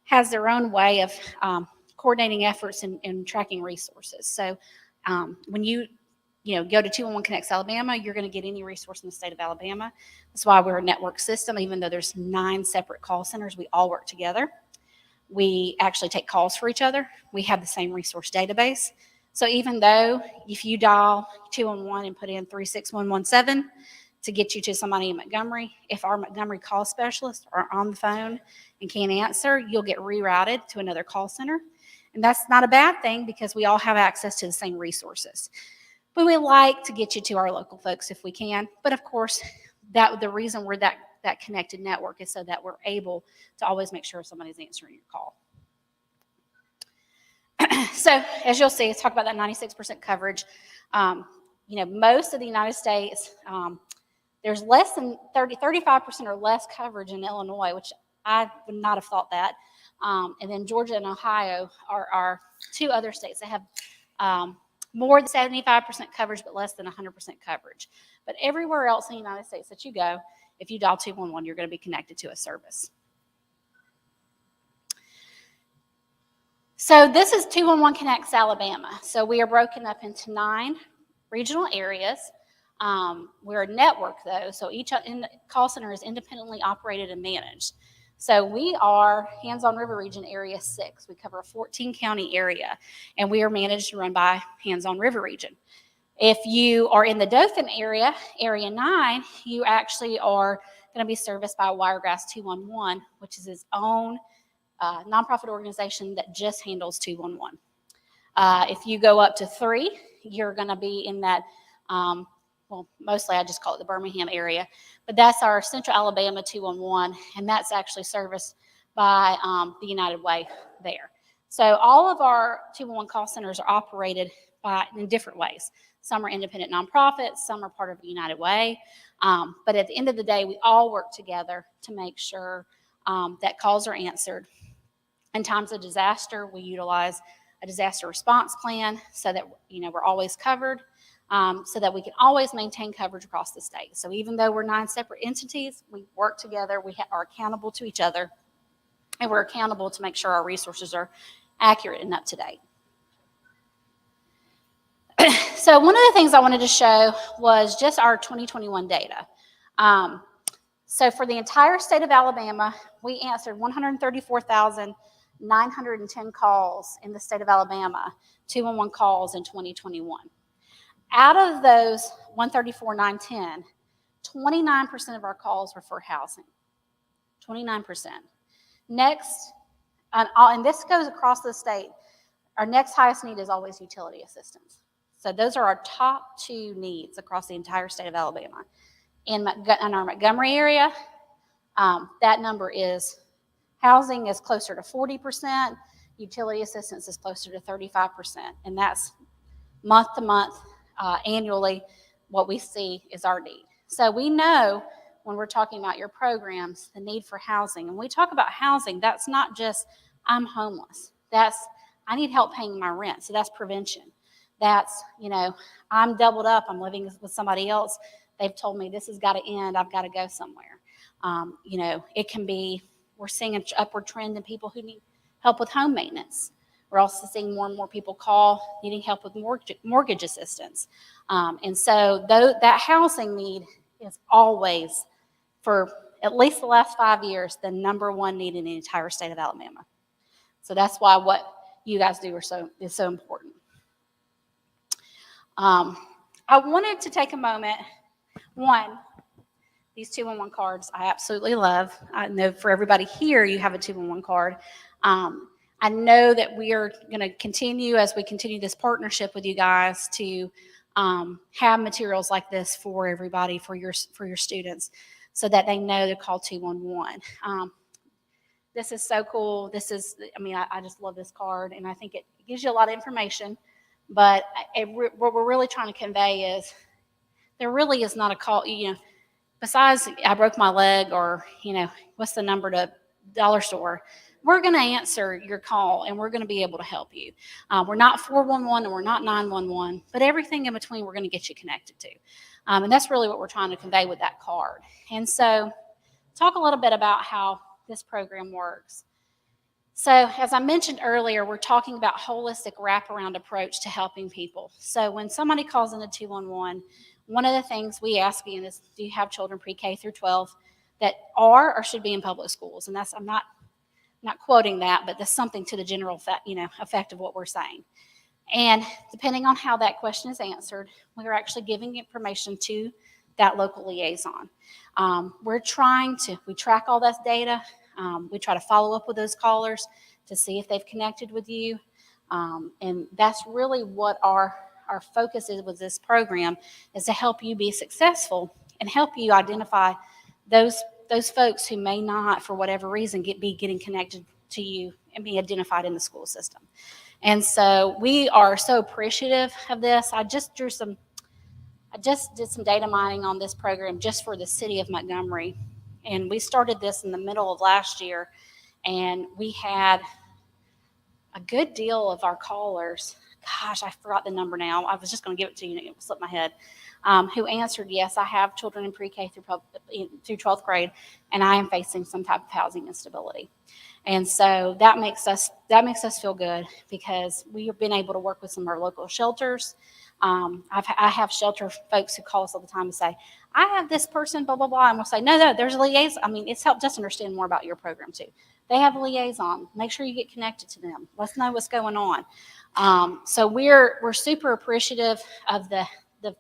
has their own way of coordinating efforts and tracking resources. So when you go to 211 Connects Alabama, you're going to get any resource in the state of Alabama. That's why we're a network system. Even though there's 9 separate call centers, we all work together. We actually take calls for each other. We have the same resource database. So even though if you dial 211 and put in 36117 to get you to somebody in Montgomery, if our Montgomery call specialists are on the phone and can't answer, you'll get rerouted to another call center. And that's not a bad thing because we all have access to the same resources. But we like to get you to our local folks if we can. But of course, the reason we're that connected network is so that we're able to always make sure somebody's answering your call. So as you'll see, let's talk about that 96% coverage. Most of the United States, there's less than 35% or less coverage in Illinois, which I would not have thought that. And then Georgia and Ohio are 2 other states that have more than 75% coverage, but less than 100% coverage. But everywhere else in the United States that you go, if you dial 211, you're going to be connected to a service. So this is 211 Connects Alabama. So we are broken up into 9 regional areas. We're a network, though, so each call center is independently operated and managed. So we are Hands-On River Region Area 6. We cover a 14-county area, and we are managed and run by Hands-On River Region. If you are in the Dothan area, Area 9, you actually are going to be serviced by Wiregrass 211, which is its own nonprofit organization that just handles 211. If you go up to 3, you're going to be in that, mostly I just call it the Birmingham area, but that's our Central Alabama 211, and that's actually serviced by the United Way there. So all of our 211 call centers are operated in different ways. Some are independent nonprofits, some are part of the United Way, but at the end of the day, we all work together to make sure that calls are answered. In times of disaster, we utilize a disaster response plan so that we're always covered, so that we can always maintain coverage across the state. So even though we're 9 separate entities, we work together, we are accountable to each other, and we're accountable to make sure our resources are accurate and up to date. So one of the things I wanted to show was just our 2021 data. So for the entire state of Alabama, we answered 134,910 calls in the state of Alabama, 211 calls in 2021. Out of those 134,910, 29% of our calls were for housing. 29%. Next, and this goes across the state, our next highest need is always utility assistance. So those are our top 2 needs across the entire state of Alabama. In our Montgomery area, that number is housing is closer to 40%, utility assistance is closer to 35%, and that's month to month, annually, what we see is our need. So we know when we're talking about your programs, the need for housing. And we talk about housing, that's not just I'm homeless. That's I need help paying my rent. So that's prevention. That's, I'm doubled up. I'm living with somebody else. They've told me this has got to end. I've got to go somewhere. It can be, we're seeing an upward trend in people who need help with home maintenance. We're also seeing more and more people call needing help with mortgage assistance. And so that housing need is always, for at least the last 5 years, the number one need in the entire state of Alabama. So that's why what you guys do is so important. I wanted to take a moment. One, these 211 cards I absolutely love. I know for everybody here, you have a 211 card. I know that we are going to continue, as we continue this partnership with you guys, to have materials like this for everybody, for your students, so that they know to call 211. This is so cool. I just love this card, and I think it gives you a lot of information. But what we're really trying to convey is there really is not a call, besides I broke my leg, or, what's the number to dollar store. We're going to answer your call, and we're going to be able to help you. We're not 411 and we're not 911, but everything in between we're going to get you connected to. And that's really what we're trying to convey with that card. And so talk a little bit about how this program works. So as I mentioned earlier, we're talking about holistic wraparound approach to helping people. So when somebody calls in a 211, one of the things we ask you is, do you have children pre-K through 12 that are or should be in public schools? And I'm not quoting that, but that's something to the general effect of what we're saying. And depending on how that question is answered, we're actually giving information to that local liaison. We track all that data. We try to follow up with those callers to see if they've connected with you. And that's really what our focus is with this program, is to help you be successful and help you identify those folks who may not, for whatever reason, be getting connected to you and be identified in the school system. And so we are so appreciative of this. I just did some data mining on this program just for the city of Montgomery. And we started this in the middle of last year, and we had a good deal of our callers. Gosh, I forgot the number now. I was just going to give it to you, and it slipped my head. Who answered, yes, I have children in pre-K through 12th grade, and I am facing some type of housing instability. And so that makes us feel good, because we have been able to work with some of our local shelters. I have shelter folks who call us all the time and say, I have this person, blah, blah, blah. And we'll say, no, there's a liaison. It's helped us understand more about your program too. They have a liaison. Make sure you get connected to them. Let's know what's going on. So we're super appreciative of the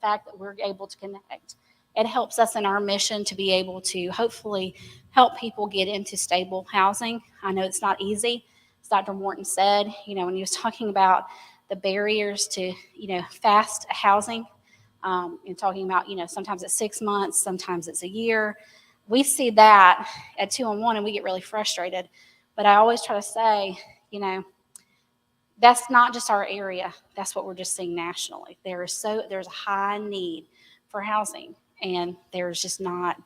fact that we're able to connect. It helps us in our mission to be able to hopefully help people get into stable housing. I know it's not easy. As Dr. Morton said, when he was talking about the barriers to, fast housing, and talking about, sometimes it's 6 months, sometimes it's a year. We see that at 211 and we get really frustrated. But I always try to say, that's not just our area. That's what we're just seeing nationally. There's a high need for housing, and there's just not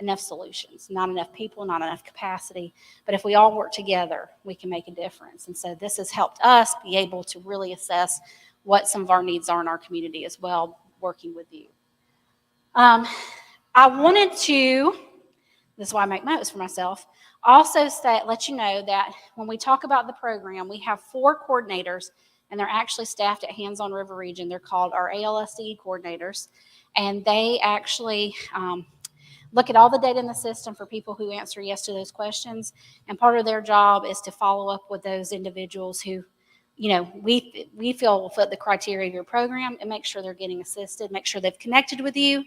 enough solutions, not enough people, not enough capacity. But if we all work together, we can make a difference. And so this has helped us be able to really assess what some of our needs are in our community as well, working with you. I wanted to, this is why I make notes for myself, also let you know that when we talk about the program, we have 4 coordinators, and they're actually staffed at Hands on River Region. They're called our ALSDE coordinators, and they actually look at all the data in the system for people who answer yes to those questions. And part of their job is to follow up with those individuals who, we feel will fit the criteria of your program, and make sure they're getting assisted, make sure they've connected with you,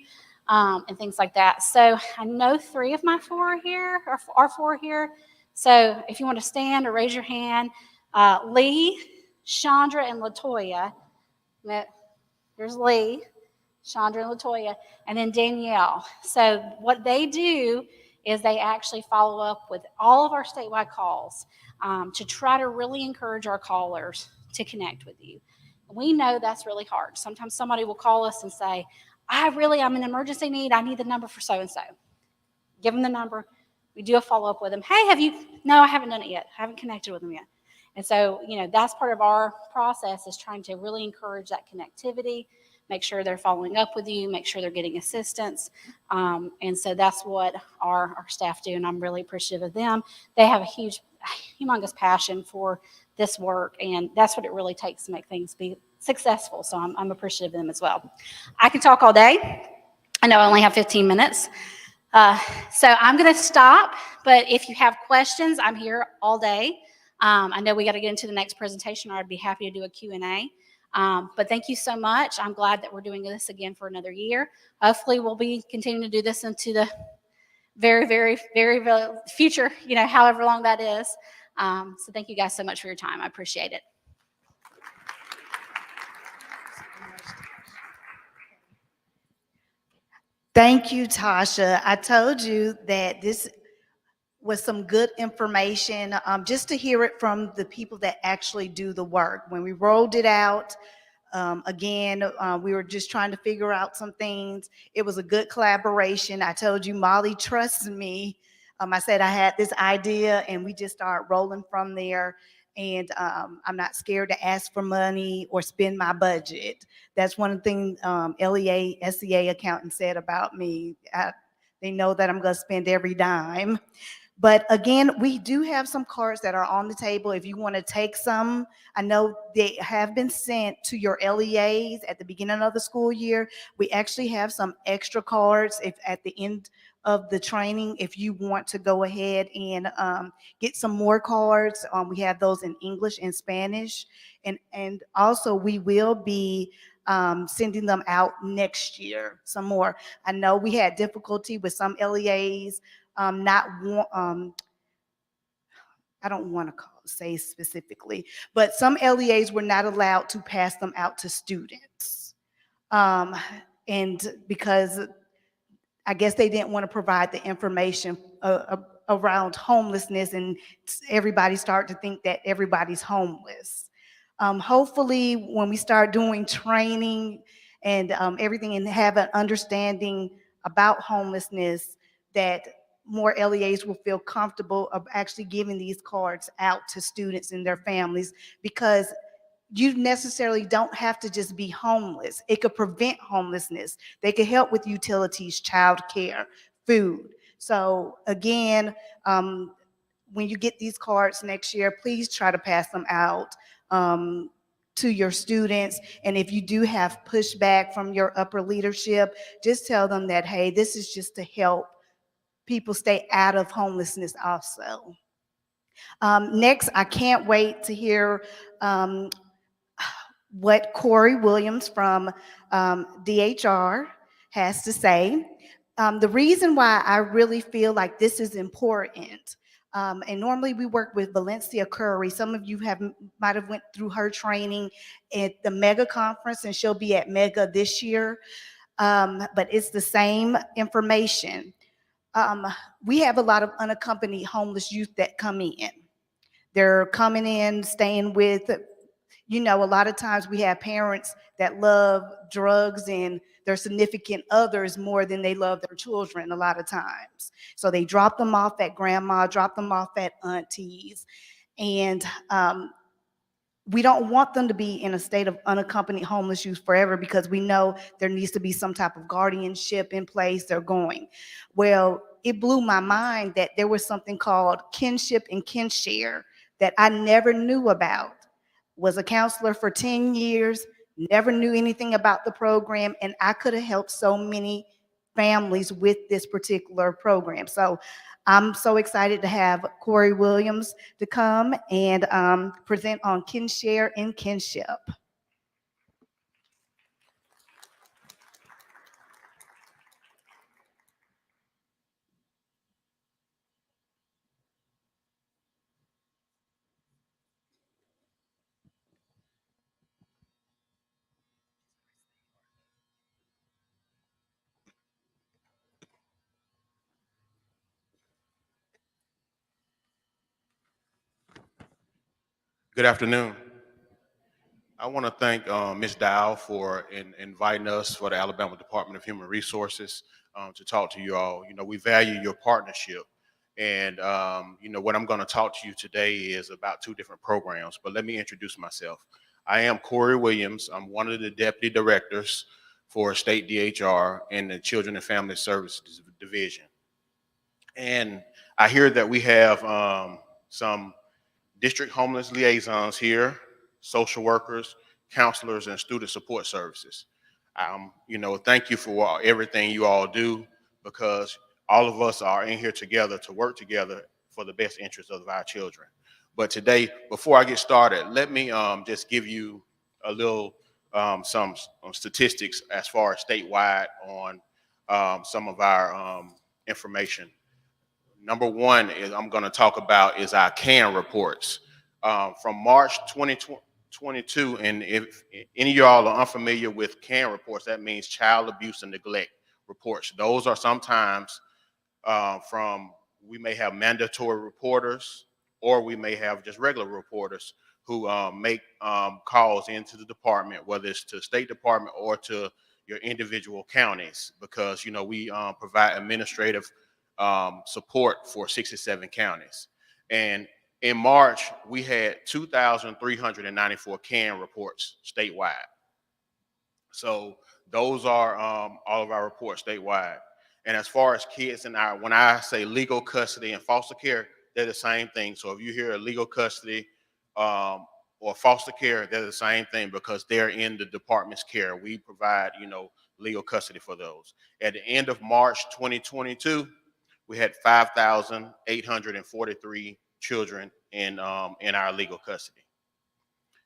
and things like that. So I know 3 of my 4 are here, or 4 here. So if you want to stand or raise your hand, Lee, Chandra, and Latoya. There's Lee, Chandra, and Latoya, and then Danielle. So what they do is they actually follow up with all of our statewide calls to try to really encourage our callers to connect with you. We know that's really hard. Sometimes somebody will call us and say, I'm an emergency need. I need the number for so-and-so. give them the number. We do a follow-up with them. Hey, have you? No, I haven't done it yet. I haven't connected with them yet. And so, that's part of our process, is trying to really encourage that connectivity, make sure they're following up with you, make sure they're getting assistance. And so that's what our staff do, and I'm really appreciative of them. They have a humongous passion for this work, and that's what it really takes to make things be successful. So I'm appreciative of them as well. I can talk all day. I know I only have 15 minutes. So I'm going to stop, but if you have questions, I'm here all day. I know we got to get into the next presentation, or I'd be happy to do a Q&A. But thank you so much. I'm glad that we're doing this again for another year. Hopefully we'll be continuing to do this into the very, very, very future, however long that is. So thank you guys so much for your time. I appreciate it. Thank you, Tasha. I told you that this was some good information, just to hear it from the people that actually do the work. When we rolled it out, we were just trying to figure out some things. It was a good collaboration. I told you Molly trusts me. I said I had this idea, and we just started rolling from there. And I'm not scared to ask for money or spend my budget. That's one of the things LEA, SEA accountant said about me. They know that I'm going to spend every dime. But again, we do have some cards that are on the table if you want to take some. I know they have been sent to your LEAs at the beginning of the school year. We actually have some extra cards at the end of the training if you want to go ahead and get some more cards. We have those in English and Spanish. And also we will be sending them out next year, some more. I know we had difficulty with some LEAs I don't want to say specifically, but some LEAs were not allowed to pass them out to students. And because I guess they didn't want to provide the information around homelessness, and everybody started to think that everybody's homeless. Hopefully, when we start doing training and everything, and have an understanding about homelessness, that more LEAs will feel comfortable of actually giving these cards out to students and their families, because you necessarily don't have to just be homeless. It could prevent homelessness. They could help with utilities, childcare, food. So again, when you get these cards next year, please try to pass them out to your students. And if you do have pushback from your upper leadership, just tell them that, hey, this is just to help people stay out of homelessness also. Next, I can't wait to hear what Corey Williams from DHR has to say. The reason why I really feel like this is important, and normally we work with Valencia Curry. Some of you might have went through her training at the Mega Conference, and she'll be at Mega this year. But it's the same information. We have a lot of unaccompanied homeless youth that come in. They're coming in, staying with, a lot of times we have parents that love drugs and their significant others more than they love their children a lot of times. So they drop them off at grandma, drop them off at aunties. And we don't want them to be in a state of unaccompanied homeless youth forever, because we know there needs to be some type of guardianship in place. They're going. Well, it blew my mind that there was something called kinship and kinshare that I never knew about. Was a counselor for 10 years, never knew anything about the program, and I could have helped so many families with this particular program. So I'm so excited to have Corey Williams to come and present on kinshare and kinship. Good afternoon. I want to thank Ms. Dow for inviting us for the Alabama Department of Human Resources. to talk to you all. We value your partnership. And, what I'm going to talk to you today is about two different programs, but let me introduce myself. I am Corey Williams. I'm one of the deputy directors for State DHR in the Children and Family Services Division. And I hear that we have some district homeless liaisons here, social workers, counselors, and student support services. Thank you for everything you all do, because all of us are in here together to work together for the best interest of our children. But today, before I get started, let me just give you a little some statistics as far as statewide on some of our information. Number one is I'm going to talk about is our CAN reports from March 2022. And if any of y'all are unfamiliar with CAN reports, that means child abuse and neglect reports. Those are sometimes we may have mandatory reporters, or we may have just regular reporters who make calls into the department, whether it's to State Department or to your individual counties, because we provide administrative support for 67 counties. And in March, we had 2,394 CAN reports statewide. So those are all of our reports statewide. And as far as kids when I say legal custody and foster care, they're the same thing. So if you hear legal custody or foster care, they're the same thing, because they're in the department's care. We provide, legal custody for those. At the end of March 2022, we had 5,843 children in our legal custody.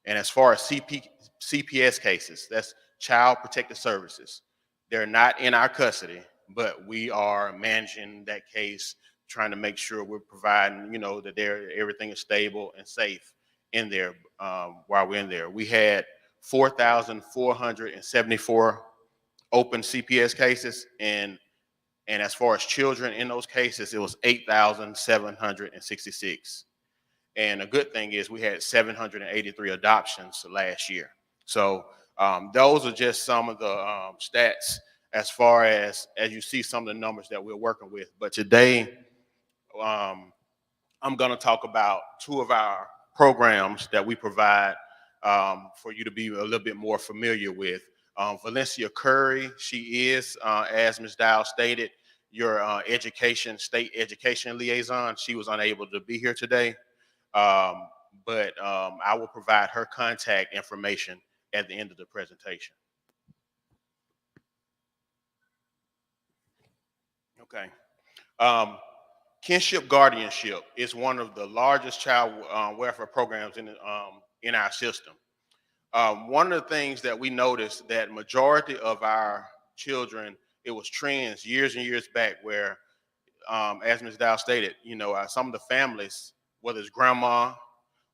And as far as CPS cases, that's Child Protective Services. They're not in our custody, but we are managing that case, trying to make sure we're providing, that everything is stable and safe in there while we're in there. We had 4,474 open CPS cases, and as far as children in those cases, it was 8,766. And a good thing is we had 783 adoptions last year. So those are just some of the stats as far as you see some of the numbers that we're working with. But today, I'm going to talk about two of our programs that we provide for you to be a little bit more familiar with. Valencia Curry, she is, as Ms. Dow stated, your state education liaison. She was unable to be here today, but I will provide her contact information at the end of the presentation. Okay. Kinship guardianship is one of the largest child welfare programs in our system. One of the things that we noticed, that majority of our children, it was trends years and years back where, as Ms. Dow stated, some of the families, whether it's grandma,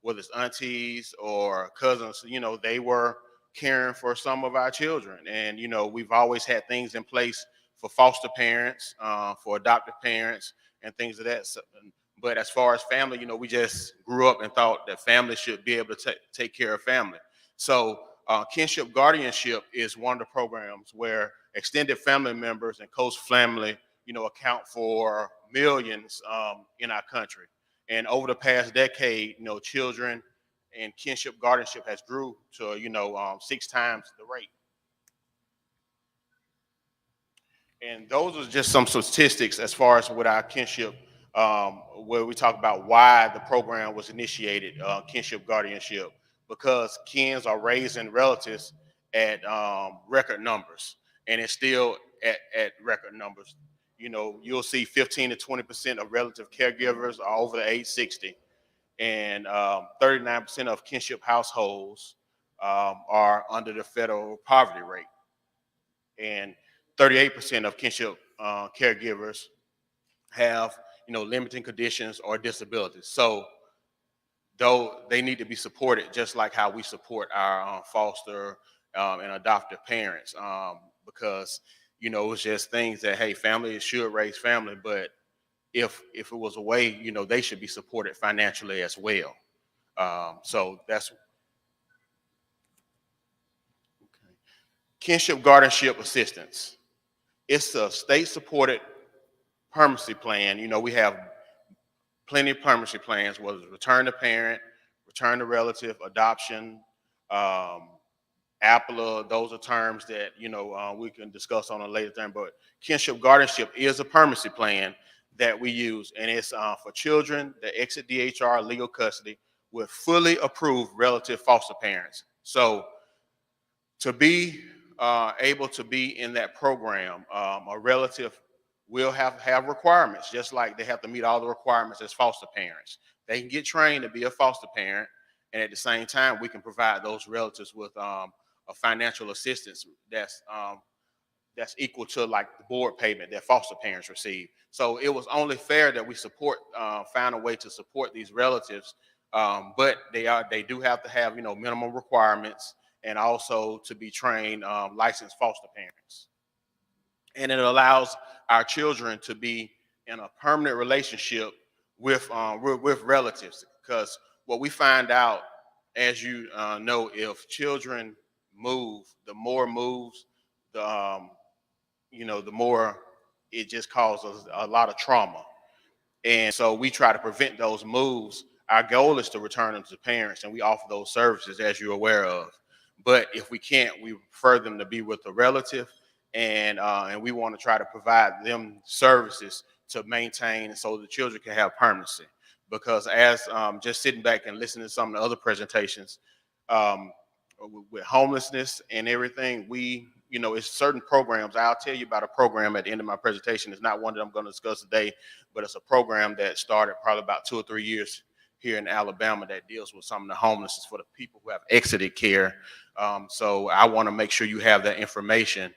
whether it's aunties or cousins, they were caring for some of our children. And, we've always had things in place for foster parents, for adoptive parents, and things of that. But as far as family, we just grew up and thought that family should be able to take care of family. So kinship guardianship is one of the programs where extended family members and close family, account for millions in our country. And over the past decade, children and kinship guardianship has grew to, 6 times the rate. And those are just some statistics as far as with our kinship, where we talk about why the program was initiated, kinship guardianship, because kins are raising relatives at record numbers, and it's still at record numbers. You'll see 15 to 20% of relative caregivers are over the age 60, and 39% of kinship households are under the federal poverty rate, and 38% of kinship caregivers have, limiting conditions or disabilities. So though they need to be supported just like how we support our foster and adoptive parents, because, it's just things that, hey, families should raise family, but if it was a way, they should be supported financially as well. So that's okay. Kinship guardianship assistance It's a state-supported permanency plan. You know, we have plenty of permanency plans, whether it's return to parent, return to relative, adoption, APLA. Those are terms that, you know, we can discuss on a later time, but kinship guardianship is a permanency plan that we use, and it's for children that exit DHR legal custody with fully approved relative foster parents. So to be able to be in that program, a relative will have requirements, just like they have to meet all the requirements as foster parents. They can get trained to be a foster parent, and at the same time, we can provide those relatives with a financial assistance that's equal to like the board payment that foster parents receive. So it was only fair that we found a way to support these relatives, but they do have to have, you know, minimum requirements, and also to be trained licensed foster parents. And it allows our children to be in a permanent relationship with relatives, because what we find out, as you know, if children move, the more moves, the the more it just causes a lot of trauma. And so we try to prevent those moves. Our goal is to return them to parents, and we offer those services, as you're aware of. But if we can't, we prefer them to be with a relative, and we want to try to provide them services to maintain so the children can have permanency. Because as just sitting back and listening to some of the other presentations, with homelessness and everything, it's certain programs. I'll tell you about a program at the end of my presentation. It's not one that I'm going to discuss today, but it's a program that started probably about 2 or 3 years here in Alabama that deals with some of the homelessness for the people who have exited care. So I want to make sure you have that information,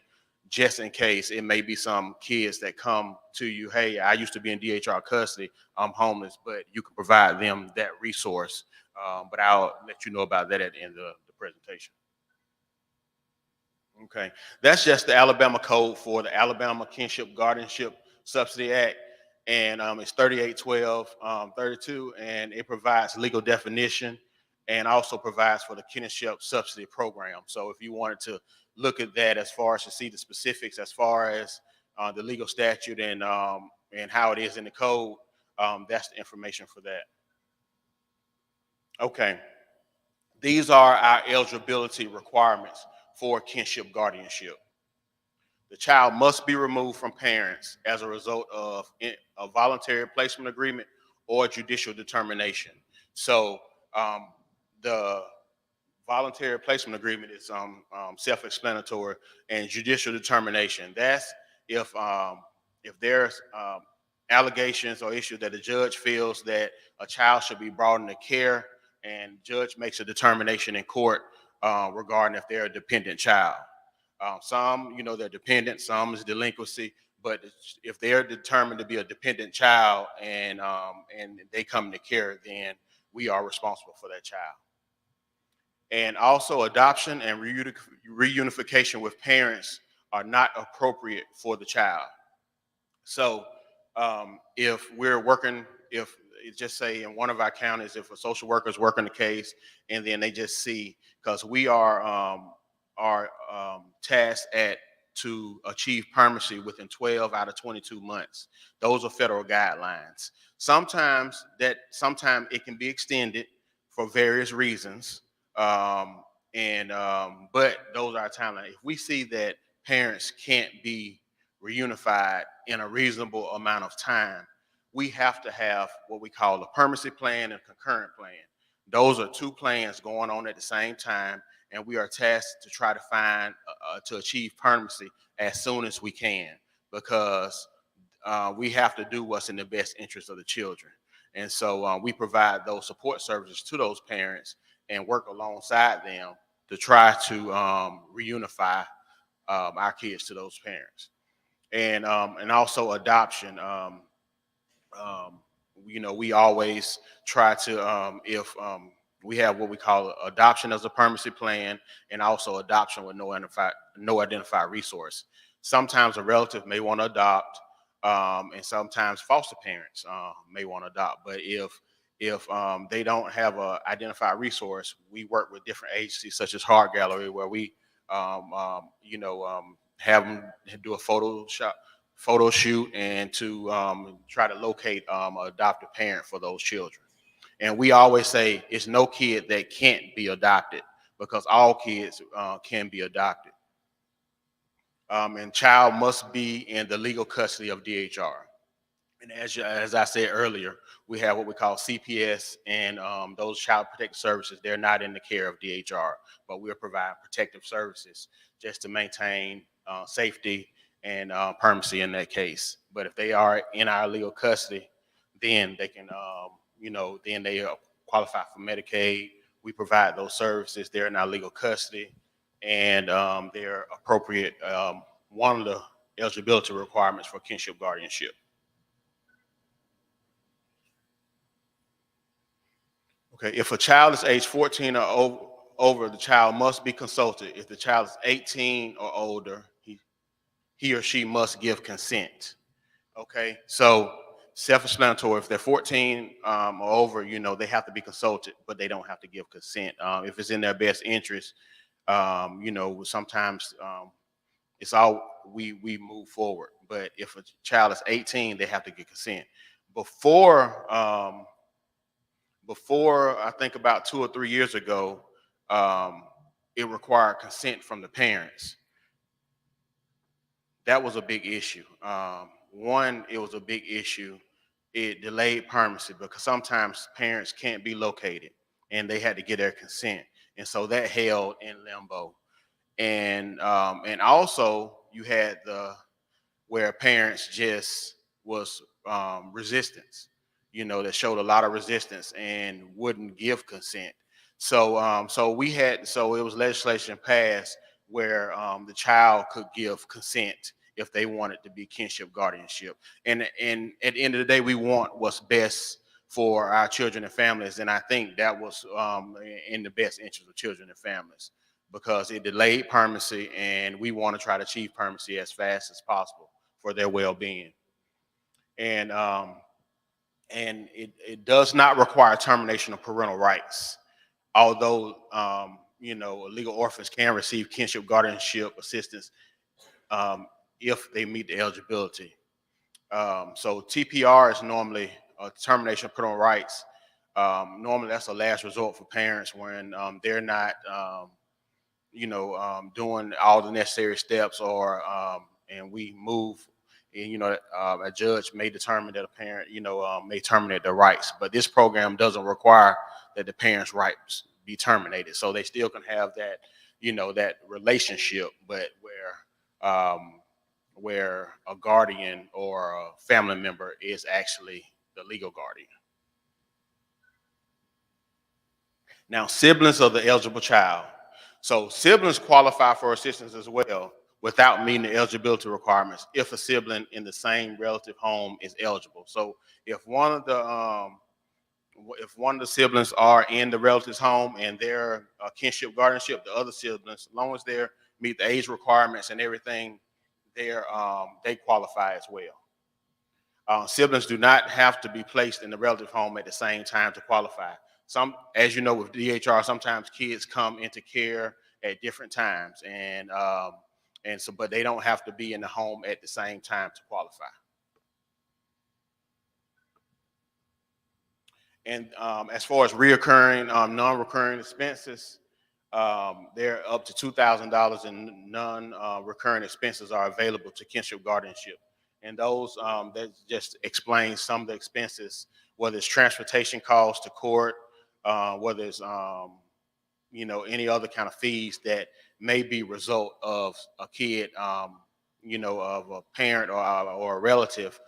just in case it may be some kids that come to you, hey, I used to be in DHR custody, I'm homeless, but you can provide them that resource. But I'll let you know about that at the end of the presentation. Okay, that's just the Alabama code for the Alabama Kinship Guardianship Subsidy Act, and it's 3812-32, and it provides legal definition and also provides for the kinship subsidy program. So if you wanted to look at that as far as to see the specifics as far as the legal statute and how it is in the code, that's the information for that. Okay, these are our eligibility requirements for kinship guardianship. The child must be removed from parents as a result of a voluntary placement agreement or judicial determination. So the voluntary placement agreement is self-explanatory, and judicial determination, that's if there's allegations or issues that the judge feels that a child should be brought into care, and judge makes a determination in court regarding if they're a dependent child. Some, they're dependent, some is delinquency, but if they're determined to be a dependent child and they come to care, then we are responsible for that child. And also adoption and reunification with parents are not appropriate for the child. So if we're working, just say in one of our counties, if a social worker is working the case and then they just see, because we are tasked to achieve permanency within 12 out of 22 months. Those are federal guidelines. Sometimes it can be extended for various reasons. But those are our timelines. If we see that parents can't be reunified in a reasonable amount of time, we have to have what we call a permanency plan and concurrent plan. Those are two plans going on at the same time, and we are tasked to try to find to achieve permanency as soon as we can, because we have to do what's in the best interest of the children. And so we provide those support services to those parents and work alongside them to try to reunify our kids to those parents. And also adoption. We always try to, if we have what we call adoption as a permanency plan, and also adoption with no identified resource. Sometimes a relative may want to adopt, and sometimes foster parents may want to adopt. But if they don't have an identified resource, we work with different agencies such as Heart Gallery, where we have them do a photo shoot, and to try to locate an adoptive parent for those children. And we always say it's no kid that can't be adopted, because all kids can be adopted. And child must be in the legal custody of DHR. And as I said earlier, we have what we call CPS, and those child protective services, they're not in the care of DHR, but we're providing protective services just to maintain safety and permanency in that case. But if they are in our legal custody, then they can, then they qualify for Medicaid. We provide those services. They're in our legal custody, and they're appropriate. One of the eligibility requirements for kinship guardianship. Okay, if a child is age 14 or over, the child must be consulted. If the child is 18 or older, he or she must give consent. Okay, so self-explanatory. If they're 14 or over, they have to be consulted, but they don't have to give consent. If it's in their best interest, sometimes it's all we move forward. But if a child is 18, they have to get consent. Before I think about 2 or 3 years ago, it required consent from the parents. That was a big issue. One, it was a big issue. It delayed permanency because sometimes parents can't be located and they had to get their consent. And so that held in limbo. And also you had where parents just was resistance, that showed a lot of resistance and wouldn't give consent. So it was legislation passed where the child could give consent if they wanted to be kinship guardianship. And at the end of the day, we want what's best for our children and families. And I think that was in the best interest of children and families, because it delayed permanency, and we want to try to achieve permanency as fast as possible for their well-being. And it does not require termination of parental rights, although legal orphans can receive kinship guardianship assistance if they meet the eligibility. So TPR is normally a termination of parental rights. Normally that's a last resort for parents when they're not doing all the necessary steps, or and we move, and a judge may determine that a parent may terminate their rights. But this program doesn't require that the parents' rights be terminated, so they still can have that that relationship, but where a guardian or a family member is actually the legal guardian. Now, siblings of the eligible child. So siblings qualify for assistance as well without meeting the eligibility requirements if a sibling in the same relative home is eligible. So if one of the siblings are in the relative's home and they're kinship guardianship, the other siblings, as long as they meet the age requirements and everything, they qualify as well. Siblings do not have to be placed in the relative home at the same time to qualify. As you know, with DHR, sometimes kids come into care at different times, but they don't have to be in the home at the same time to qualify. And as far as reoccurring, non-recurring expenses, they're up to $2,000 in non-recurring expenses are available to kinship guardianship. And those, that just explains some of the expenses, whether it's transportation costs to court, whether it's, any other kind of fees that may be result of a kid, of a parent or a relative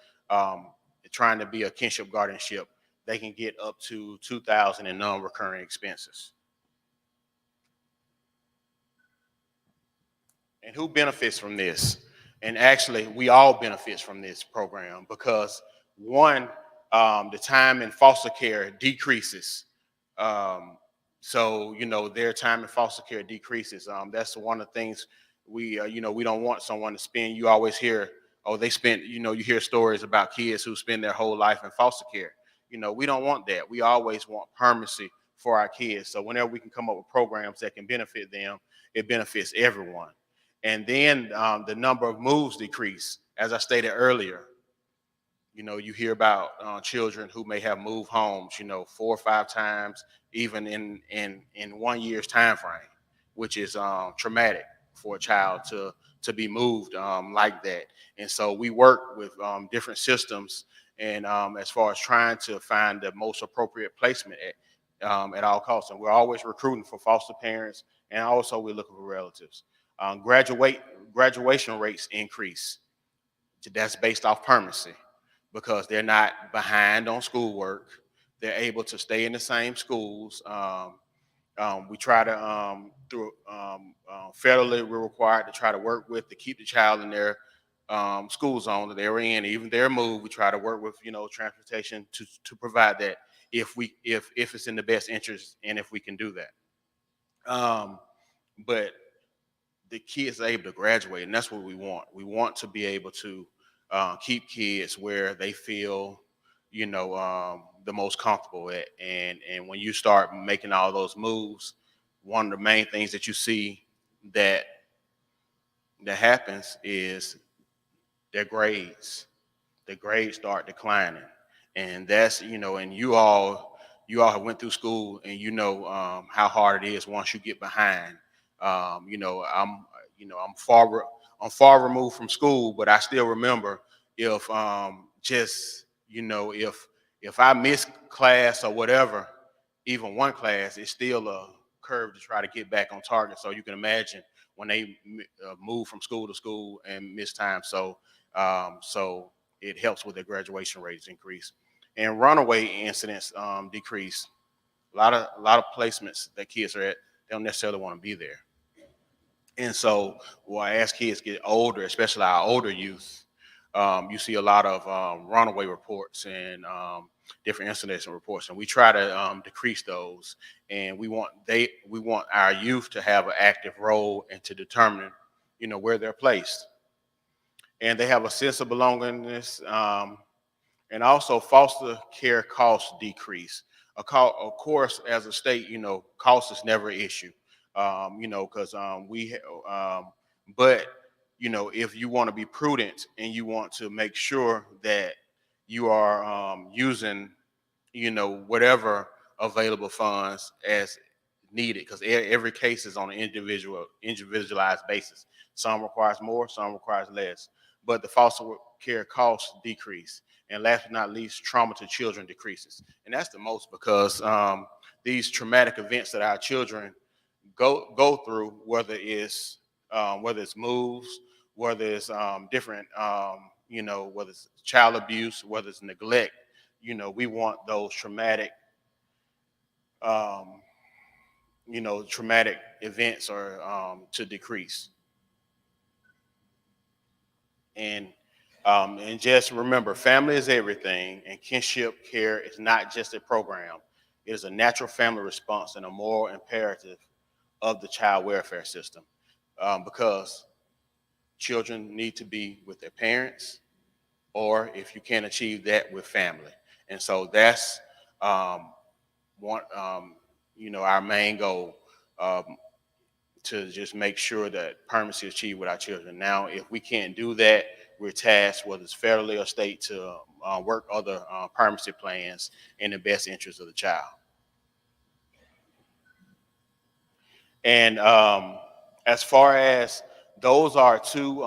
trying to be a kinship guardianship. They can get up to $2,000 in non-recurring expenses. And who benefits from this? And actually, we all benefit from this program because, one, the time in foster care decreases. So, their time in foster care decreases. That's one of the things we don't want someone to spend. You always hear, oh, they spent, you hear stories about kids who spend their whole life in foster care. We don't want that. We always want permanency for our kids. So whenever we can come up with programs that can benefit them, it benefits everyone. And then the number of moves decrease. As I stated earlier, you hear about children who may have moved homes, 4 or 5 times, even in 1 year's time frame, which is traumatic for a child to be moved like that. And so we work with different systems, and as far as trying to find the most appropriate placement at all costs. And we're always recruiting for foster parents, and also we're looking for relatives. Graduation rates increase. That's based off permanency, because they're not behind on schoolwork. They're able to stay in the same schools. We try to, federally, we're required to try to work with to keep the child in their school zone that they're in. Even their move, we try to work with, transportation to provide that if it's in the best interest and if we can do that. But the kids are able to graduate, and that's what we want. We want to be able to keep kids where they feel, the most comfortable at. And when you start making all those moves, one of the main things that you see that happens is their grades. The grades start declining, and that's and you all have went through school, and how hard it is once you get behind. I'm far removed from school, but I still remember if if I miss class or whatever, even one class, it's still a curve to try to get back on target. So you can imagine when they move from school to school and miss time. So it helps with their graduation rates increase, and runaway incidents decrease. A lot of placements that kids are at, they don't necessarily want to be there. And so, as kids get older, especially our older youth, you see a lot of runaway reports and different incidents and reports, and we try to decrease those. And we want our youth to have an active role and to determine, where they're placed, and they have a sense of belongingness. And also, foster care costs decrease. Of course, as a state, cost is never an issue. Because but if you want to be prudent and you want to make sure that you are using, whatever available funds as needed, because every case is on an individualized basis. Some requires more, some requires less, but the foster care costs decrease. And last but not least, trauma to children decreases, and that's the most, because these traumatic events that our children go through, whether it's moves, whether it's different, whether it's child abuse, whether it's neglect, we want those traumatic events or to decrease. And just remember, family is everything, and kinship care is not just a program. It is a natural family response and a moral imperative of the child welfare system, because children need to be with their parents, or if you can't achieve that, with family. And so that's our main goal, to just make sure that permanency is achieved with our children. Now, if we can't do that, we're tasked, whether it's federally or state, to work other permanency plans in the best interest of the child. And as far as those are two,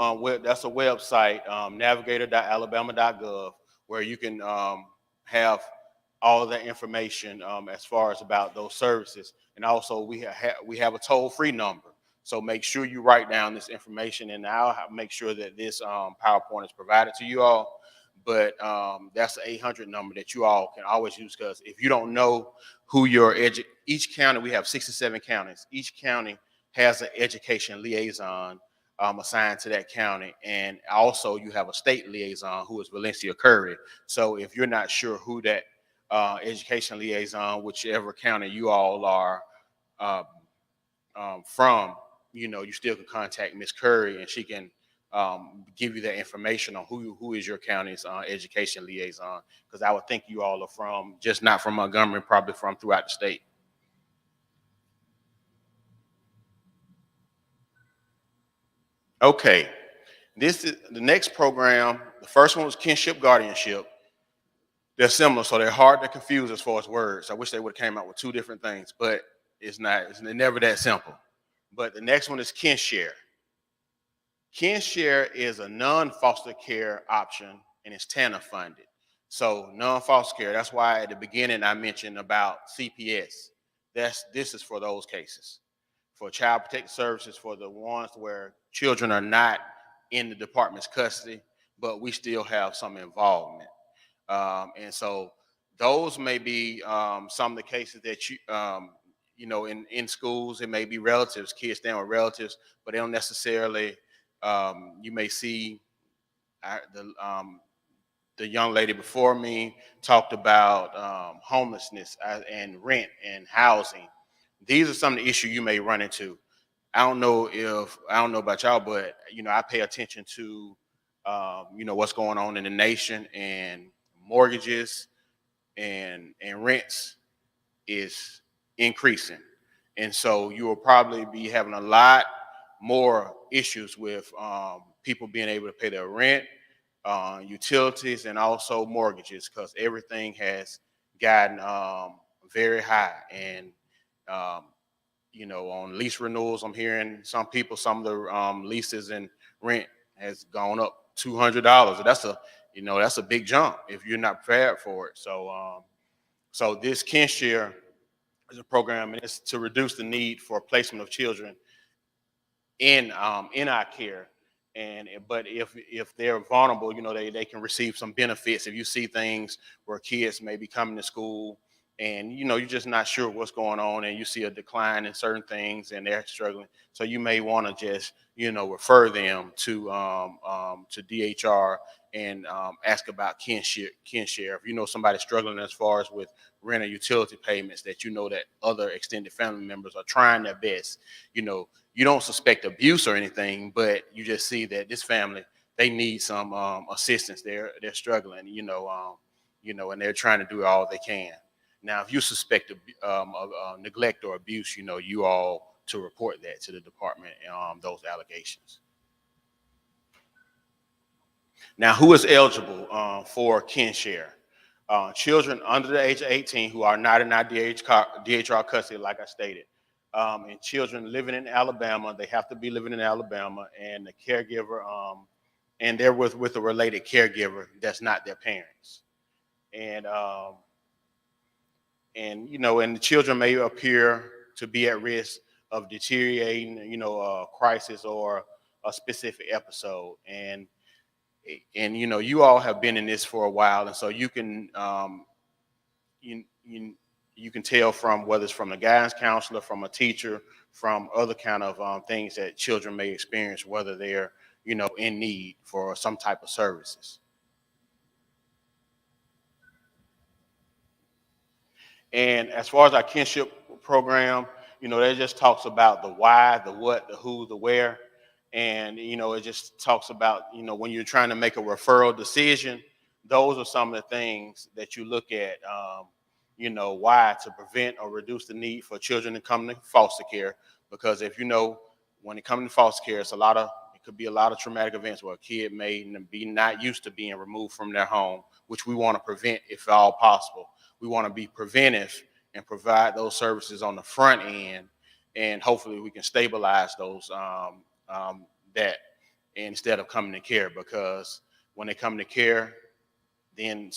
that's a website, navigator.alabama.gov, where you can have all of that information as far as about those services. And also we have a toll-free number. So make sure you write down this information, and I'll make sure that this PowerPoint is provided to you all. But that's the 800 number that you all can always use, because if you don't know who your each county, we have 67 counties. Each county has an education liaison assigned to that county, and also you have a state liaison who is Valencia Curry. So if you're not sure who that education liaison, whichever county you all are from, you still can contact Ms. Curry, and she can give you that information on who is your county's education liaison, because I would think you all are from, just not from Montgomery, probably from throughout the state. Okay, this is the next program. The first one was kinship guardianship. They're similar, so they're hard to confuse as far as words. I wish they would have came out with two different things, but it's not. It's never that simple. But the next one is kinshare. Kinshare is a non-foster care option, and it's TANF funded. So non-foster care. That's why at the beginning I mentioned about CPS. This is for those cases. For child protective services, for the ones where children are not in the department's custody, but we still have some involvement. And so those may be some of the cases that you know, in schools, it may be relatives, kids staying with relatives, but they don't necessarily, you may see the young lady before me talked about homelessness and rent and housing. These are some of the issues you may run into. I don't know about y'all, but you know, I pay attention to you know, what's going on in the nation, and mortgages and rents is increasing. And so you will probably be having a lot more issues with people being able to pay their rent, utilities, and also mortgages, because everything has gotten very high. And you know, on lease renewals, I'm hearing some of the leases and rent has gone up $200. That's a big jump if you're not prepared for it. So so this kinshare is a program, and it's to reduce the need for placement of children in our care. But if they're vulnerable, you know, they can receive some benefits. If you see things where kids may be coming to school and you know, you're just not sure what's going on, and you see a decline in certain things and they're struggling, so you may want to just, you know, refer them to DHR and ask about kinshare. If you know somebody struggling as far as with rent or utility payments, that you know that other extended family members are trying their best, you know, you don't suspect abuse or anything, but you just see that this family, they need some assistance. They're struggling, you know, and they're trying to do all they can. Now, if you suspect neglect or abuse, you know, you all to report that to the department, those allegations. Now, who is eligible for kinshare? Children under the age of 18 who are not in our DHR custody, like I stated. And children living in Alabama, they have to be living in Alabama, and the caregiver, and they're with a related caregiver that's not their parents. And you know, and the children may appear to be at risk of deteriorating, you know, a crisis or a specific episode. And you know, you all have been in this for a while, and so you can you can tell from whether it's from a guidance counselor, from a teacher, from other kind of things that children may experience, whether they're, you know, in need for some type of services. And as far as our kinship program, you know, that just talks about the why, the what, the who, the where. And, you know, it just talks about, you know, when you're trying to make a referral decision, those are some of the things that you look at, you know, why, to prevent or reduce the need for children to come to foster care. Because if you know, when it comes to foster care, it could be a lot of traumatic events where a kid may be not used to being removed from their home, which we want to prevent if at all possible. We want to be preventive and provide those services on the front end, and hopefully we can stabilize those that instead of coming to care. Because when they come to care, then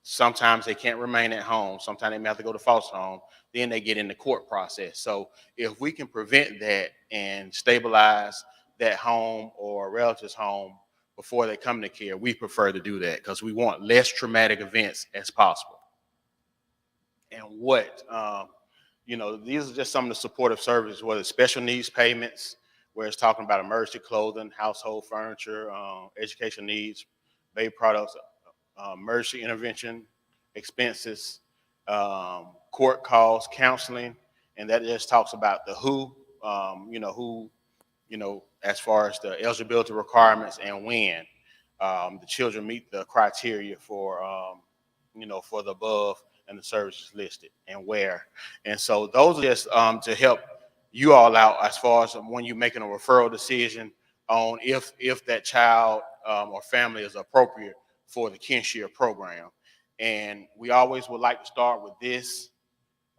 sometimes they can't remain at home. Sometimes they may have to go to foster home. Then they get in the court process. So if we can prevent that and stabilize that home or relative's home before they come to care, we prefer to do that because we want less traumatic events as possible. And you know, these are just some of the supportive services, whether it's special needs payments, where it's talking about emergency clothing, household furniture, education needs, baby products, emergency intervention expenses, court calls, counseling, and that just talks about the who, as far as the eligibility requirements and when the children meet the criteria for, for the above and the services listed and where. And so those are just to help you all out as far as when you're making a referral decision, on if that child or family is appropriate for the kinshare program. And we always would like to start with this,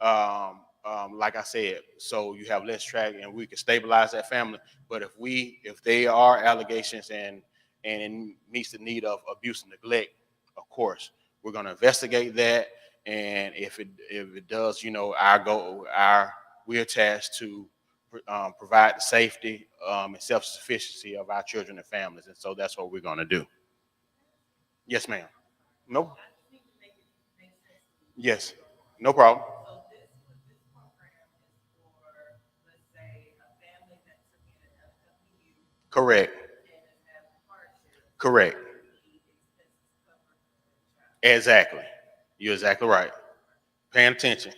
like I said, so you have less track and we can stabilize that family. But if they are allegations and it meets the need of abuse and neglect, of course, we're going to investigate that. And if it does, we're attached to provide the safety and self-sufficiency of our children and families. And so that's what we're going to do. Yes, ma'am. No. Yes, no problem. Correct. Correct. Exactly. You're exactly right. Paying attention.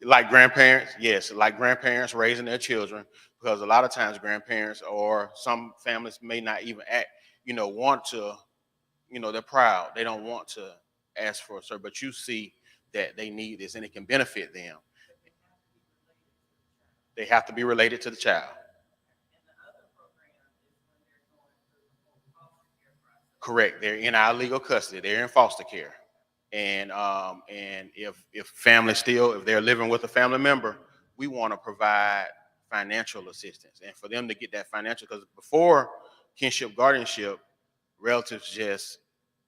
Like grandparents, yes, like grandparents raising their children, because a lot of times grandparents or some families may not even want to, they're proud. They don't want to ask for a service, but you see that they need this and it can benefit them. They have to be related to the child. Correct. They're in our legal custody. They're in foster care. And if family still, if they're living with a family member, we want to provide financial assistance. And for them to get that financial, because before kinship guardianship, relatives just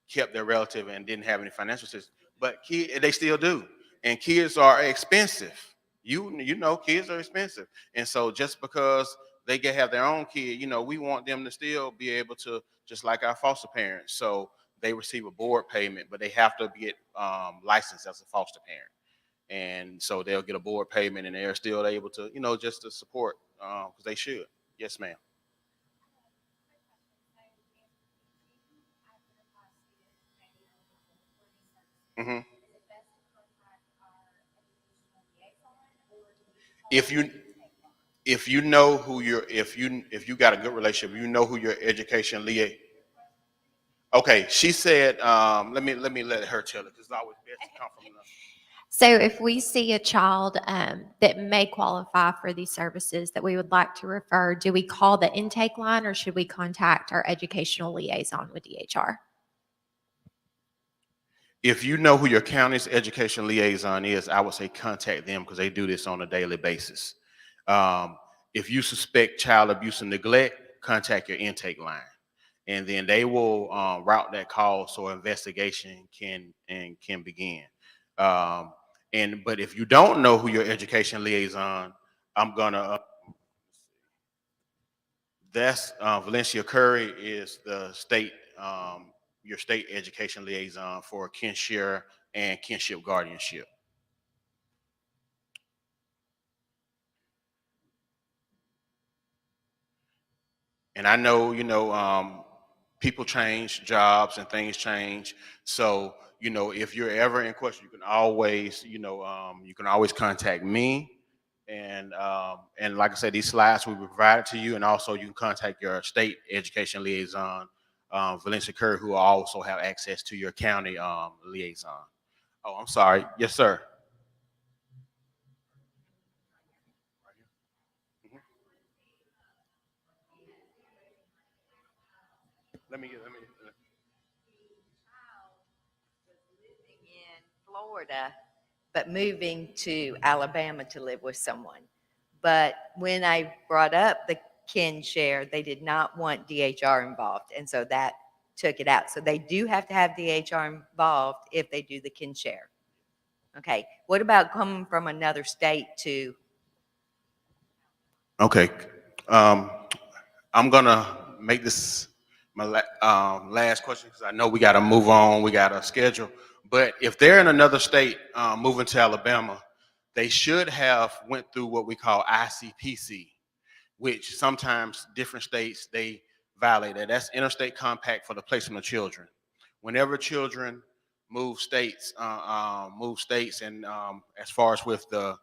kept their relative and didn't have any financial assistance. But they still do. And kids are expensive. Kids are expensive. And so just because they can have their own kid, we want them to still be able to, just like our foster parents. So they receive a board payment, but they have to get licensed as a foster parent. And so they'll get a board payment and they're still able to, just to support, because they should. Yes, ma'am. Mm-hmm. If you know who if you got a good relationship, who your education liaison. Okay, she said, let me let her tell it, because it's always best to come from us. So if we see a child that may qualify for these services that we would like to refer, do we call the intake line or should we contact our educational liaison with DHR? If you know who your county's education liaison is, I would say contact them, because they do this on a daily basis. If you suspect child abuse and neglect, contact your intake line, and then they will route that call so investigation can begin. But if you don't know who your education liaison, I'm gonna. That's Valencia Curry is the state, your state education liaison for kinshare and kinship guardianship. And I know, people change, jobs and things change. So, if you're ever in question, you can always contact me. And like I said, these slides will be provided to you, and also you can contact your state education liaison, Valencia Kerr, who will also have access to your county liaison. Oh, I'm sorry. Yes, sir. Let me. Florida, but moving to Alabama to live with someone. But when I brought up the kin share, they did not want DHR involved, and so that took it out. So they do have to have DHR involved if they do the kin share. Okay, what about coming from another state to? Okay, I'm gonna make this my last question, because I know we got to move on. We got a schedule. But if they're in another state, moving to Alabama, they should have went through what we call ICPC, which sometimes different states, they violate that. That's Interstate Compact for the Placement of Children. Whenever children move states, and as far as with the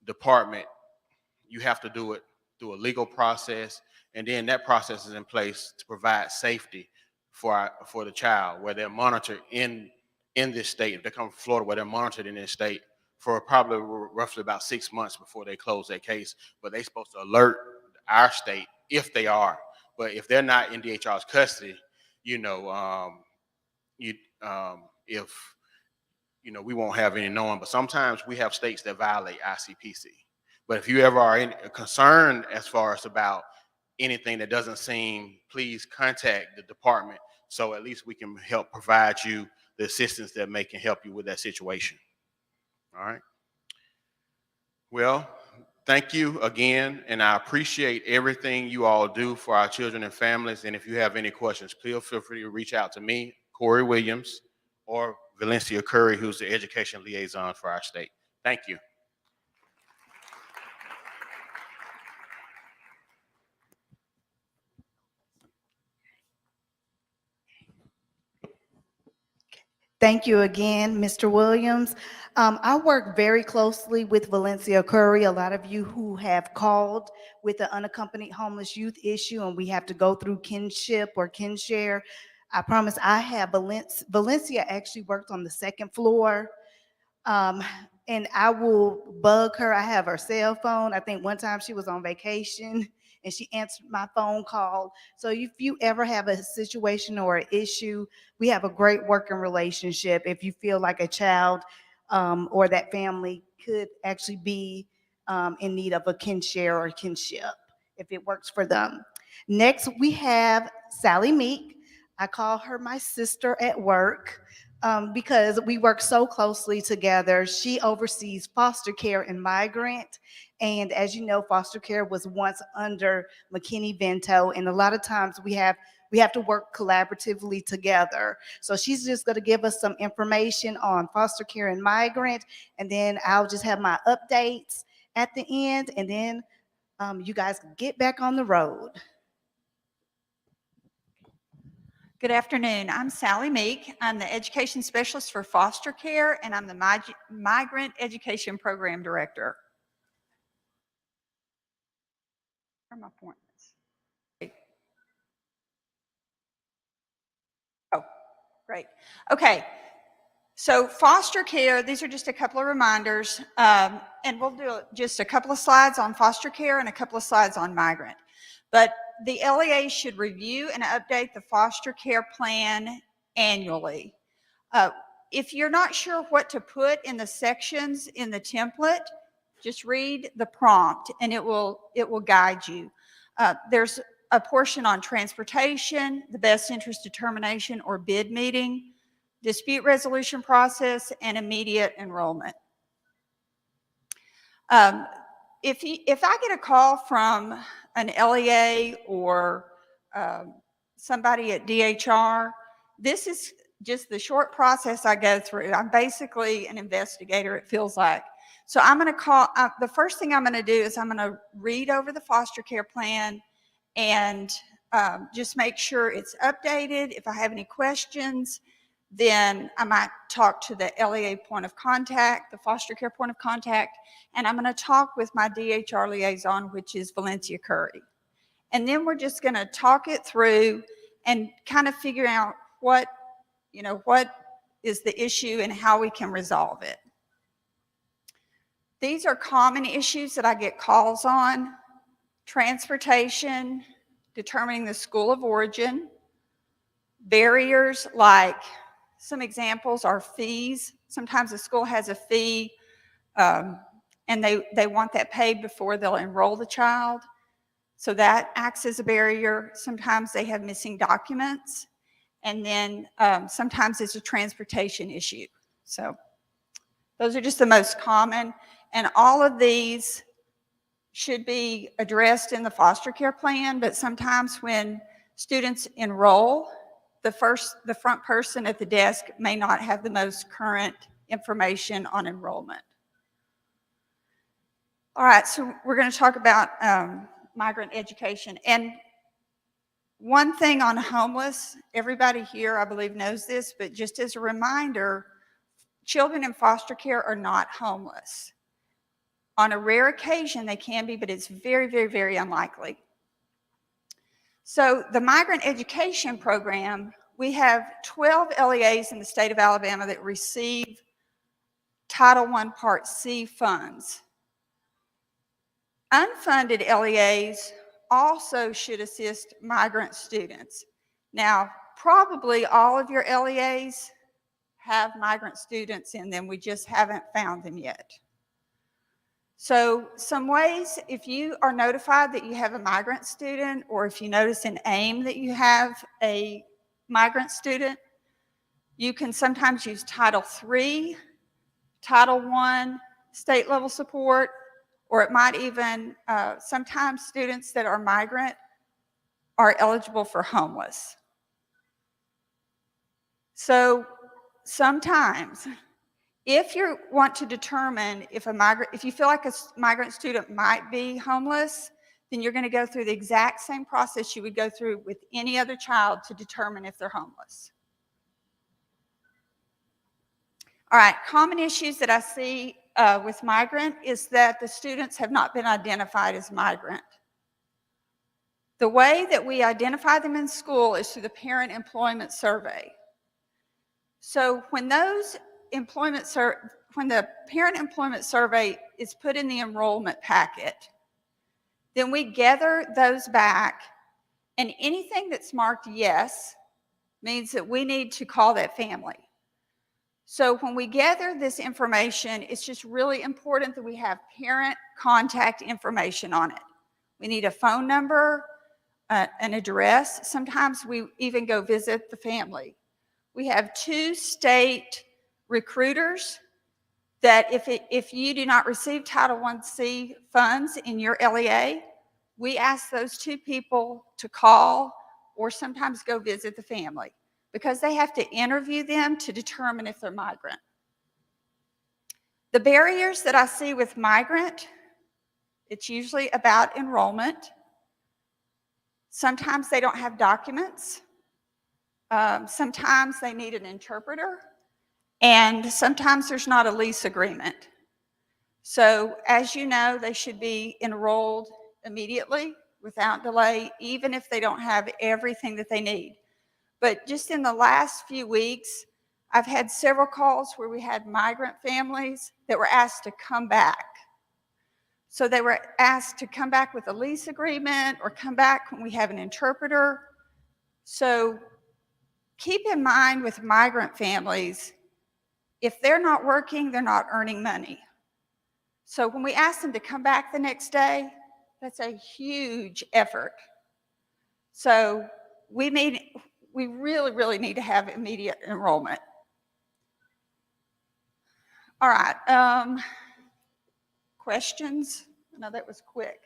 department, you have to do it through a legal process, and then that process is in place to provide safety for the child, where they're monitored in this state. If they come from Florida, where they're monitored in this state for probably roughly about 6 months before they close their case. But they're supposed to alert our state if they are. But if they're not in DHR's custody, you know, if, you know, we won't have any knowing. But sometimes we have states that violate ICPC. But if you ever are concerned as far as about anything that doesn't seem, please contact the department so at least we can help provide you the assistance that can help you with that situation. All right. Well, thank you again, and I appreciate everything you all do for our children and families. And if you have any questions, please feel free to reach out to me, Corey Williams, or Valencia Curry, who's the education liaison for our state. Thank you. Thank you again, Mr. Williams. I work very closely with Valencia Curry. A lot of you who have called with the unaccompanied homeless youth issue, and we have to go through kinship or kinshare. I promise I have Valencia actually worked on the second floor. And I will bug her. I have her cell phone. I think one time she was on vacation and she answered my phone call. So if you ever have a situation or an issue, we have a great working relationship. If you feel like a child or that family could actually be in need of a kinshare or kinship, if it works for them. Next, we have Sally Meek. I call her my sister at work. Because we work so closely together. She oversees foster care and migrant. And as you know, foster care was once under McKinney-Vento, and a lot of times we have to work collaboratively together. So she's just going to give us some information on foster care and migrant, and then I'll just have my updates at the end, and then you guys can get back on the road. Good afternoon. I'm Sally Meek. I'm the Education Specialist for Foster Care, and I'm the Migrant Education Program Director. Where are my appointments? Oh, great. Okay. So foster care, these are just a couple of reminders, and we'll do just a couple of slides on foster care and a couple of slides on migrant. But the LEA should review and update the foster care plan annually. If you're not sure what to put in the sections in the template, just read the prompt and it will guide you. There's a portion on transportation, the best interest determination or bid meeting, dispute resolution process, and immediate enrollment. If I get a call from an LEA or somebody at DHR, this is just the short process I go through. I'm basically an investigator, it feels like. So I'm going to call, the first thing I'm going to do is I'm going to read over the foster care plan and just make sure it's updated. If I have any questions, then I might talk to the LEA point of contact, the foster care point of contact, and I'm going to talk with my DHR liaison, which is Valencia Curry. And then we're just going to talk it through and kind of figure out what is the issue and how we can resolve it. These are common issues that I get calls on: transportation, determining the school of origin, barriers, like some examples are fees. Sometimes the school has a fee and they want that paid before they'll enroll the child. So that acts as a barrier. Sometimes they have missing documents. And then sometimes it's a transportation issue. So those are just the most common. And all of these should be addressed in the foster care plan, but sometimes when students enroll, the front person at the desk may not have the most current information on enrollment. All right, so we're going to talk about migrant education. And one thing on homeless, everybody here I believe knows this, but just as a reminder, children in foster care are not homeless. On a rare occasion they can be, but it's very, very, very unlikely. So the migrant education program, we have 12 LEAs in the state of Alabama that receive Title I Part C funds. Unfunded LEAs also should assist migrant students. Now, probably all of your LEAs have migrant students in them. We just haven't found them yet. So some ways, if you are notified that you have a migrant student, or if you notice in AIM that you have a migrant student, you can sometimes use Title III, Title I, state level support, or it might even, sometimes students that are migrant are eligible for homeless. So sometimes, if you want to determine if you feel like a migrant student might be homeless, then you're going to go through the exact same process you would go through with any other child to determine if they're homeless. All right, common issues that I see with migrant is that the students have not been identified as migrant. The way that we identify them in school is through the parent employment survey. So when the parent employment survey is put in the enrollment packet, then we gather those back, and anything that's marked yes means that we need to call that family. So when we gather this information, it's just really important that we have parent contact information on it. We need a phone number, an address. Sometimes we even go visit the family. We have 2 state recruiters that if you do not receive Title I-C funds in your LEA, we ask those 2 people to call or sometimes go visit the family, because they have to interview them to determine if they're migrant. The barriers that I see with migrant, it's usually about enrollment. Sometimes they don't have documents. Sometimes they need an interpreter. And sometimes there's not a lease agreement. So as you know, they should be enrolled immediately without delay, even if they don't have everything that they need. But just in the last few weeks, I've had several calls where we had migrant families that were asked to come back. So they were asked to come back with a lease agreement or come back when we have an interpreter. So keep in mind with migrant families, if they're not working, they're not earning money. So when we ask them to come back the next day, that's a huge effort. So we really, really need to have immediate enrollment. All right, questions? I know that was quick.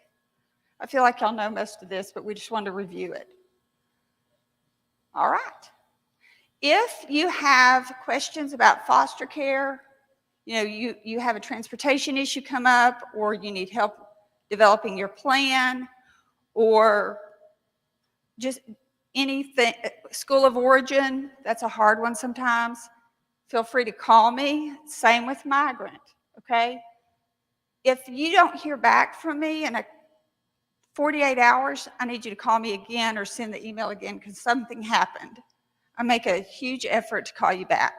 I feel like y'all know most of this, but we just wanted to review it. All right. If you have questions about foster care, you have a transportation issue come up, or you need help developing your plan, or just anything, school of origin, that's a hard one sometimes, feel free to call me. Same with migrant, okay? If you don't hear back from me in 48 hours, I need you to call me again or send the email again, because something happened. I make a huge effort to call you back.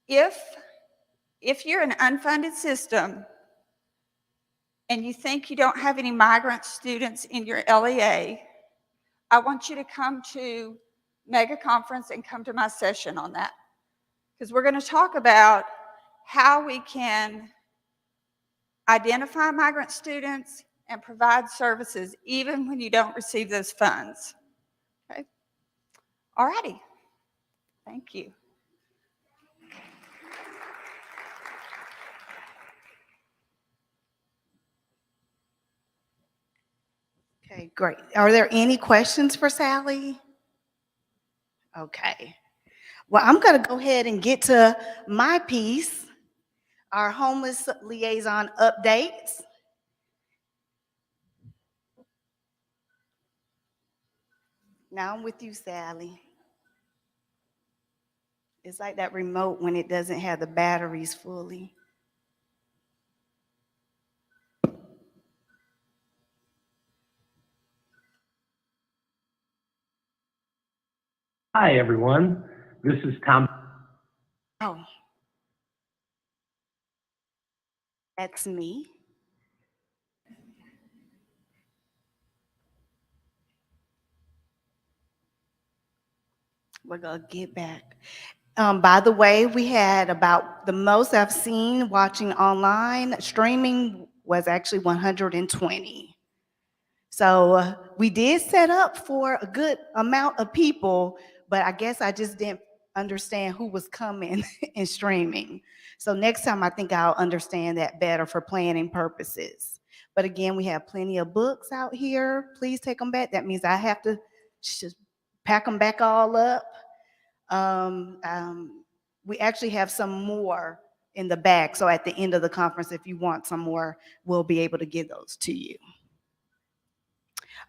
If you're an unfunded system and you think you don't have any migrant students in your LEA, I want you to come to Mega Conference and come to my session on that, because we're going to talk about how we can identify migrant students and provide services even when you don't receive those funds. Okay? All righty. Thank you. Okay, great. Are there any questions for Sally? Okay. Well, I'm going to go ahead and get to my piece, our homeless liaison updates. Now I'm with you, Sally. It's like that remote when it doesn't have the batteries fully. Hi, everyone. This is Tom. Oh, that's me. We're gonna get back. By the way, we had about the most I've seen watching online streaming was actually 120. So we did set up for a good amount of people, but I guess I just didn't understand who was coming and streaming. So next time I think I'll understand that better for planning purposes. But again, we have plenty of books out here. Please take them back. That means I have to just pack them back all up. We actually have some more in the back. So at the end of the conference, if you want some more, we'll be able to give those to you.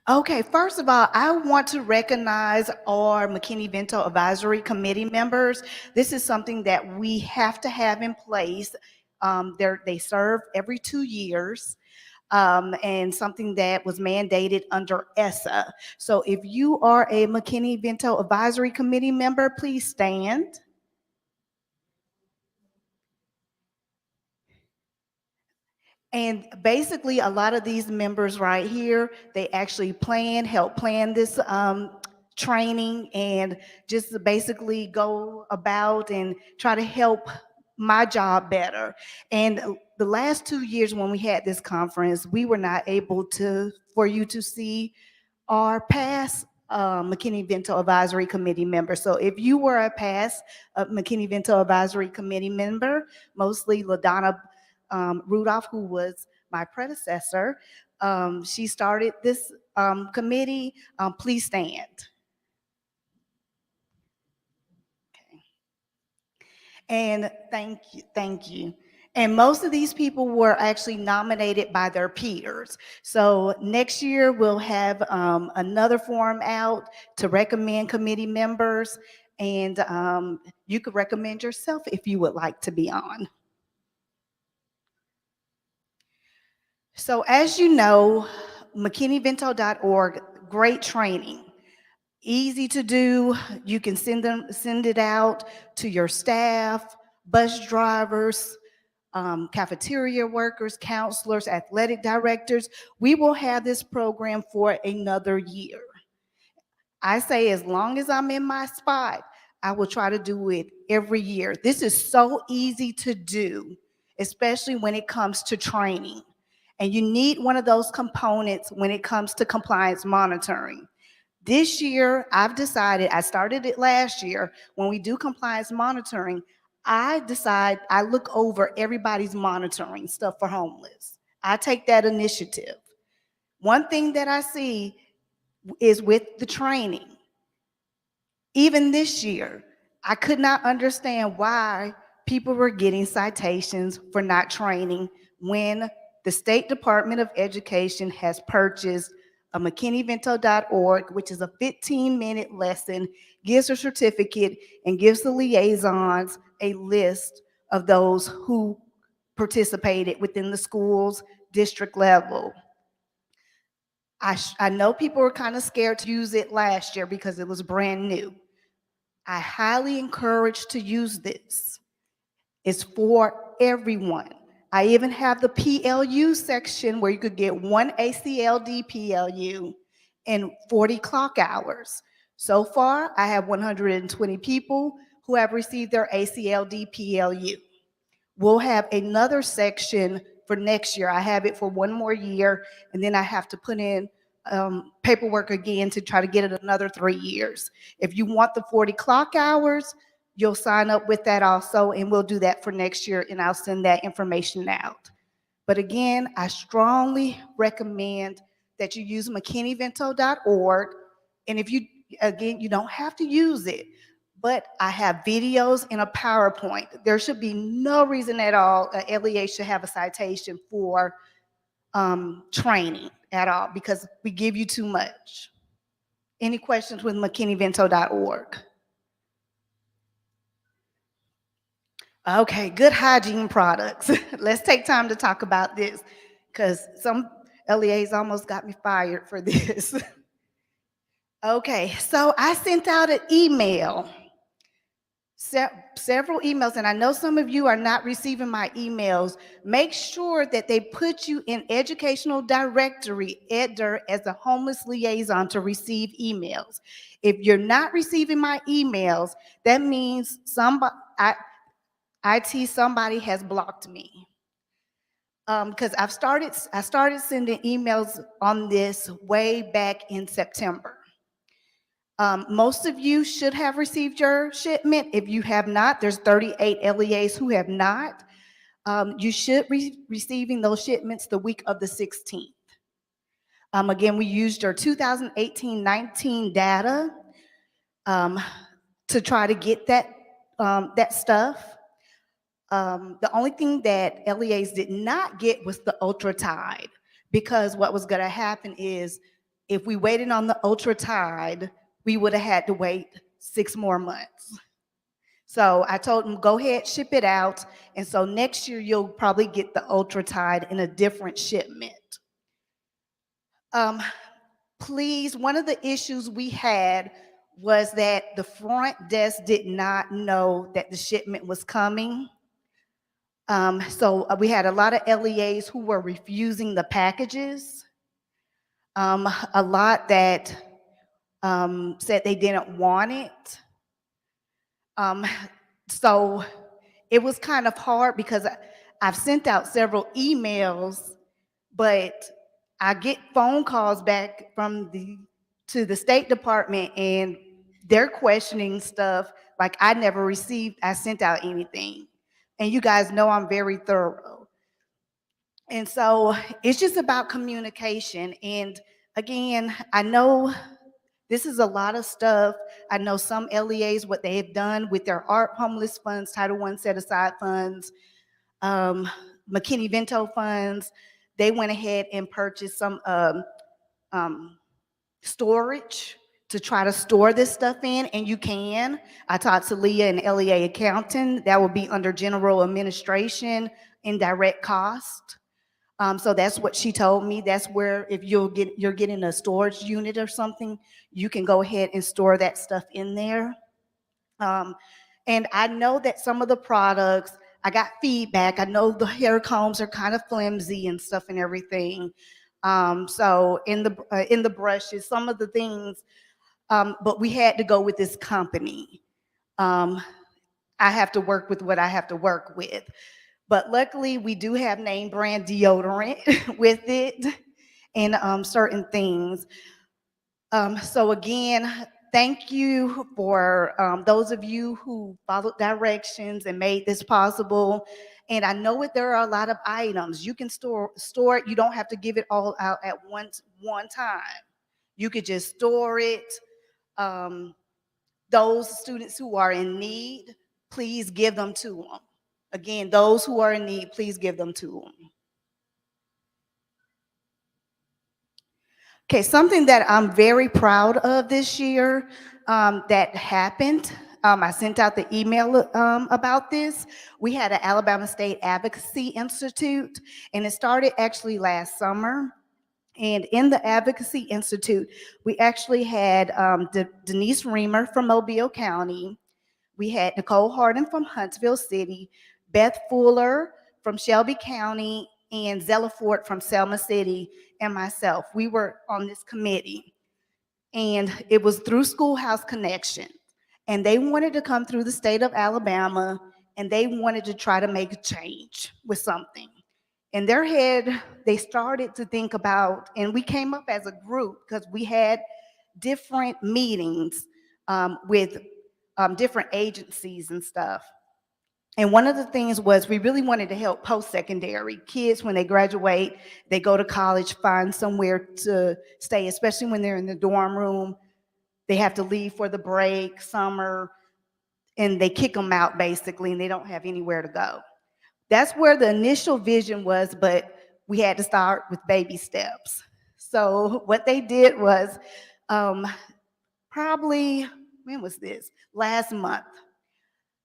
Okay, first of all, I want to recognize our McKinney-Vento Advisory Committee members. This is something that we have to have in place. They serve every 2 years. And something that was mandated under ESSA. So if you are a McKinney-Vento Advisory Committee member, please stand. And basically, a lot of these members right here, they actually help plan this training and just basically go about and try to help my job better. And the last 2 years when we had this conference, we were not able for you to see our past McKinney-Vento Advisory Committee member. So if you were a past McKinney-Vento Advisory Committee member, mostly LaDonna Rudolph, who was my predecessor, she started this committee. Please stand. Okay. And thank you. And most of these people were actually nominated by their peers. So next year we'll have another form out to recommend committee members, and you could recommend yourself if you would like to be on. So as you know, McKinneyVento.org, great training, easy to do. You can send it out to your staff, bus drivers, cafeteria workers, counselors, athletic directors. We will have this program for another year. I say as long as I'm in my spot, I will try to do it every year. This is so easy to do, especially when it comes to training. And you need one of those components when it comes to compliance monitoring. This year, I've decided, I started it last year, when we do compliance monitoring, I look over everybody's monitoring stuff for homeless. I take that initiative. One thing that I see is with the training. Even this year, I could not understand why people were getting citations for not training when the State Department of Education has purchased a McKinneyVento.org, which is a 15-minute lesson, gives a certificate, and gives the liaisons a list of those who participated within the school's district level. I know people were kind of scared to use it last year because it was brand new. I highly encourage to use this. It's for everyone. I even have the PLU section where you could get one ACLD PLU in 40 clock hours. So far, I have 120 people who have received their ACLD PLU. We'll have another section for next year. I have it for 1 more year, and then I have to put in paperwork again to try to get it another 3 years. If you want the 40 clock hours, you'll sign up with that also, and we'll do that for next year, and I'll send that information out. But again, I strongly recommend that you use McKinneyVento.org, and if you don't have to use it, but I have videos and a PowerPoint. There should be no reason at all a LEA should have a citation for training at all, because we give you too much. Any questions with McKinneyVento.org? Okay, good hygiene products. Let's take time to talk about this, because some LEAs almost got me fired for this. Okay, so I sent out an email several emails, and I know some of you are not receiving my emails. Make sure that they put you in educational directory, EDDR, as a homeless liaison to receive emails. If you're not receiving my emails, that means somebody has blocked me. Because I started sending emails on this way back in September. Most of you should have received your shipment. If you have not, there's 38 LEAs who have not. You should be receiving those shipments the week of the 16th. Again, we used your 2018-19 data to try to get that stuff. The only thing that LEAs did not get was the ultra tide, because what was going to happen is if we waited on the ultra tide, we would have had to wait 6 more months. So I told them, go ahead, ship it out. And so next year, you'll probably get the ultra tide in a different shipment. Please, one of the issues we had was that the front desk did not know that the shipment was coming. So we had a lot of LEAs who were refusing the packages. A lot that said they didn't want it. So it was kind of hard because I've sent out several emails, but I get phone calls back to the State Department, and they're questioning stuff like I sent out anything. And you guys know I'm very thorough. And so it's just about communication. And again, I know this is a lot of stuff. I know some LEAs, what they have done with their ARP homeless funds, Title I set-aside funds, McKinney-Vento funds, they went ahead and purchased some storage to try to store this stuff in, and you can. I talked to Leah, an LEA accountant. That will be under general administration, indirect cost. So that's what she told me. That's where if you're getting a storage unit or something, you can go ahead and store that stuff in there. And I know that some of the products, I got feedback. I know the hair combs are kind of flimsy and stuff and everything. So in the brushes, some of the things, but we had to go with this company. I have to work with what I have to work with. But luckily, we do have name brand deodorant with it and certain things. So again, thank you for those of you who followed directions and made this possible. And I know there are a lot of items. You can store it. You don't have to give it all out at one time. You could just store it. Those students who are in need, please give them to them. Again, those who are in need, please give them to them. Okay, something that I'm very proud of this year that happened. I sent out the email about this. We had an Alabama State Advocacy Institute, and it started actually last summer. And in the Advocacy Institute, we actually had Denise Reamer from Mobile County. We had Nicole Harden from Huntsville City, Beth Fuller from Shelby County, and Zella Ford from Selma City, and myself. We were on this committee. And it was through Schoolhouse Connection. And they wanted to come through the state of Alabama, and they wanted to try to make a change with something. In their head, they started to think about, and we came up as a group because we had different meetings with different agencies and stuff. And one of the things was we really wanted to help post-secondary kids when they graduate, they go to college, find somewhere to stay, especially when they're in the dorm room. They have to leave for the break, summer, and they kick them out basically, and they don't have anywhere to go. That's where the initial vision was, but we had to start with baby steps. So what they did was probably, when was this? Last month.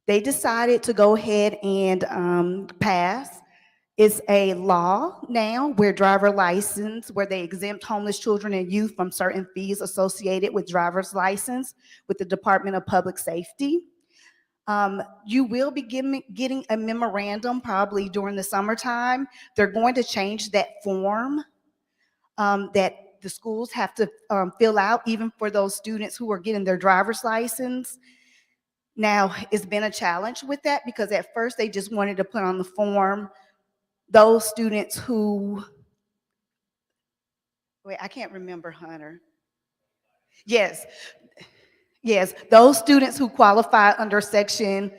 They decided to go ahead and pass. It's a law now where driver license, where they exempt homeless children and youth from certain fees associated with driver's license with the Department of Public Safety. You will be getting a memorandum probably during the summertime. They're going to change that form that the schools have to fill out, even for those students who are getting their driver's license. Now, it's been a challenge with that because at first they just wanted to put on the form those students who, wait, I can't remember, Hunter. Yes, yes, those students who qualify under the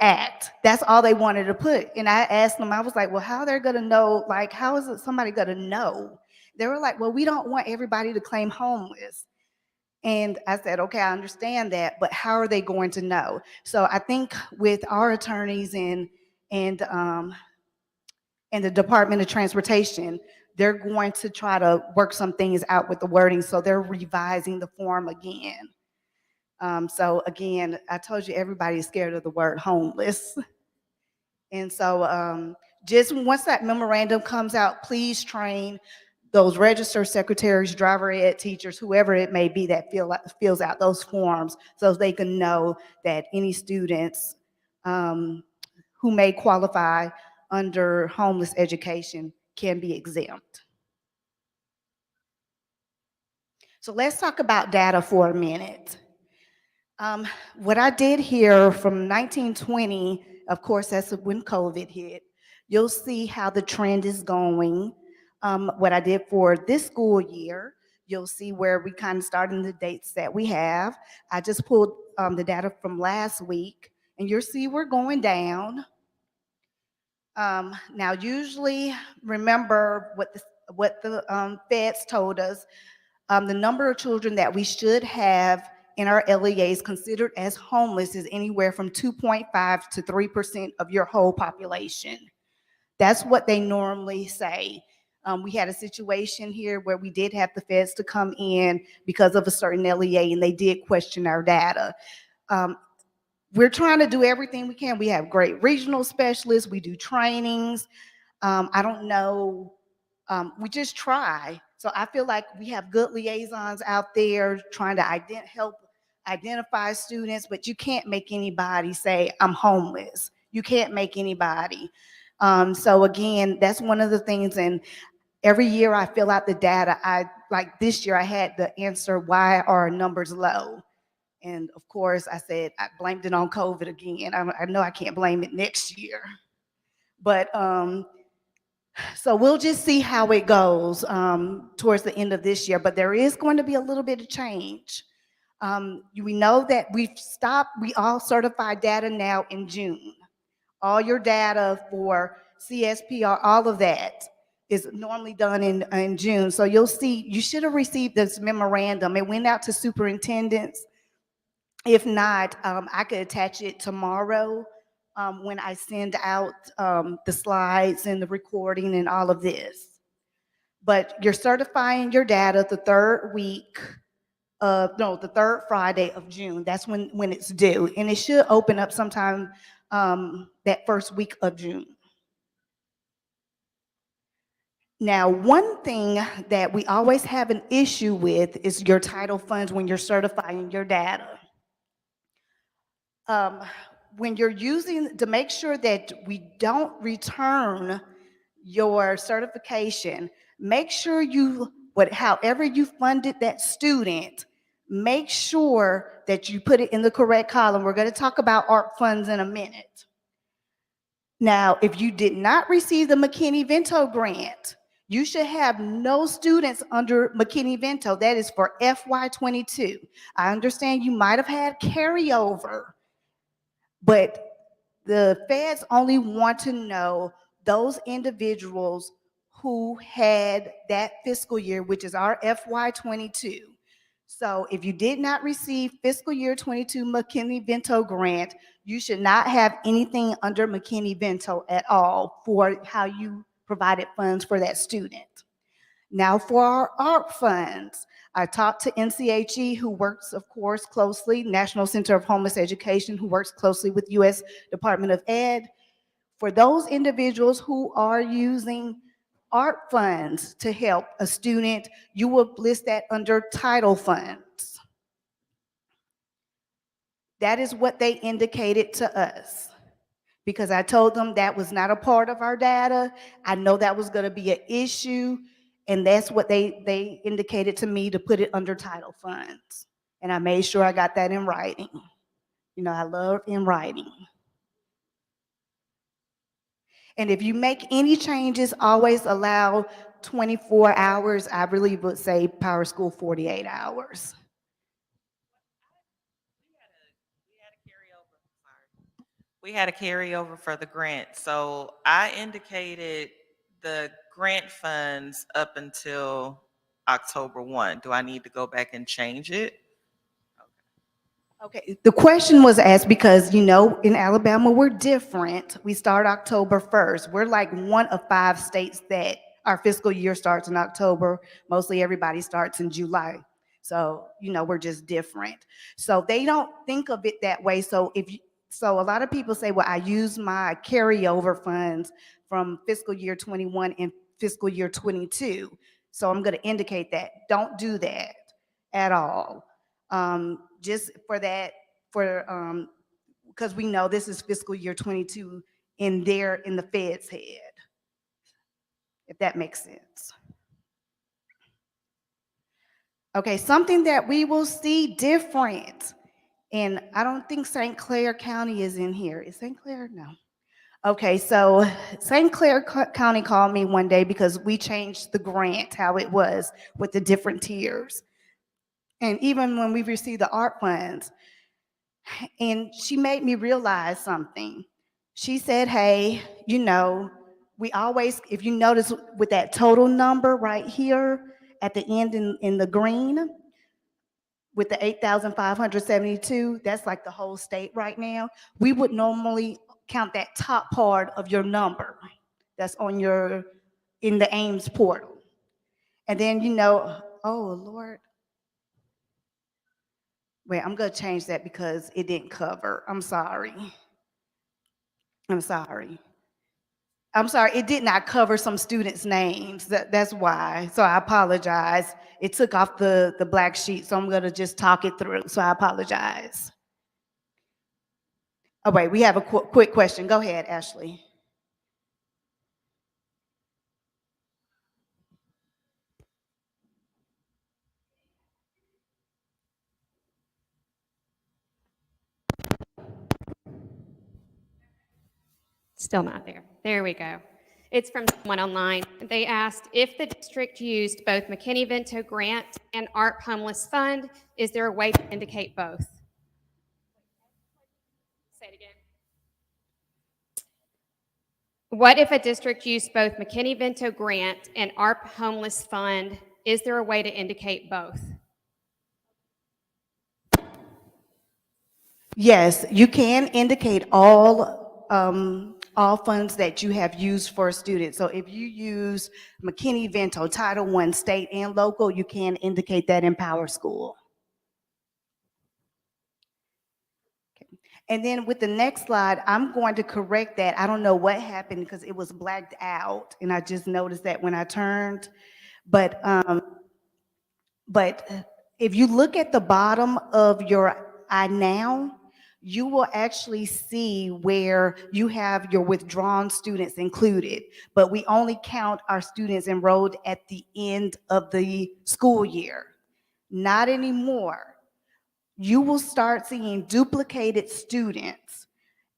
act. That's all they wanted to put. And I asked them, I was like, well, how they're gonna know, like, how is it somebody gonna know? They were like, well, we don't want everybody to claim homeless. And I said, okay, I understand that, but how are they going to know? So I think with our attorneys and the Department of Transportation, they're going to try to work some things out with the wording. So they're revising the form again. So again, I told you everybody is scared of the word homeless. And so just once that memorandum comes out, please train those registered secretaries, driver ed teachers, whoever it may be that fills out those forms so they can know that any students who may qualify under homeless education can be exempt. So let's talk about data for a minute. What I did here from 1920, of course, that's when COVID hit. You'll see how the trend is going. What I did for this school year, you'll see where we kind of started the dates that we have. I just pulled the data from last week, and you'll see we're going down. Now, usually, remember what the feds told us. The number of children that we should have in our LEAs considered as homeless is anywhere from 2.5 to 3% of your whole population. That's what they normally say. We had a situation here where we did have the feds to come in because of a certain LEA, and they did question our data. We're trying to do everything we can. We have great regional specialists. We do trainings. I don't know. We just try. So I feel like we have good liaisons out there trying to help identify students, but you can't make anybody say, I'm homeless. You can't make anybody. So again, that's one of the things. And every year I fill out the data. Like this year I had the answer, why are our numbers low? And of course I said, I blamed it on COVID again. I know I can't blame it next year. But so we'll just see how it goes towards the end of this year, but there is going to be a little bit of change. We know that we all certified data now in June. All your data for CSPR, all of that is normally done in June. So you'll see, you should have received this memorandum. It went out to superintendents. If not, I could attach it tomorrow when I send out the slides and the recording and all of this. But you're certifying your data the third Friday of June. That's when it's due. And it should open up sometime that first week of June. Now, one thing that we always have an issue with is your title funds when you're certifying your data. When you're using, to make sure that we don't return your certification, make sure however you funded that student, make sure that you put it in the correct column. We're going to talk about ARP funds in a minute. Now, if you did not receive the McKinney-Vento grant, you should have no students under McKinney-Vento. That is for FY22. I understand you might have had carryover, but the feds only want to know those individuals who had that fiscal year, which is our FY22. So if you did not receive fiscal year 22 McKinney-Vento grant, you should not have anything under McKinney-Vento at all for how you provided funds for that student. Now for our ARP funds, I talked to NCHE, who works, of course, closely, National Center of Homeless Education, who works closely with U.S. Department of Ed. For those individuals who are using ARP funds to help a student, you will list that under title funds. That is what they indicated to us, because I told them that was not a part of our data. I know that was going to be an issue, and that's what they indicated to me, to put it under title funds. And I made sure I got that in writing. You know, I love in writing. And if you make any changes, always allow 24 hours. I really would say Power School 48 hours. We had a carryover for the grant. So I indicated the grant funds up until October 1. Do I need to go back and change it? Okay, the question was asked because, you know, in Alabama, we're different. We start October 1st. We're like one of 5 states that our fiscal year starts in October. Mostly everybody starts in July. So, you know, we're just different. So they don't think of it that way. So so a lot of people say, well, I use my carryover funds from fiscal year 21 and fiscal year 22. So I'm going to indicate that. Don't do that at all. Just for that, because we know this is fiscal year 22 in the Fed's head, if that makes sense. Okay, something that we will see different, and I don't think St. Clair County is in here. Is St. Clair? No. Okay, so St. Clair County called me one day because we changed the grant, how it was with the different tiers. And even when we received the art funds, and she made me realize something. She said, hey, you know, we always, if you notice with that total number right here at the end in the green, with the 8,572, that's like the whole state right now. We would normally count that top part of your number that's on in the Ames portal. And then, you know, oh Lord. Wait, I'm gonna change that because it didn't cover. I'm sorry. I'm sorry. I'm sorry, it did not cover some students' names. That's why. So I apologize. It took off the black sheet, so I'm gonna just talk it through. So I apologize. Oh wait, we have a quick question. Go ahead, Ashley. Still not there. There we go. It's from someone online. They asked if the district used both McKinney-Vento grant and ARP Homeless Fund, is there a way to indicate both? Say it again. What if a district used both McKinney-Vento grant and ARP Homeless Fund, is there a way to indicate both? Yes, you can indicate all funds that you have used for a student. So if you use McKinney-Vento, Title I, state and local, you can indicate that in Power School. Okay. And then with the next slide, I'm going to correct that. I don't know what happened because it was blacked out, and I just noticed that when I turned. But if you look at the bottom of your iNow, you will actually see where you have your withdrawn students included, but we only count our students enrolled at the end of the school year. Not anymore. You will start seeing duplicated students.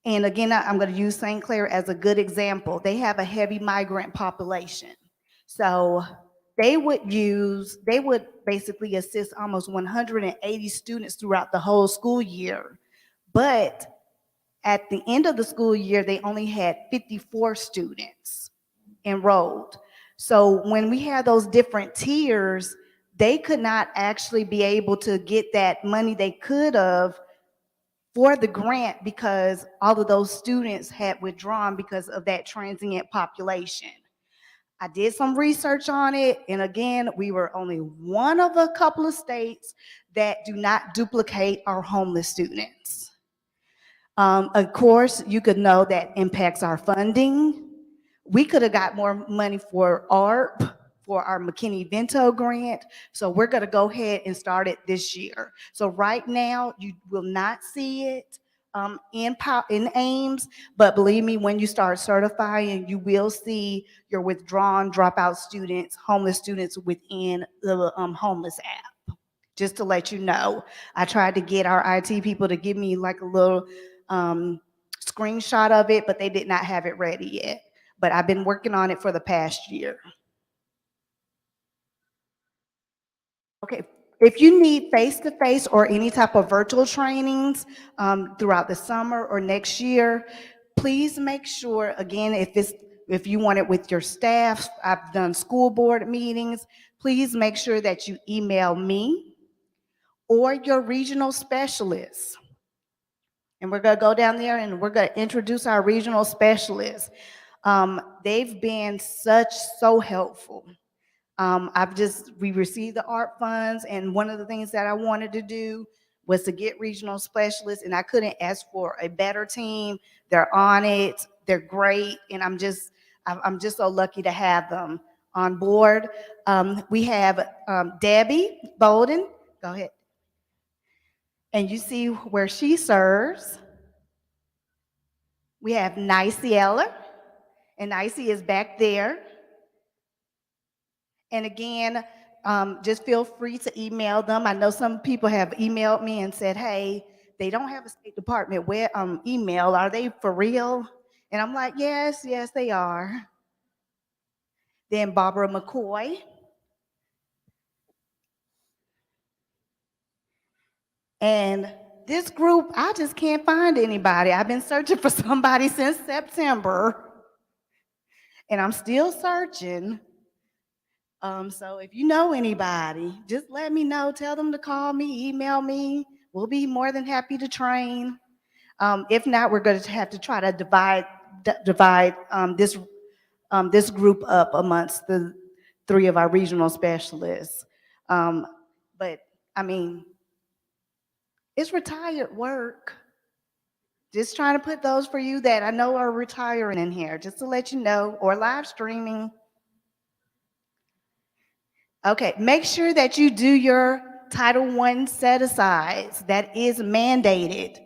And again, I'm going to use St. Clair as a good example. They have a heavy migrant population. So they would basically assist almost 180 students throughout the whole school year. But at the end of the school year, they only had 54 students enrolled. So when we had those different tiers, they could not actually be able to get that money they could have for the grant because all of those students had withdrawn because of that transient population. I did some research on it, and again, we were only one of a couple of states that do not duplicate our homeless students. Of course, you could know that impacts our funding. We could have got more money for ARP, for our McKinney-Vento grant. So we're going to go ahead and start it this year. So right now, you will not see it in Ames, but believe me, when you start certifying, you will see your withdrawn dropout students, homeless students within the homeless app. Just to let you know, I tried to get our IT people to give me like a little screenshot of it, but they did not have it ready yet. But I've been working on it for the past year. Okay, if you need face-to-face or any type of virtual trainings throughout the summer or next year, please make sure, again, if you want it with your staff, I've done school board meetings, please make sure that you email me or your regional specialists. And we're going to go down there and we're going to introduce our regional specialists. They've been so helpful. We received the ARP funds, and one of the things that I wanted to do was to get regional specialists, and I couldn't ask for a better team. They're on it, they're great, and I'm just so lucky to have them on board. We have Debbie Bolden, go ahead. And you see where she serves. We have Nicey Eller, and Nicey is back there. And again, just feel free to email them. I know some people have emailed me and said, hey, they don't have a State Department email. Are they for real? And I'm like, yes, they are. Then Barbara McCoy. And this group, I just can't find anybody. I've been searching for somebody since September, and I'm still searching. So if you know anybody, just let me know. Tell them to call me, email me. We'll be more than happy to train. If not, we're going to have to try to divide this group up amongst the 3 of our regional specialists. But I mean, it's retired work. Just trying to put those for you that I know are retiring in here, just to let you know, or live streaming. Okay, make sure that you do your Title I set-asides. That is mandated.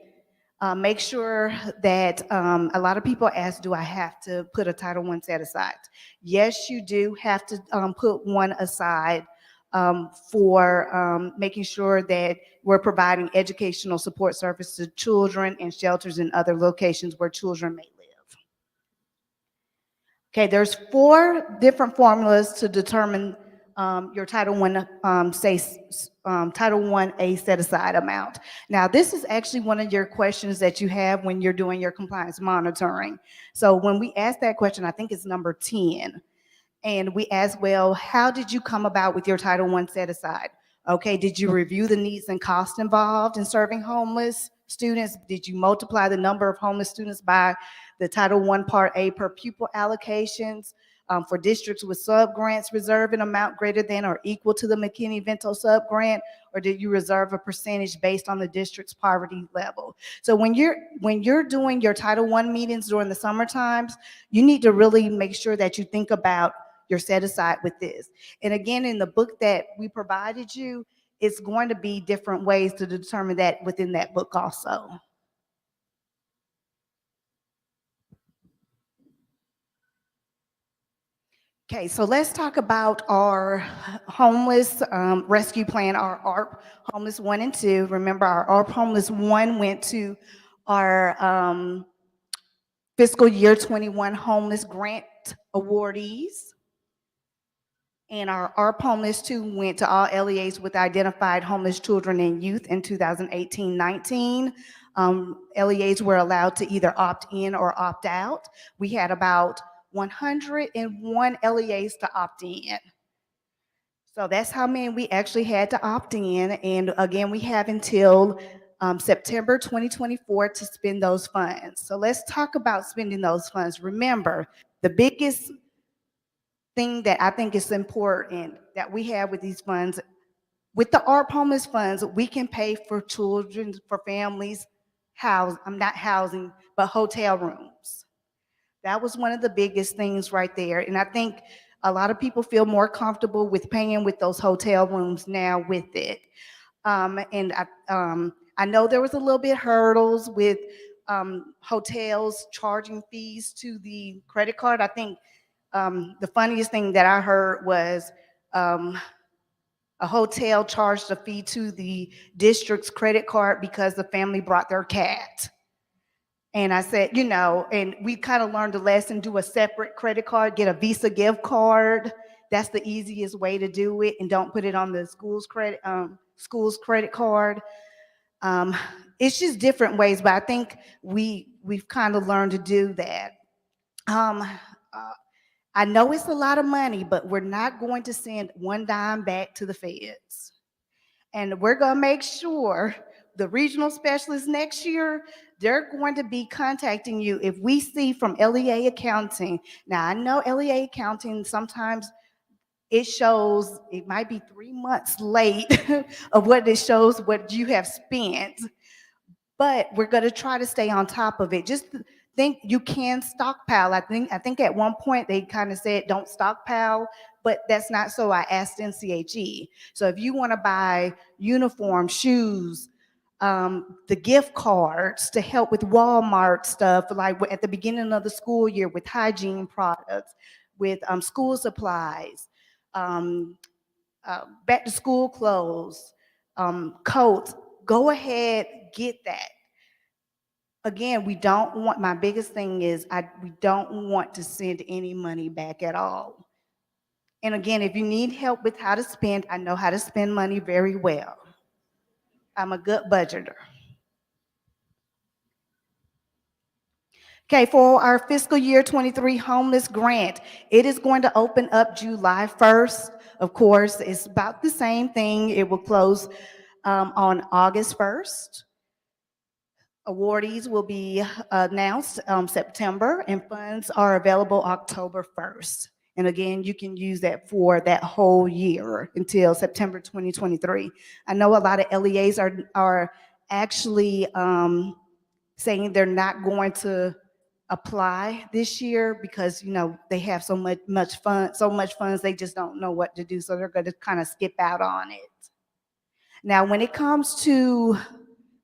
Make sure that a lot of people ask, do I have to put a Title I set-aside? Yes, you do have to put one aside for making sure that we're providing educational support services to children in shelters and other locations where children may live. Okay, there's 4 different formulas to determine your Title I, Title I-A set-aside amount. Now, this is actually one of your questions that you have when you're doing your compliance monitoring. So when we ask that question, I think it's number 10. And we ask, well, how did you come about with your Title I set-aside? Okay, did you review the needs and costs involved in serving homeless students? Did you multiply the number of homeless students by the Title I Part A per pupil allocations? For districts with sub-grants, reserve an amount greater than or equal to the McKinney-Vento sub-grant, or did you reserve a percentage based on the district's poverty level? So when you're doing your Title I meetings during the summer times, you need to really make sure that you think about your set-aside with this. And again, in the book that we provided you, it's going to be different ways to determine that within that book also. Okay, so let's talk about our homeless rescue plan, our ARP Homeless 1 and 2. Remember, our ARP Homeless 1 went to our fiscal year 21 homeless grant awardees. And our ARP Homeless 2 went to all LEAs with identified homeless children and youth in 2018-19. LEAs were allowed to either opt in or opt out. We had about 101 LEAs to opt in. So that's how many we actually had to opt in. And again, we have until September 2024 to spend those funds. So let's talk about spending those funds. Remember, the biggest thing that I think is important that we have with these funds, with the ARP Homeless funds, we can pay for children, for families, not housing, but hotel rooms. That was one of the biggest things right there. And I think a lot of people feel more comfortable with paying with those hotel rooms now with it. And I know there was a little bit hurdles with hotels charging fees to the credit card. I think the funniest thing that I heard was a hotel charged a fee to the district's credit card because the family brought their cat. And I said, you know, and we kind of learned a lesson, do a separate credit card, get a Visa gift card. That's the easiest way to do it, and don't put it on the school's credit card. It's just different ways, but I think we've kind of learned to do that. I know it's a lot of money, but we're not going to send one dime back to the feds. And we're going to make sure the regional specialists next year, they're going to be contacting you if we see from LEA accounting. Now, I know LEA accounting, sometimes it shows, it might be 3 months late of what it shows what you have spent, but we're going to try to stay on top of it. Just think you can stockpile. I think at one point they kind of said don't stockpile, but that's not so. I asked NCHE. So if you want to buy uniforms, shoes, the gift cards to help with Walmart stuff, like at the beginning of the school year with hygiene products, with school supplies, back to school clothes, coats, go ahead, get that. Again, we don't want, my biggest thing is we don't want to send any money back at all. And again, if you need help with how to spend, I know how to spend money very well. I'm a good budgeter. Okay, for our fiscal year 23 homeless grant, it is going to open up July 1st. Of course, it's about the same thing. It will close on August 1st. Awardees will be announced September, and funds are available October 1st. And again, you can use that for that whole year until September 2023. I know a lot of LEAs are actually saying they're not going to apply this year because, you know, they have so much funds, they just don't know what to do. So they're going to kind of skip out on it. Now, when it comes to,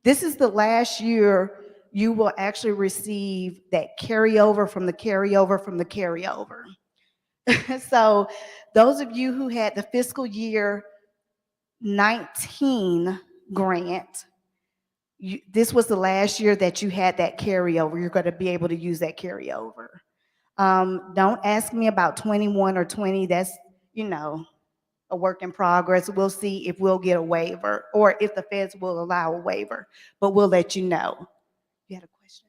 this is the last year you will actually receive that carryover from the carryover from the carryover. So those of you who had the fiscal year 19 grant, this was the last year that you had that carryover. You're going to be able to use that carryover. Don't ask me about 21 or 20. That's, you know, a work in progress. We'll see if we'll get a waiver or if the feds will allow a waiver, but we'll let you know. You had a question?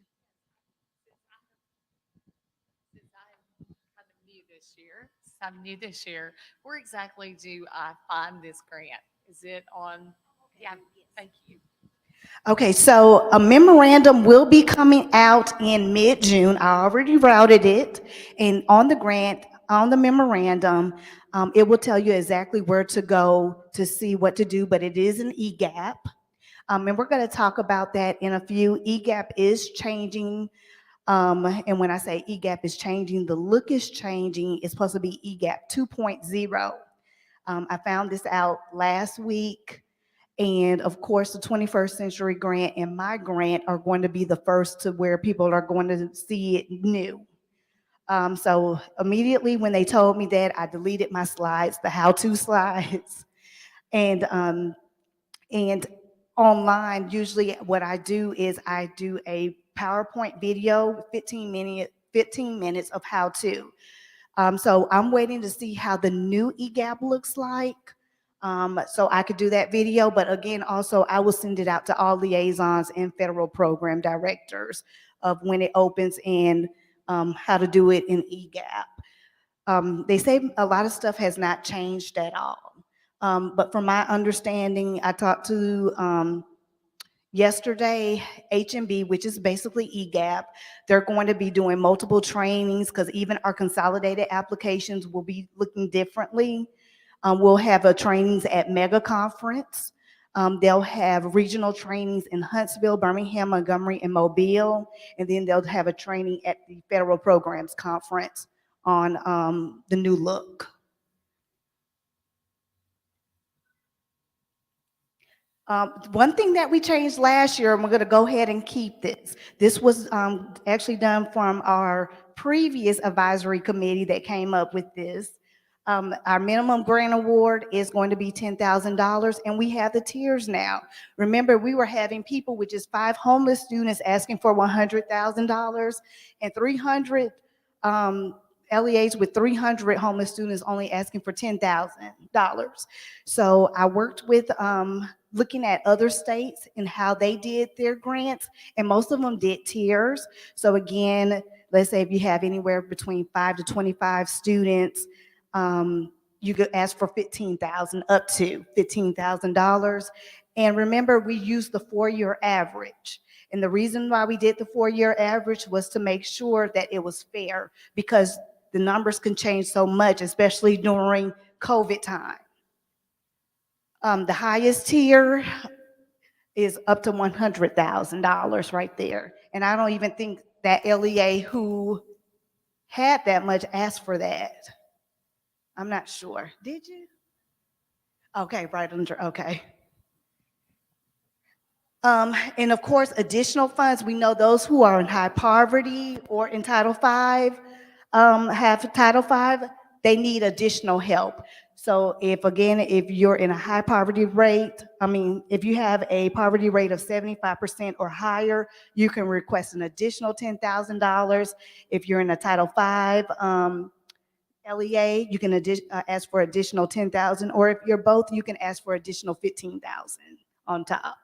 I'm new this year. Where exactly do I find this grant? Is it on? Yeah, thank you. Okay, so a memorandum will be coming out in mid-June. I already routed it, and on the grant, on the memorandum, it will tell you exactly where to go to see what to do, but it is an EGAP. And we're going to talk about that in a few. EGAP is changing. And when I say EGAP is changing, the look is changing. It's supposed to be EGAP 2.0. I found this out last week. And of course, the 21st Century Grant and my grant are going to be the first to where people are going to see it new. So immediately when they told me that, I deleted my slides, the how-to slides. And online, usually what I do is I do a PowerPoint video, 15 minutes of how to. So I'm waiting to see how the new EGAP looks like. So I could do that video, but again, also I will send it out to all liaisons and federal program directors of when it opens and how to do it in EGAP. They say a lot of stuff has not changed at all. But from my understanding, I talked to yesterday, HMB, which is basically EGAP, they're going to be doing multiple trainings because even our consolidated applications will be looking differently. We'll have a trainings at Mega Conference. They'll have regional trainings in Huntsville, Birmingham, Montgomery, and Mobile. And then they'll have a training at the Federal Programs Conference on the new look. One thing that we changed last year, and we're going to go ahead and keep this. This was actually done from our previous advisory committee that came up with this. Our minimum grant award is going to be $10,000, and we have the tiers now. Remember, we were having people with just 5 homeless students asking for $100,000, and 300 LEAs with 300 homeless students only asking for $10,000. So I worked with looking at other states and how they did their grants, and most of them did tiers. So again, let's say if you have anywhere between 5 to 25 students, you could ask for $15,000 up to $15,000. And remember, we used the 4-year average. And the reason why we did the 4-year average was to make sure that it was fair, because the numbers can change so much, especially during COVID time. The highest tier is up to $100,000 right there. And I don't even think that LEA who had that much asked for that. I'm not sure. Did you? Okay, right under, okay. And of course, additional funds. We know those who are in high poverty or in Title V, have Title V, they need additional help. So if you're in a high poverty rate, if you have a poverty rate of 75% or higher, you can request an additional $10,000. If you're in a Title V LEA, you can ask for additional $10,000, or if you're both, you can ask for additional $15,000 on top.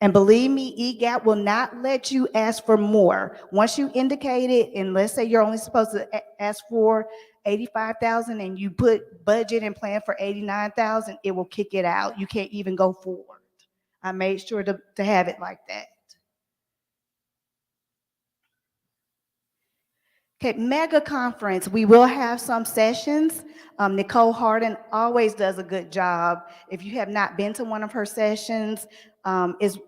And believe me, EGAP will not let you ask for more. Once you indicate it, and let's say you're only supposed to ask for $85,000 and you put budget and plan for $89,000, it will kick it out. You can't even go forward. I made sure to have it like that. Okay, mega conference. We will have some sessions. Nicole Harden always does a good job. If you have not been to one of her sessions, it's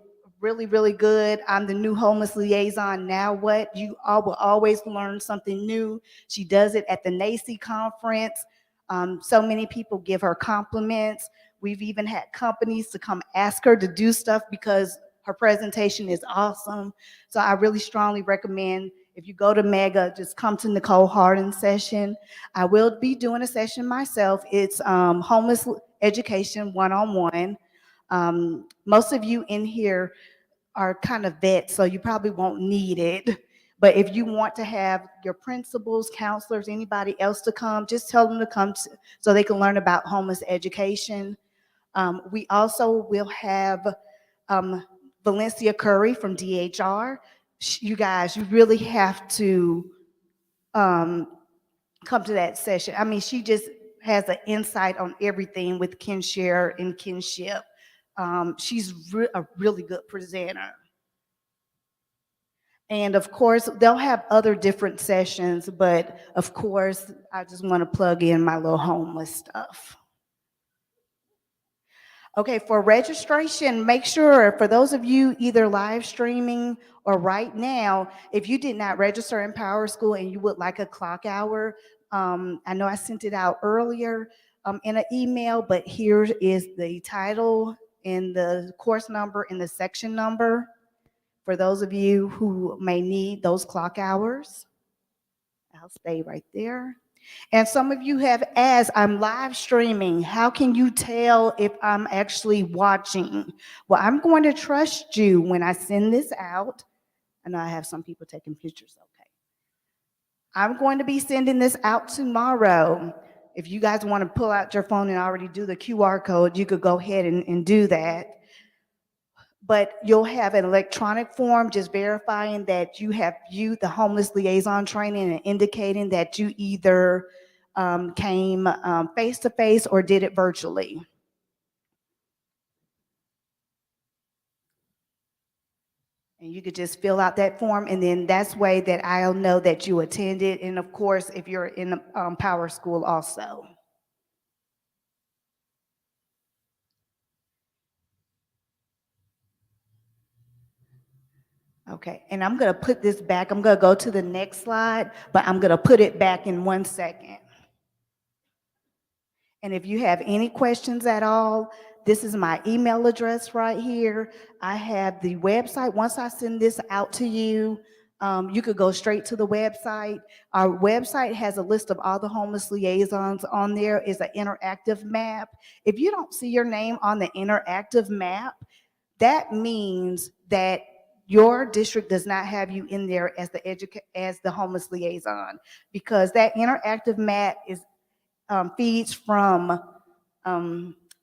really, really good. I'm the new homeless liaison. Now what? You all will always learn something new. She does it at the NACI conference. So many people give her compliments. We've even had companies to come ask her to do stuff because her presentation is awesome. So I really strongly recommend, if you go to Mega, just come to Nicole Harden's session. I will be doing a session myself. It's homeless education one-on-one. Most of you in here are kind of vets, so you probably won't need it. But if you want to have your principals, counselors, anybody else to come, just tell them to come so they can learn about homeless education. We also will have Valencia Curry from DHR. You guys, you really have to come to that session. She just has an insight on everything with kinshare and kinship. She's a really good presenter. And of course, they'll have other different sessions, but of course, I just want to plug in my little homeless stuff. Okay, for registration, make sure, for those of you either live streaming or right now, if you did not register in Power School and you would like a clock hour, I know I sent it out earlier in an email, but here is the title and the course number and the section number for those of you who may need those clock hours. I'll stay right there. And some of you have asked, I'm live streaming. How can you tell if I'm actually watching? Well, I'm going to trust you when I send this out. I know I have some people taking pictures, okay. I'm going to be sending this out tomorrow. If you guys want to pull out your phone and already do the QR code, you could go ahead and do that. But you'll have an electronic form just verifying that you have viewed the homeless liaison training and indicating that you either came face-to-face or did it virtually. And you could just fill out that form, and then that's way that I'll know that you attended. And of course, if you're in the Power School also. Okay, and I'm gonna put this back. I'm gonna go to the next slide, but I'm gonna put it back in 1 second. And if you have any questions at all, this is my email address right here. I have the website. Once I send this out to you, you could go straight to the website. Our website has a list of all the homeless liaisons on there. It's an interactive map. If you don't see your name on the interactive map, that means that your district does not have you in there as the homeless liaison, because that interactive map is feeds from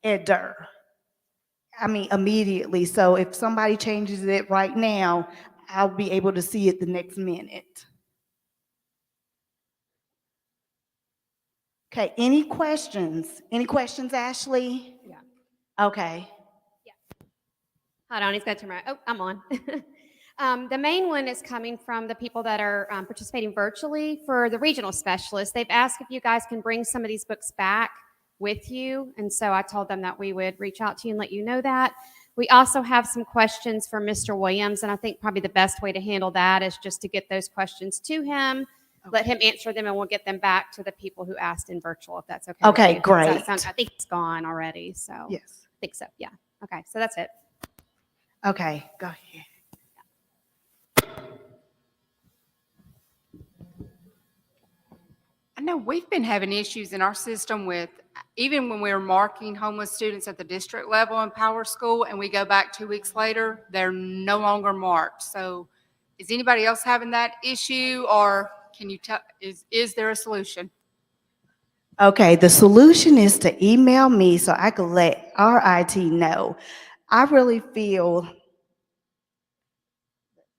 EDDR. I mean, immediately. So if somebody changes it right now, I'll be able to see it the next minute. Okay, any questions? Any questions, Ashley? Yeah. Okay. Hold on, he's got to turn around. Oh, I'm on. The main one is coming from the people that are participating virtually for the regional specialists. They've asked if you guys can bring some of these books back with you. And so I told them that we would reach out to you and let you know that. We also have some questions for Mr. Williams. And I think probably the best way to handle that is just to get those questions to him, let him answer them, and we'll get them back to the people who asked in virtual, if that's okay. Okay, with you. Does that great. sound- I think it's gone already. So Yes. I think so. Yeah. Okay. So that's it. Okay, go ahead. I know we've been having issues in our system with, even when we're marking homeless students at the district level in Power School and we go back 2 weeks later, they're no longer marked. So is anybody else having that issue, or can you tell, is there a solution? Okay, the solution is to email me so I could let our IT know. I really feel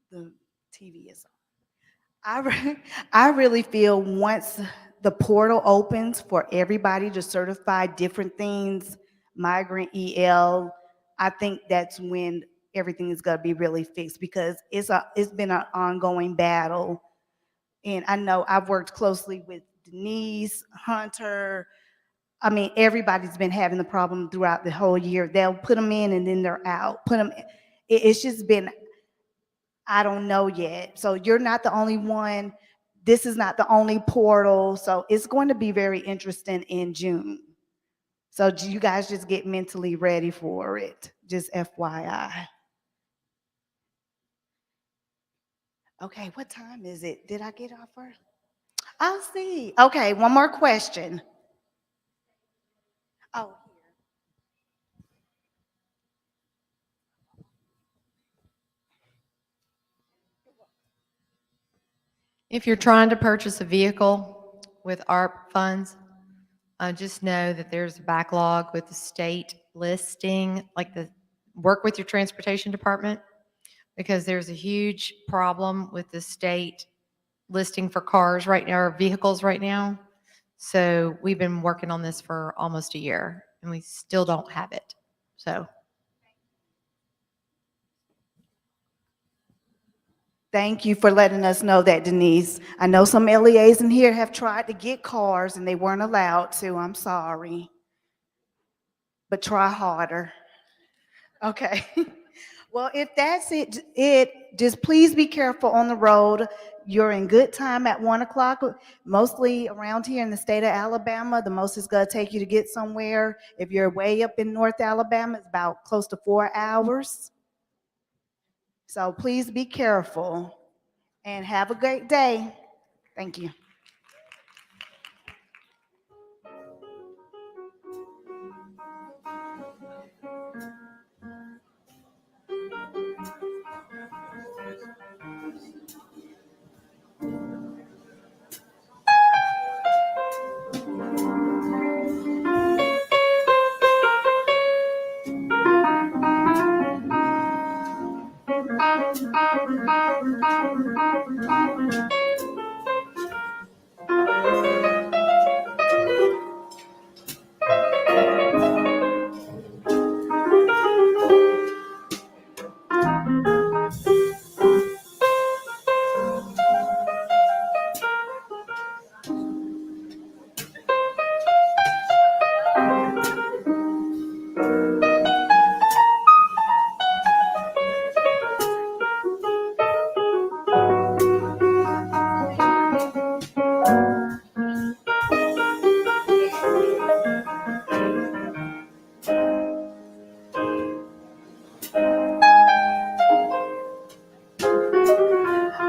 the TV is on. I really feel once the portal opens for everybody to certify different things, migrant EL, I think that's when everything is going to be really fixed, because it's been an ongoing battle. And I know I've worked closely with Denise, Hunter. I mean, everybody's been having the problem throughout the whole year. They'll put them in and then they're out. It's just been, I don't know yet. So you're not the only one. This is not the only portal. So it's going to be very interesting in June. So you guys just get mentally ready for it. Just FYI. Okay, what time is it? Did I get off first? I'll see. Okay, one more question. Oh, If you're trying to purchase a vehicle with ARP funds, just know that there's a backlog with the state listing, work with your transportation department, because there's a huge problem with the state listing for cars right now, or vehicles right now. So we've been working on this for almost a year and we still don't have it. So. thank you for letting us know that, Denise. I know some LEAs in here have tried to get cars and they weren't allowed to. I'm sorry. But try harder. Okay. Well, if that's it, just please be careful on the road. You're in good time at 1 o'clock. Mostly around here in the state of Alabama, the most it's going to take you to get somewhere. If you're way up in North Alabama, it's about close to 4 hours. So please be careful and have a great day. Thank you.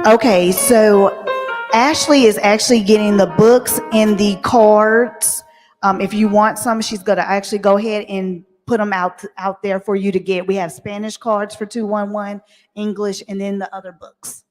Okay, so Ashley is actually getting the books and the cards. If you want some, she's gonna actually go ahead and put them out there for you to get. We have Spanish cards for 211, English, and then the other books.